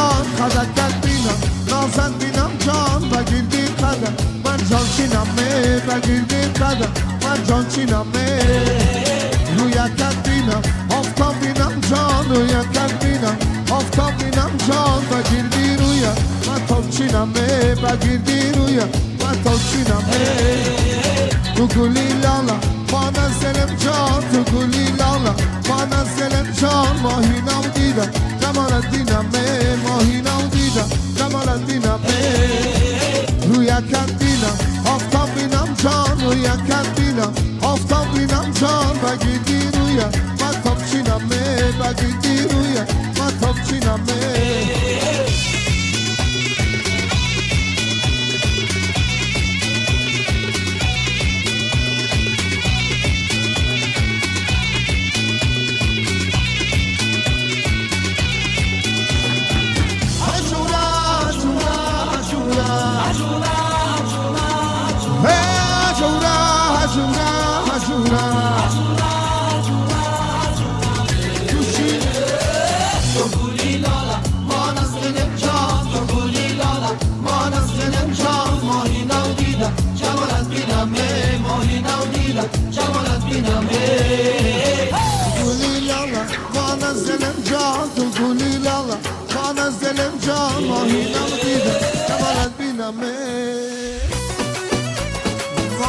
جان خدکت بینم نازن بینم جان بگیردی قدم من جان چینمه بگیردی قدم من جان چینمه رویکت بینم آفتاب بینم جان رویکت بینم آفتاب بینم جان بگیردی رویا من تاب چینمه بگیردی رویا من تاب چینمه تو گلی لالا ما نزلم جان تو گلی لالا ما نزلم جان ماهی نو دیدم جمالت بینمه ماهی نو دیدم جمالت بینمه رویکت بینم آفتاب بینم جان رویکت بینم آفتاب بینم جان بگیردی رویا من تاب چینمه بگیردی رویا من تاب چینمه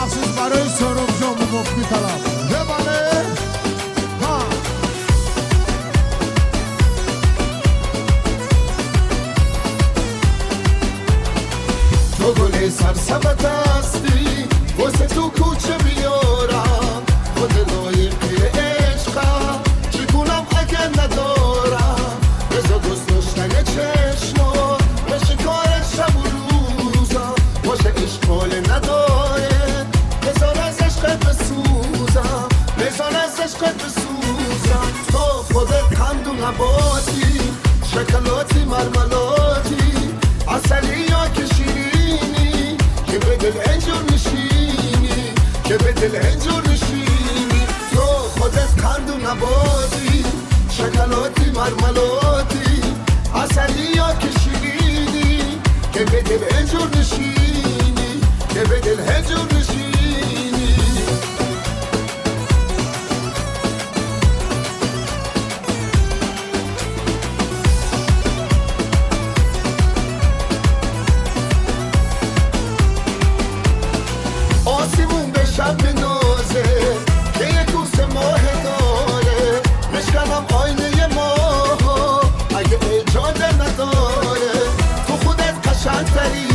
مخصوص برای سرم جان مفت می‌طلب بباله ها تو گل سرسبت هستی واسه تو کوچه بیارم خود لایقی عشقم چگونم اگه ندارم بذار دوست داشتن چشما بشه کار شب و روزم باشه عشق حال نداره بذار از عشقت بسوزم بذار از عشقت بسوزم تو خودت قند و نباتی شکلاتی مرملاتی عسلی یا که شیرینی که به دل اینجور نشینی که به دل اینجور نشینی تو خودت قند و نباتی شکلاتی مرملاتی عسلی یا که شیرینی که به دل اینجور نشینی که به دل اینجور نشینی آسیمون به شب نازه که یک دوست ماه داره مشکنم آینه ماه اگه اجاده نداره تو خودت قشنگتری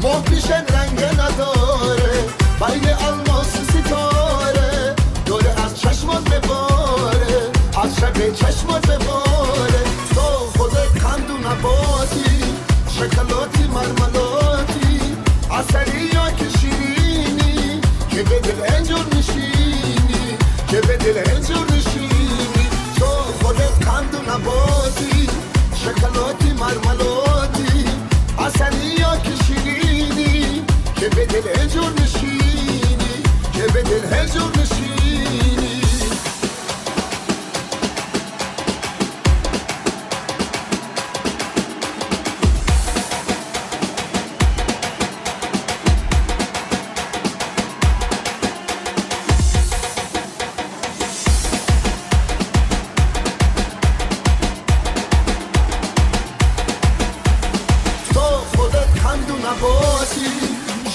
ماه پیشن رنگ نداره بین الماس ستاره دوره از چشمات بباره از شب چشمات بباره تو خودت قند و نباتی شکلاتی مرملاتی عسلی یا که شیرینی که به دل اینجور نشینی که به دل اینجور نشینی تو خودت قند و نباتی شکلاتی مرملاتی عسلی یا که شیرینی که به دل اینجور نشینی که به دل اینجور نشینی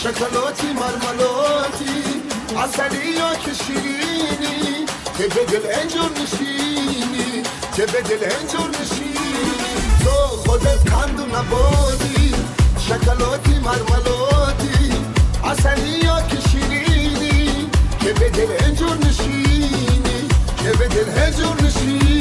شکلاتی مرملاتی عسلی یا که شیرینی که به دل اینجور نشینی که به دل اینجور نشینی تو خودت قند و نباتی شکلاتی مرملاتی عسلی یا که شیرینی که به دل اینجور نشینی که به دل اینجور نشینی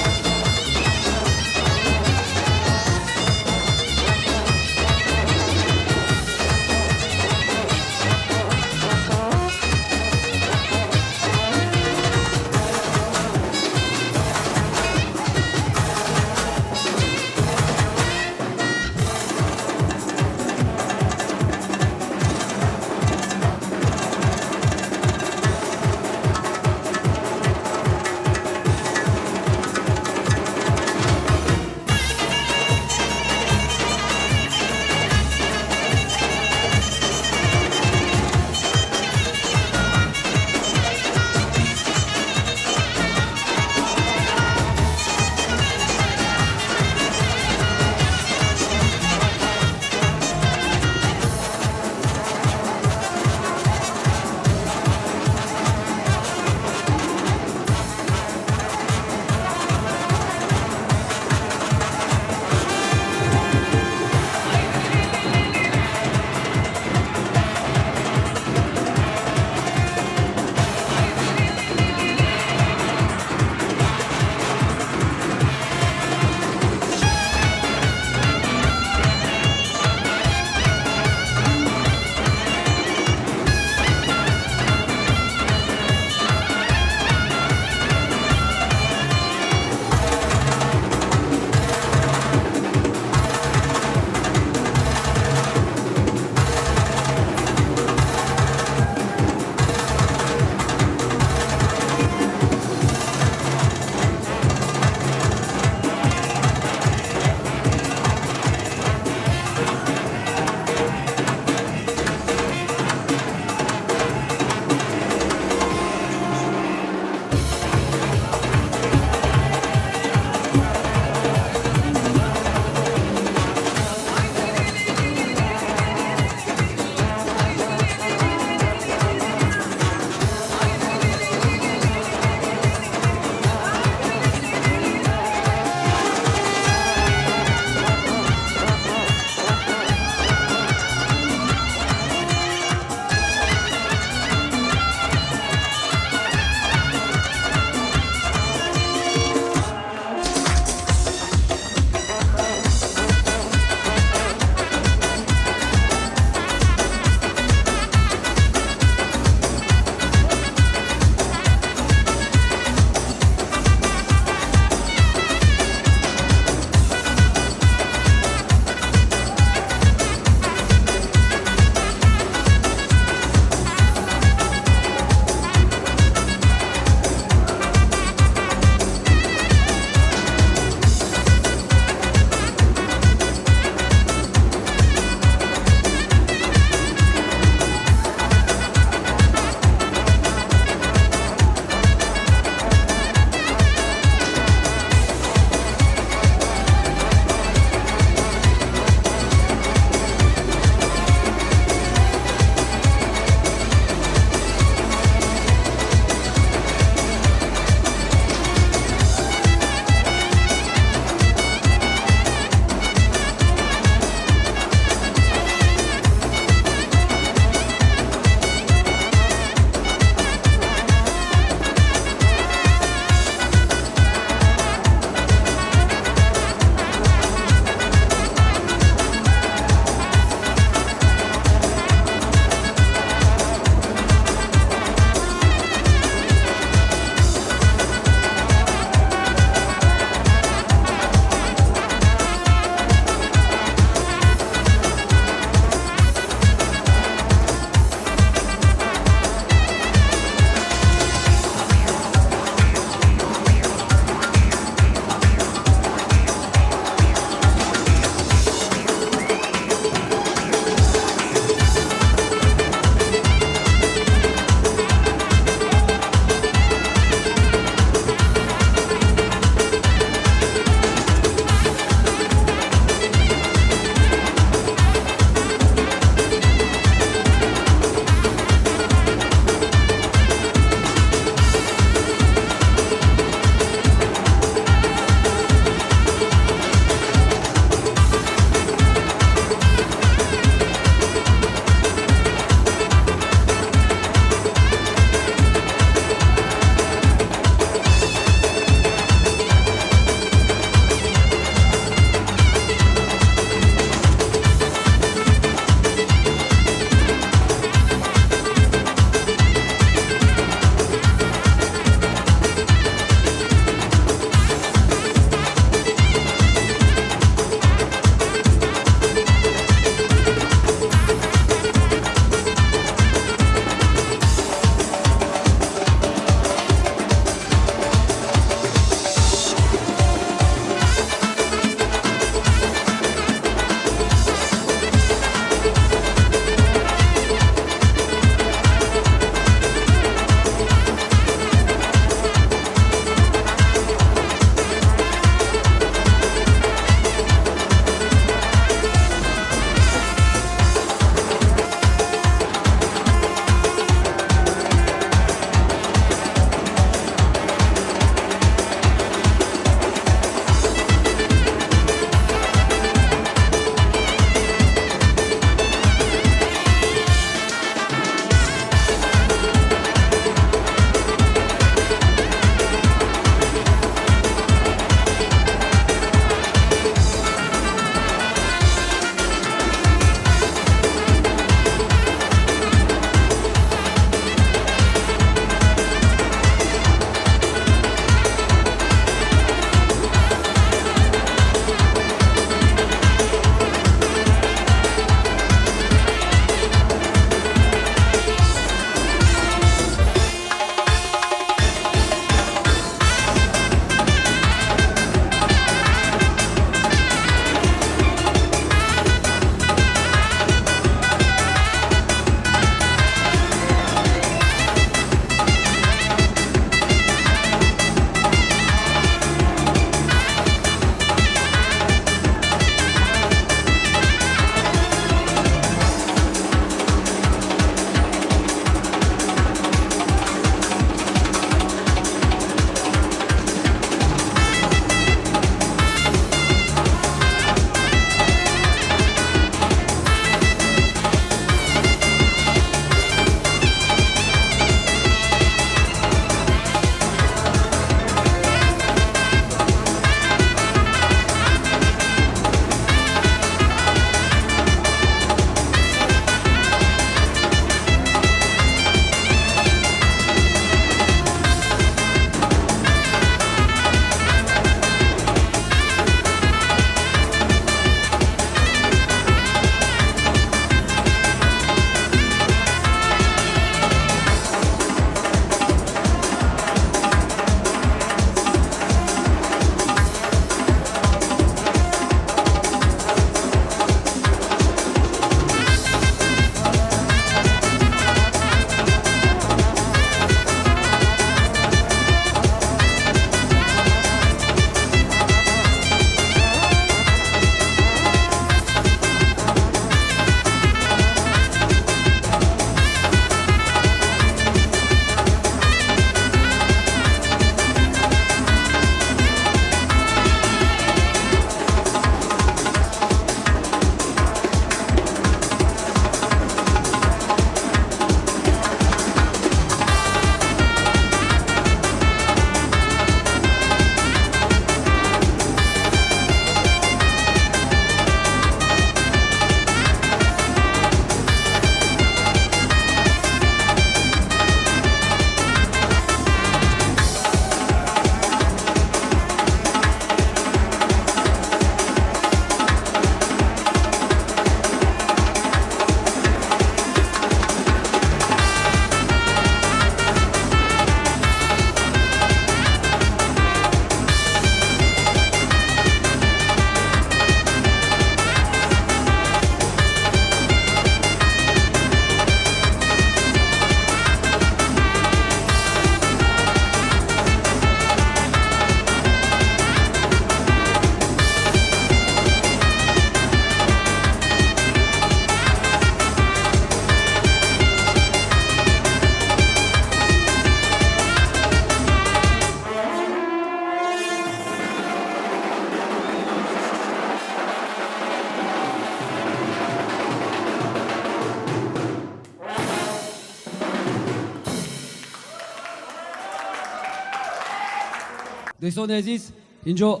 دوستان عزیز اینجا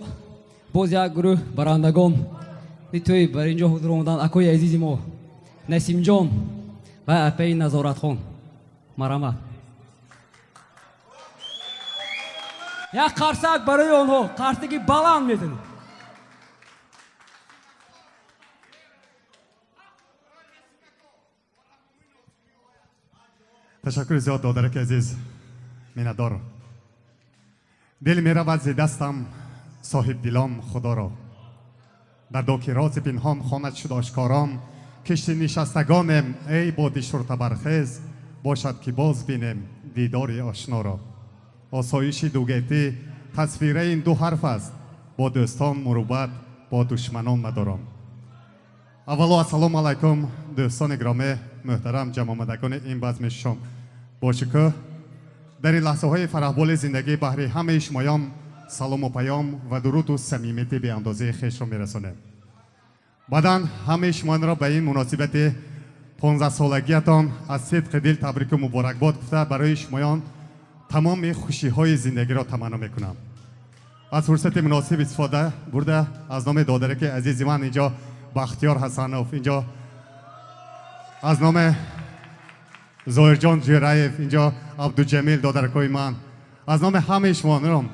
باز یک گروه برندگان توی بر اینجا حضور آمدن. اکوی عزیز ما نسیم جان و اپی نظارت خان مرحمت. یک قرصک برای آنها، قرصکی بلند میزنید. تشکر زیاد دادرک عزیز، میندار. دل میرود ز دستم صاحب دلام خدا را، در داک راز پنهان خواند شد آشکارام. کشتی نشستگانم ای باد شرط برخیز، باشد که باز بینم دیدار آشنا را. آسایش دوگیتی تصویره این دو حرف است، با دوستان مروبت با دشمنان مدارم. اولا السلام علیکم دوستان گرامی محترم جمع آمدگان این بزم شام. با شکر در این لحظه های فرحبال زندگی بهر همه شمایان سلام و پیام و درود و صمیمیت به اندازه خویش را میرسانم. بعداً همه شما را به این مناسبت 15 سالگیتان از صدق دل تبریک و مبارکباد گفته برای شمایان تمام خوشی های زندگی را تمنا میکنم. از فرصت مناسب استفاده برده از نام دادرک عزیز من اینجا بختیار حسنوف، اینجا از نام ظاهر جان جرایف، اینجا عبدالجمیل دادرکای من، از نام همه شما را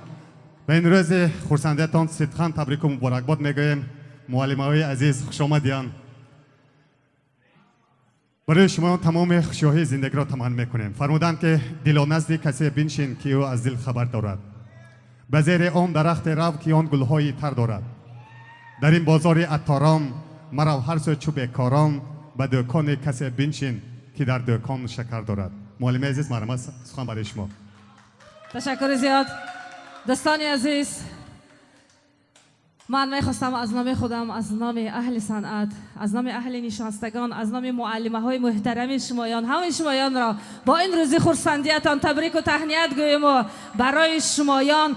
به این روز خورسندیتان صدقاً تبریک و مبارکباد میگویم. معلم های عزیز خوش آمدین. برای شما تمام خوشی‌های زندگی را تمنا میکنیم. فرمودند که دل و نزد کسی بنشین که او از دل خبر دارد، به زیر آن درخت رو که آن گلهای تر دارد. در این بازار عطاران مرو هر سو چوب کاران، به دکان کسی بنشین که در دکان شکر دارد. معلم عزیز مرحمت سخن برای شما. تشکر زیاد. دوستان عزیز، من میخواستم از نام خودم، از نام اهل صنعت، از نام اهل نشستگان، از نام معلمه های محترم شمایان، همه شمایان را با این روزی خورسندیتان تبریک و تهنیت گویم و برای شمایان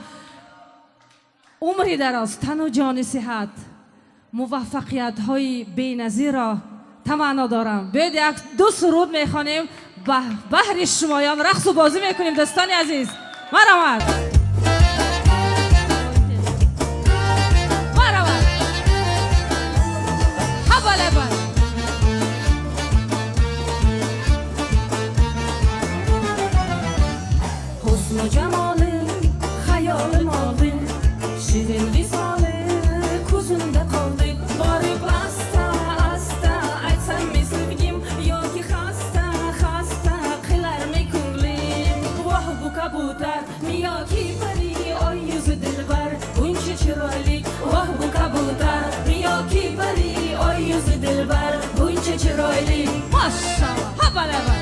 عمری دراز، تن و جان صحت، موفقیت های بی‌نظیر را تمنا دارم. بیاید یک دو سرود میخوانیم، بهر شمایان رقص و بازی میکنیم. دوستان عزیز مرحمت. حسن و جمال خیال ماده، شیرین ویساله کوزونده قالده. باری بسته استه ایتسن می سوگیم، یا که خسته قلر می کنلیم. واه بو کبوتر میا کی پری آی یوز دلبر بونچه چرایلی. واه بو کبوتر میا کی پری آی یوز دلبر بونچه چرایلی. ماشاءالله. هبله.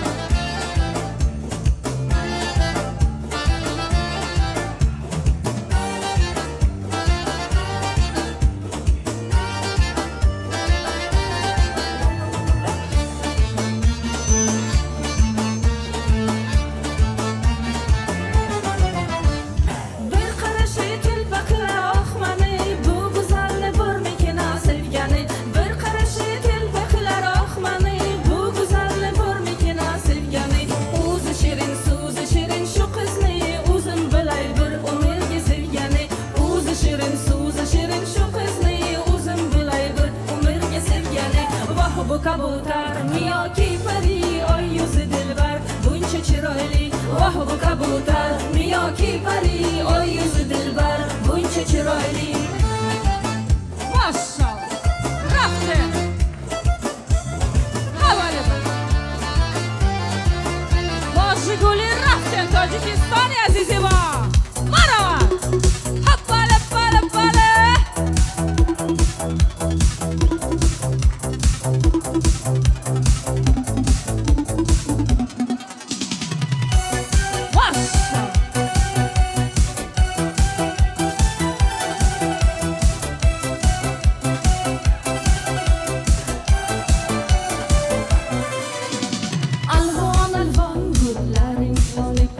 کبوتر میا کی پری آی یوز دلبر بونچه چرایلی. واه بو کبوتر میا کی پری آی یوز دلبر بونچه چرایلی. ماشاءالله. رفته. حواله باشگولی رفتن تاجیکستانی عزیزی ما مرحبا. بله بله بله. الوان الوان گلlerin solip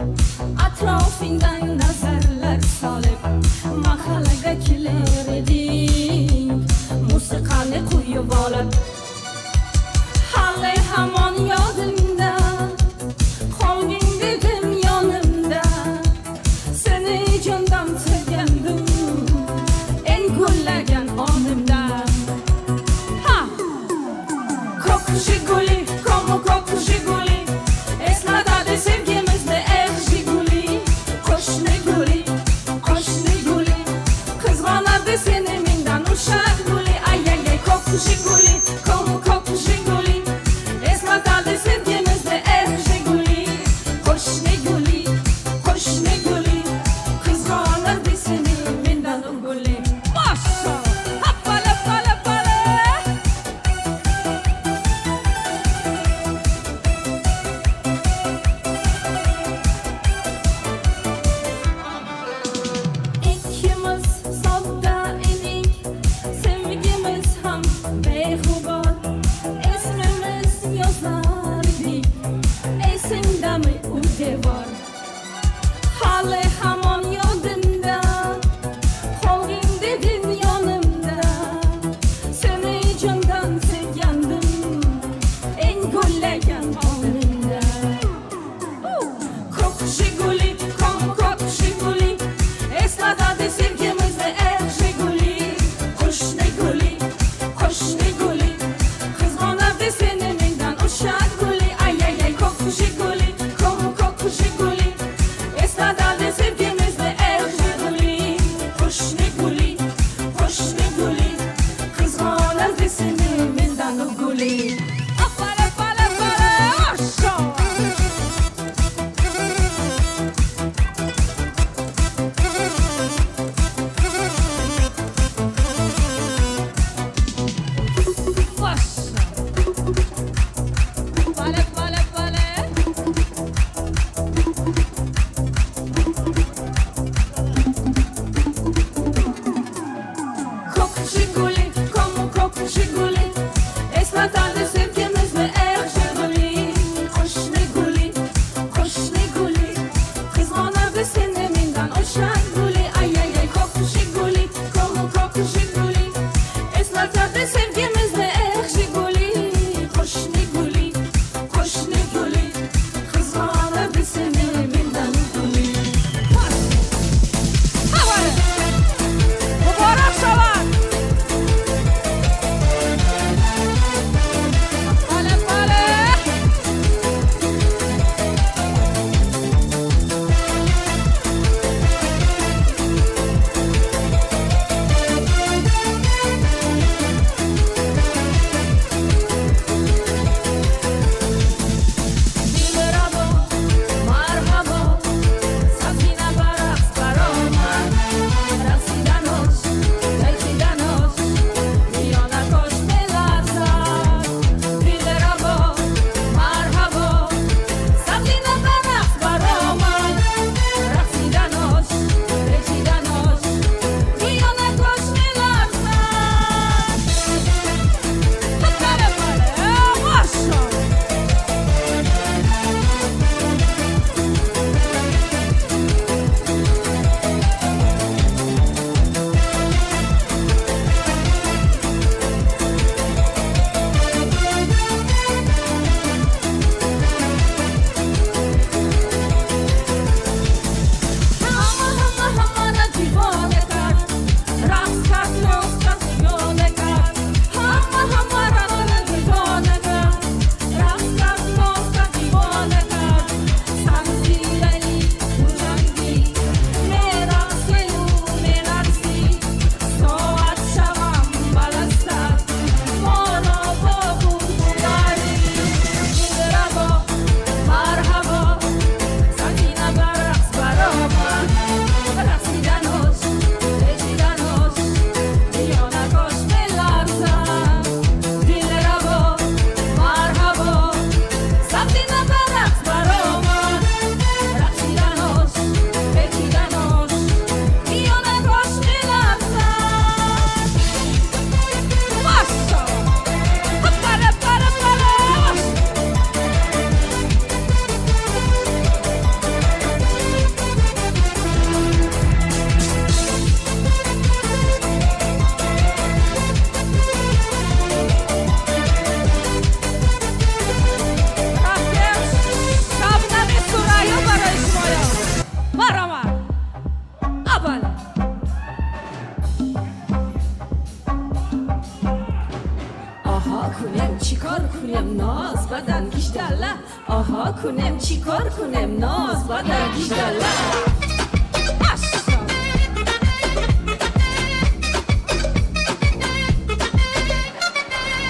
گیشداله آها کنم چی کار کنم ناز بدن گیشداله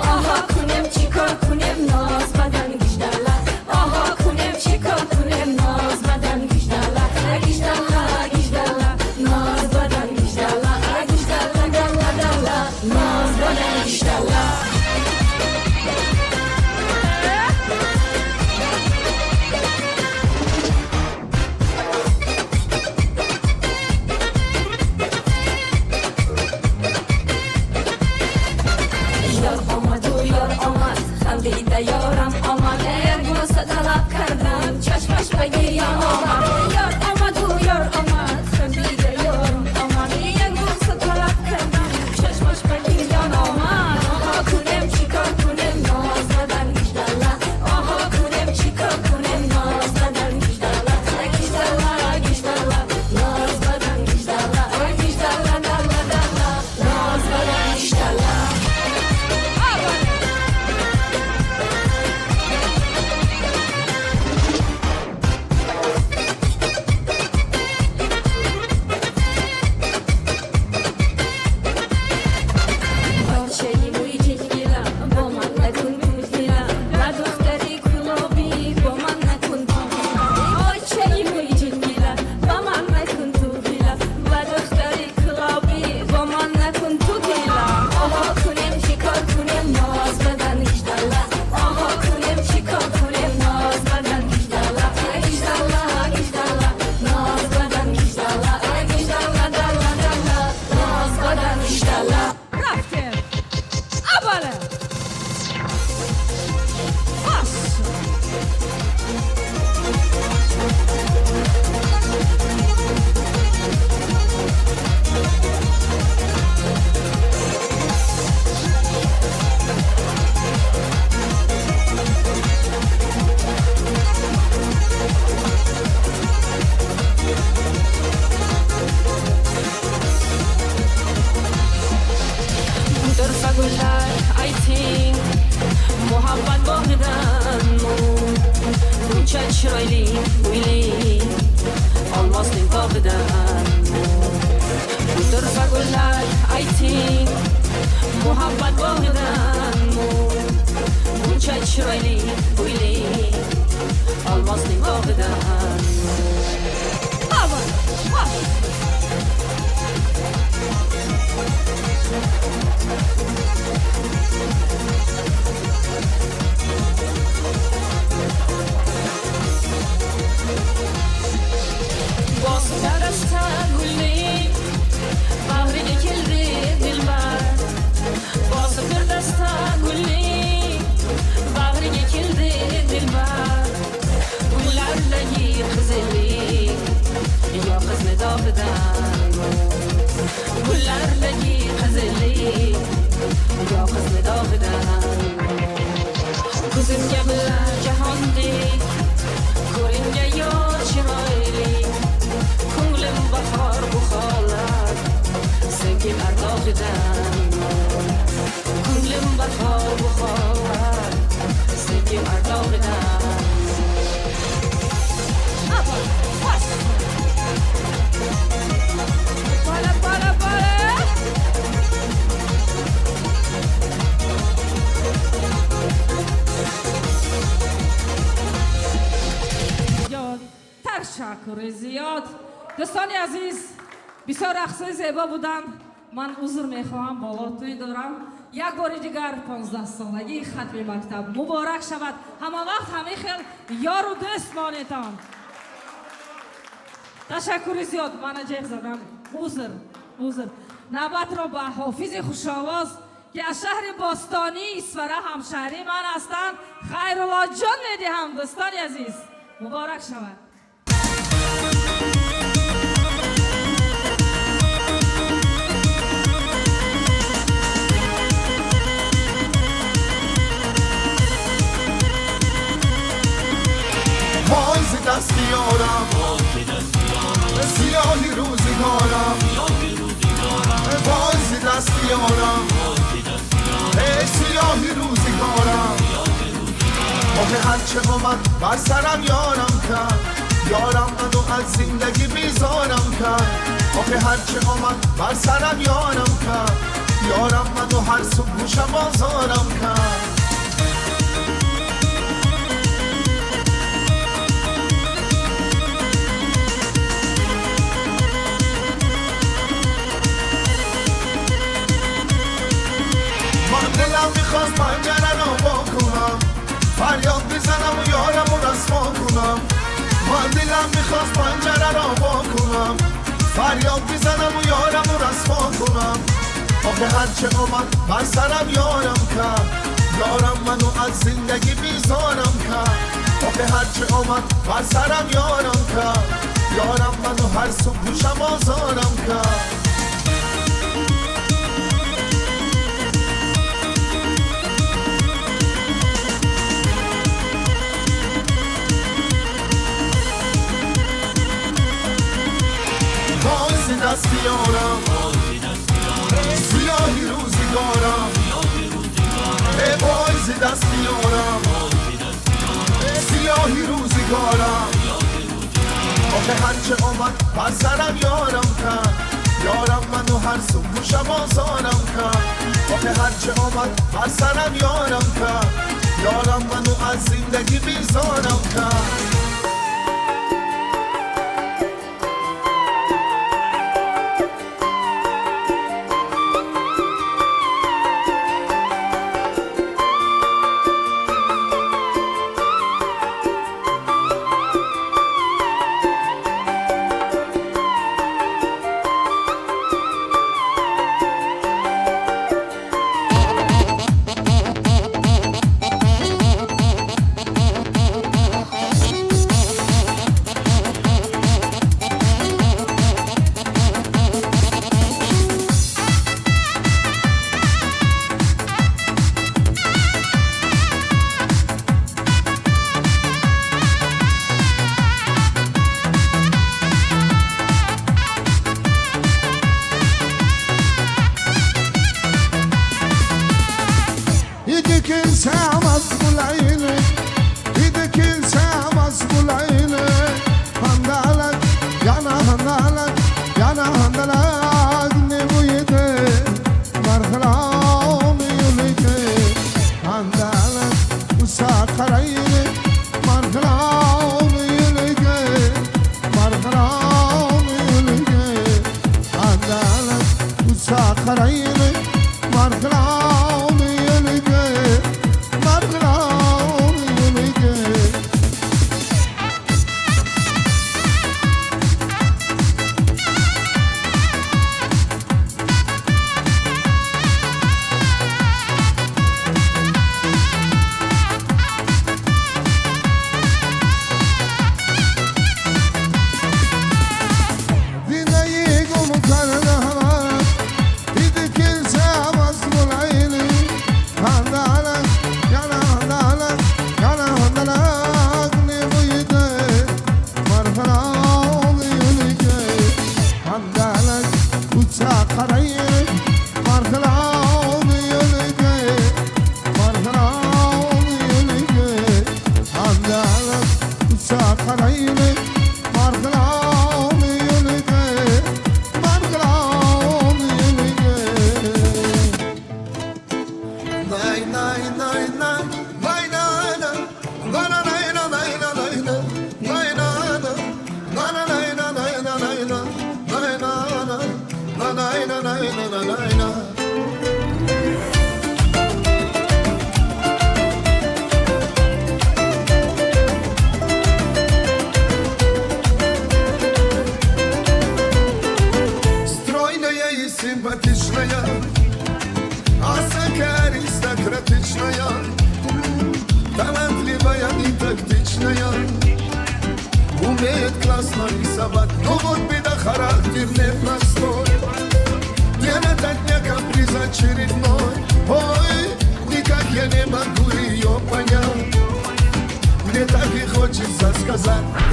آها کنم چی کار کنم ناز بدن گیشداله آها کنم چی کار کنم ناز بدن گیشداله گیشداله گیشداله ناز بدن گیشداله گیشداله داله داله ناز بدن گیشداله خندیده یارم آمد یک بوسه طلب کردم چشمش بگیرم آمد یار آمد و یار آمد خندیده یارم آمد یک بوسه طلب کردم چشمش بگیرم آمد آها کنم چی کار کنم ناز بدن گیشداله آها کنم چی کار کنم ناز بدن گیشداله گیشداله گیشداله ناز بدن گیشداله گیشداله داله داله ناز بدن گیشداله تشکر زیاد. دوستان عزیز بسیار رقصای زیبا بودن. من عذر میخواهم بالاتون دارم. یک بار دیگر 15 سالگی ختم مکتب مبارک شود. همه وقت همه خیل یار و دوست مانیتان. تشکر زیاد. من جیب زدم. عذر. نوبت را به حافظ خوشاواز که از شهر باستانی اسفره همشهری من هستند خیرالله جان میدهم. دوستان عزیز مبارک شود. وای دست یارم سیاهی روزگارم وای دست یارم سیاهی روزگارم آخه هرچه اومد بر سرم یارم کرد یارم منو از زندگی بیزارم کرد آخه هرچه اومد بر سرم یارم کرد یارم منو هر صبح گوشم آزارم کرد دلم میخواست پنجره رو با کنم فریاد بزنم و یارم رو رسوا کنم من دلم میخواست پنجره رو با کنم فریاد بزنم و یارم رو رسوا کنم آخه هرچه اومد بر سرم یارم کرد یارم منو از زندگی بیزارم کرد آخه هرچه اومد بر سرم یارم کرد یارم منو هر صبح گوشم آزارم کرد دست یارم سیاهی روزگارم ای بایز دست یارم سیاهی روزگارم آخه هرچه آمد بر سرم یارم کرد یارم منو هر صبح گوشم آزارم کرد آخه هرچه آمد بر سرم یارم کرد یارم منو از زندگی بیزارم کرد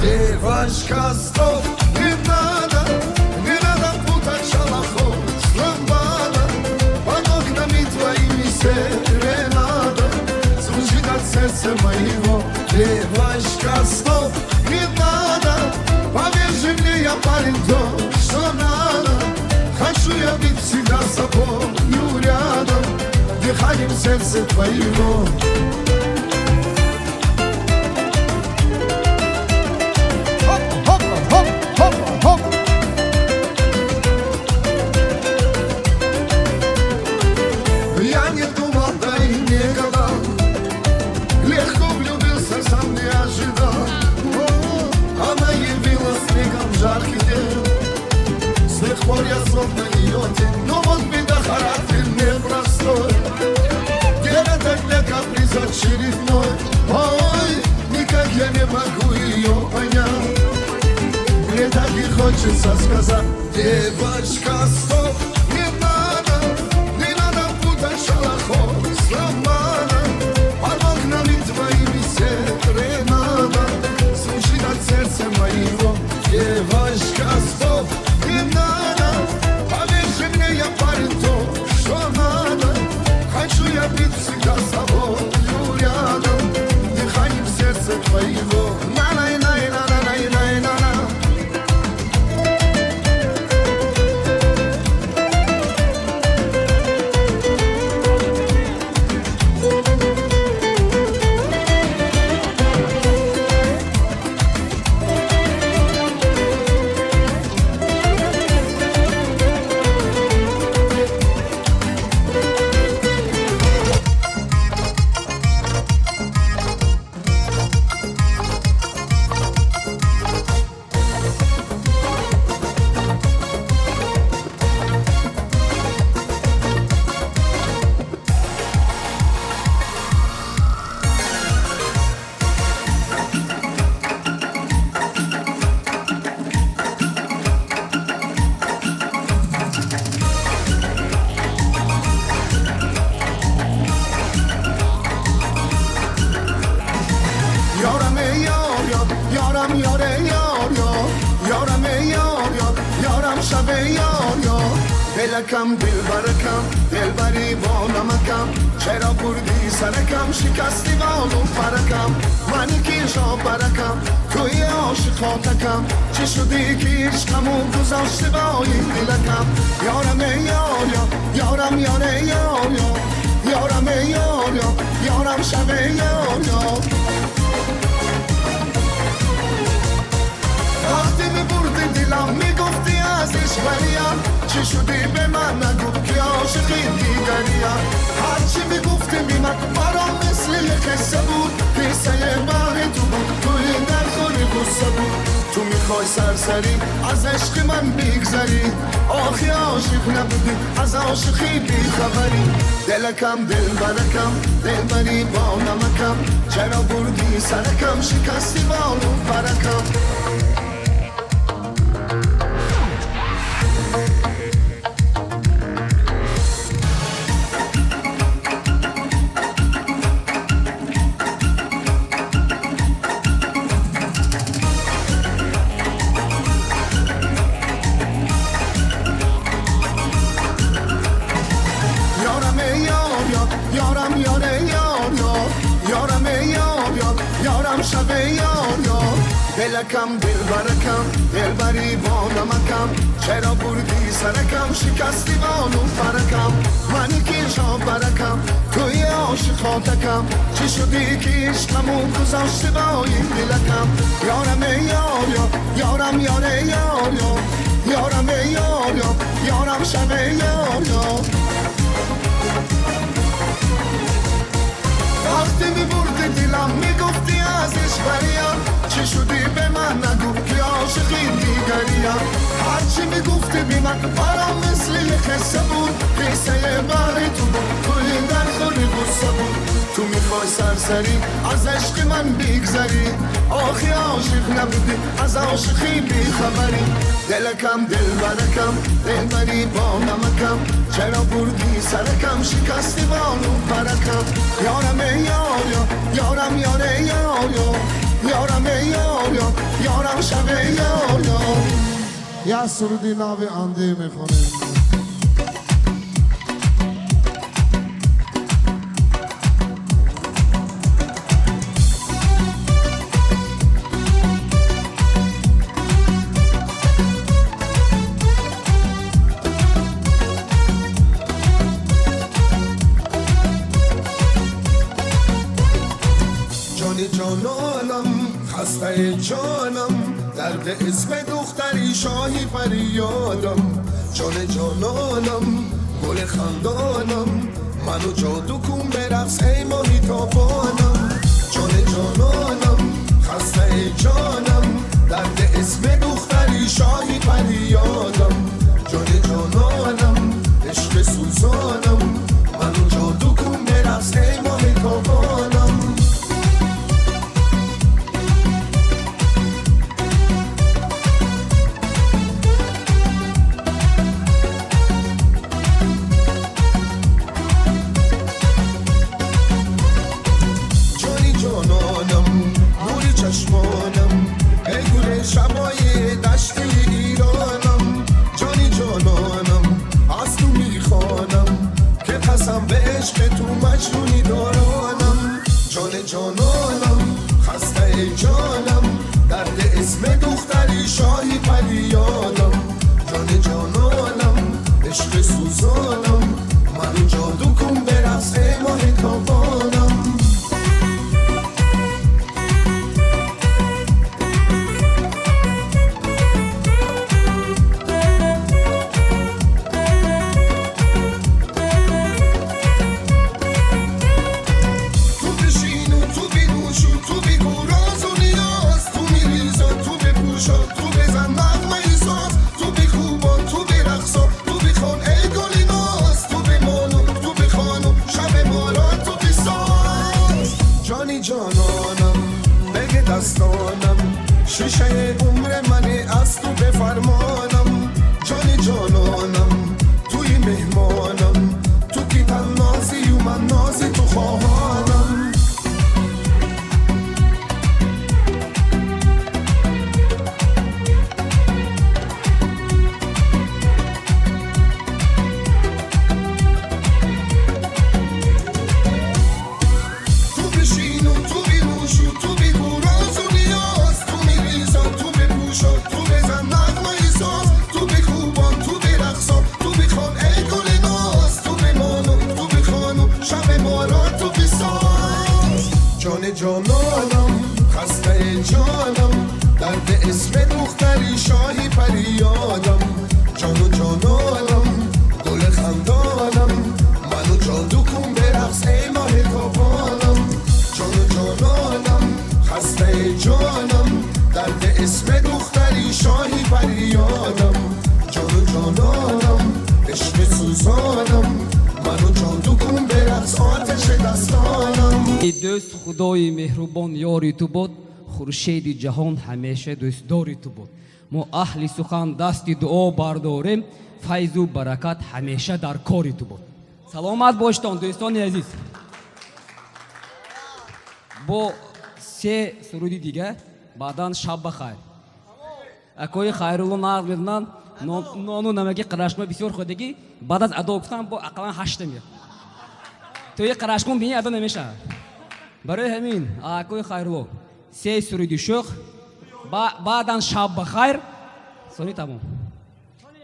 Девочка, стоп, не надо путать шалахов с ламбада. Под окнами твоими серенада звучит от сердца моего. Девочка, стоп, не надо, повяжи мне я, парень, то, что надо. Хочу я быть всегда с тобою рядом, дыханием сердца твоего. Я не думал, да и не гадал, легко влюбился, сам не ожидал. Она явилась снегом в жаркий день, с тех пор я срок на нее тень. Но вот беда, характер непростой, где-то для каприз очередной. Ой, никак я не могу ее понять, мне так и хочется сказать: девочка, стоп, не надо путать шалоход с романом. Под окнами твоими серенада звучит от сердца моего. Девочка, стоп, не надо, повяжи мне я, парень, то, что надо. Хочу я быть всегда с тобою рядом, дыханием сердца твоего. На-на-на-на-на-на-на-на-на. دلکم دلبرکم دلبری با نمکم چرا بردی سرکم شکستی بالو پرکم منی کیشا برکم توی عاشقاتکم چی شدی که عشقمو گذاشتی با این دلکم یارم یاریا یارم یاره یاریا یارم یاریا یارم شب یاریا وقتی میبردی دلم میگفتی ازش بریم چی شدی به من نگو که عاشقی دیگریم هرچی میگفتی بیمک برام مثل یک قصه بود قصه باری تو بود تو این در خوری قصه بود تو میخوای سرسری از عشق من بگذری آخی عاشق نبودی از عاشقی بیخبری دلکم دلبرکم دلبری با نمکم چرا بردی سرکم شکستی بالو پرکم دلکم دلبرکم دلبری با نمکم چرا بردی سرکم شکستی بالو پرکم منی کیشا برکم توی عاشقاتکم چی شدی که عشقمو گذاشتی با این دلکم یارم یاریا یارم یاره یاریا یارم یاریا یارم شب یاریا وقتی میبردی دلم میگفتی ازش بریم چی شدی به من نگو که عاشقی دیگریم هرچی میگفتی بی من برام مثل یک قصه بود قصه باری تو بود تو این در خوری قصه بود تو میخوای سرسری از عشق من بگذری آخی عاشق نبودی از عاشقی بیخبری دلکم دلبرکم دلبری با نمکم چرا بردی سرکم شکستی بالو پرکم یارم یاریا یارم یاره یاریا یارم یاریا یارم شب یاریا یا سرودی ناو آنده میخونیم جانانم خسته جانم درد اسم دختری شاهی فریادم جان جانانم گل خندانم منو جادو کن برقص ای ماهی تابانم جان جانانم خسته جانم درد اسم دختری شاهی فریادم جان جانانم عشق سوزانم منو جادو کن برقص ای ماهی تابانم چشمانم ای گل شبای دشت ایرانم جانی جانانم از تو میخوانم که قسم به عشق تو مجنونی دارانم جان جانانم خسته ای جانم درد اسم دختری شاهی فریادم جان جانانم عشق سوزانم منو جادو کن برقص ای ماه تابانم جانانم بگه دستانم شیشه عمر منی از تو بفرمانم جانی جانانم توی مهمانم تو کی تن نازی و من نازی تو خواهانم جانانم خسته جانم درد اسم دختری شاهی فریادم جان و جانانم گل خندانم منو جادو کن برقص ای ماه تابانم جان و جانانم خسته جانم درد اسم دختری شاهی فریادم جان و جانانم عشق سوزانم منو جادو کن برقص آتش دستانم ای دوست خدای مهربان یاری تو بود خورشید جهان همیشه دوستداری تو بود ما اهل سخن دستی دعا برداریم فیض و برکت همیشه در کاری تو بود سلامت باشتان دوستان عزیز با سه سرودی دیگه بعداً شب بخیر اکوی خیرالله نقل میدنن نانو نمکی قراشما بسیار خودگی بعد از ادا گفتن با اقلا 8 میاد توی قراشکون بینی ادا نمیشه برای همین اکوی خیرالله سه سرودی شوخ بعداً شب بخیر سونی تمام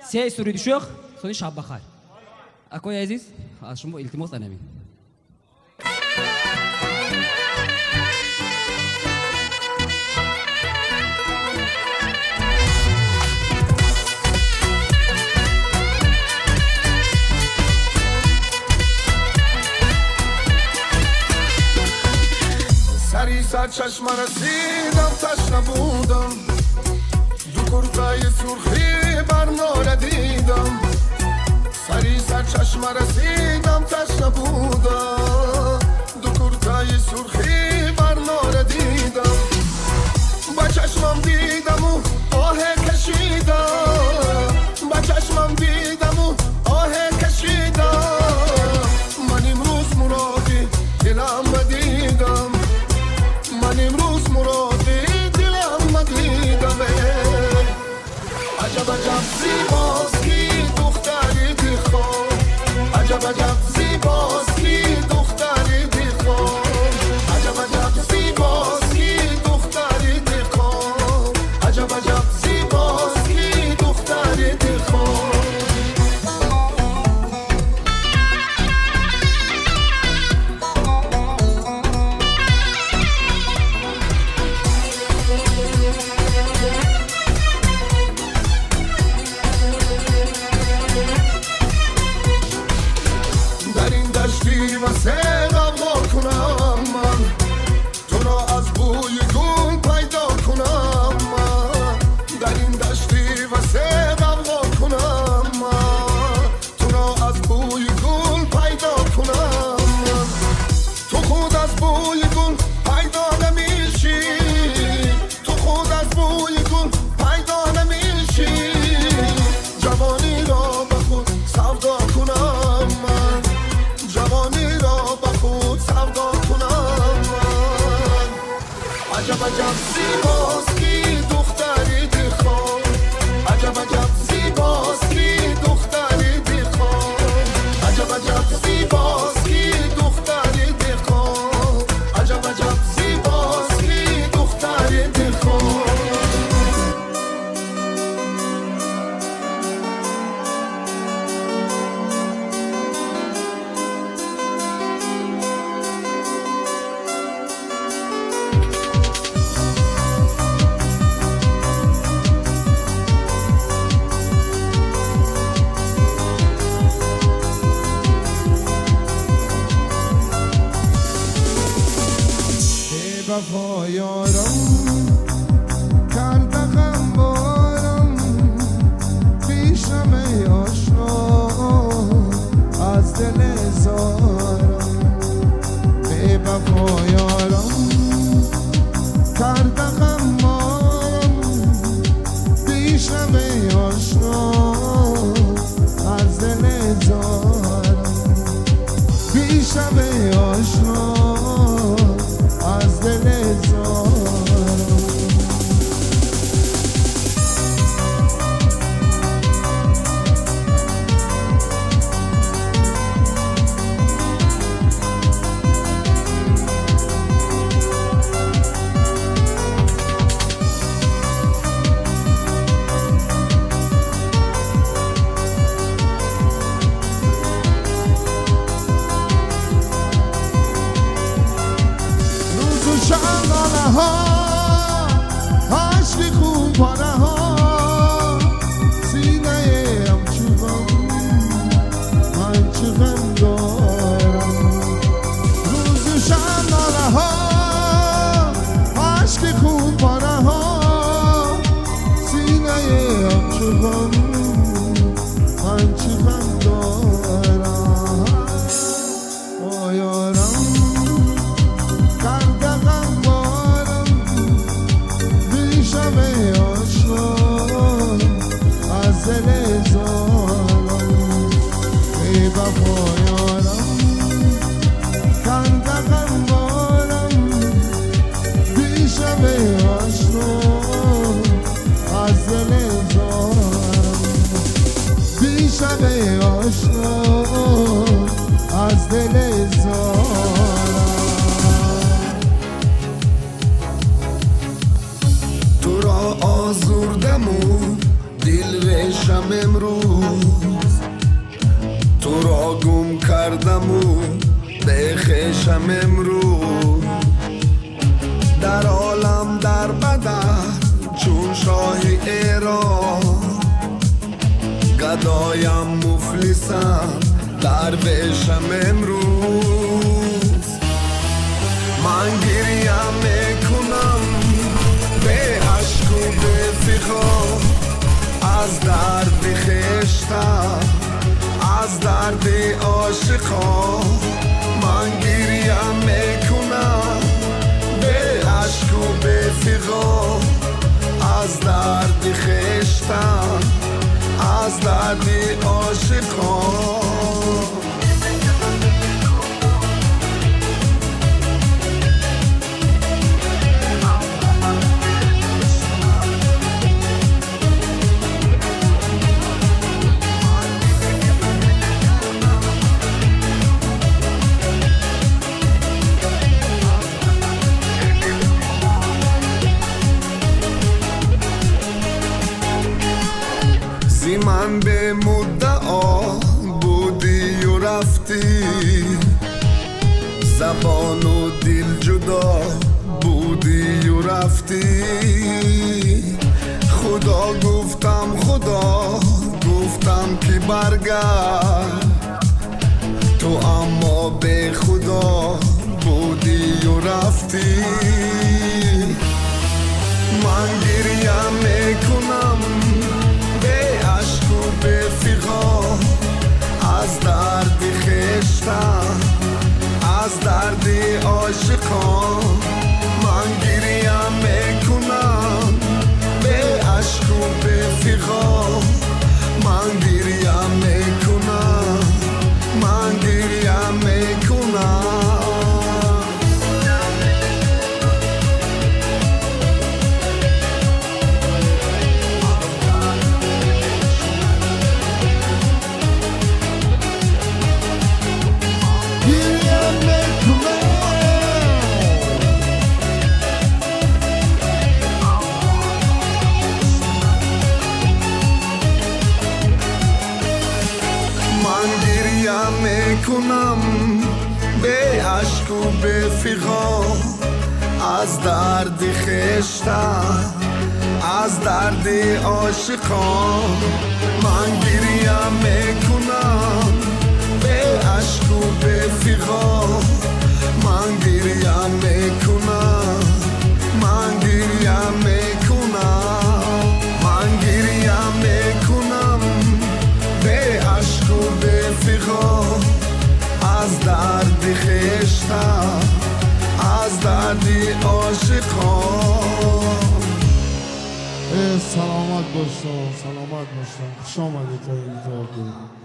سه سرودی شوخ سونی شب بخیر اکوی عزیز از شما التماس انمین سری سر چشم رسیدم تشنه بودم دو کرتای سرخی بر ناله دیدم سری سر چشم رسیدم تشنه بودم دو کرتای سرخی بر ناله دیدم با چشمم دیدم و آه کشیدم با چشمم دیدم و آه کشیدم من امروز مرادی دلم دیدم من امروز مرادی دلم دیدم عجب عجب زیباست کی دختری بیخوام عجب عجب زیباست کی دختری بیخوام عجب عجب زیباست کی زیباست کی دختری دخواه عجب عجب زیباست کی دختری دخواه عجب عجب زیباست کی دختری دخواه عجب عجب زیباست کی دختری دخواه وفا یارم کرده غمبارم پیشم ای آشنا از دل زارم بی وفا یارم کرده غمبارم پیشم ای آشنا از دل زارم پیشم ای آشنا از دل زارم شغله ها عشق خون پاره ها سینه ام چوبم من چه غم دارم روز شغله ها عشق خون پاره ها سینه ام چوبم من چه غم دارم آیارم دل زارم ای وفا یارم کرده غمبارم پیشم ای آشنا از دل زارم پیشم ای آشنا از دل زارم تو را آزردمون دل ریشم امروز تو را گم کردم و بخشم امروز در عالم در بدر چون شاه ایران گدایم مفلسم درویشم امروز من گریم میکنم به عشق و به فغان از درد خشتم از درد عاشقا من گریم میکنم به عشق و به فغان از درد خشتم از درد عاشقا من به مدعا بودی و رفتی زبان و دل جدا بودی و رفتی خدا گفتم که برگرد تو اما به خدا بودی و رفتی من گریم میکنم به عشق و به فغان از درد خشتم از درد عاشقان من گریم میکنم به عشق و به فغان من گریم میکنم من گریم میکنم میکنم به عشق و به فیغا از درد خشتم از درد عاشقان من گریم میکنم به عشق و به فیغا من گریم میکنم من گریم میکنم من گریم میکنم به عشق و به فیغا از درد خشتم از درد عاشقان سلامت باشم سلامت باشم خوش آمدید تا اینجا.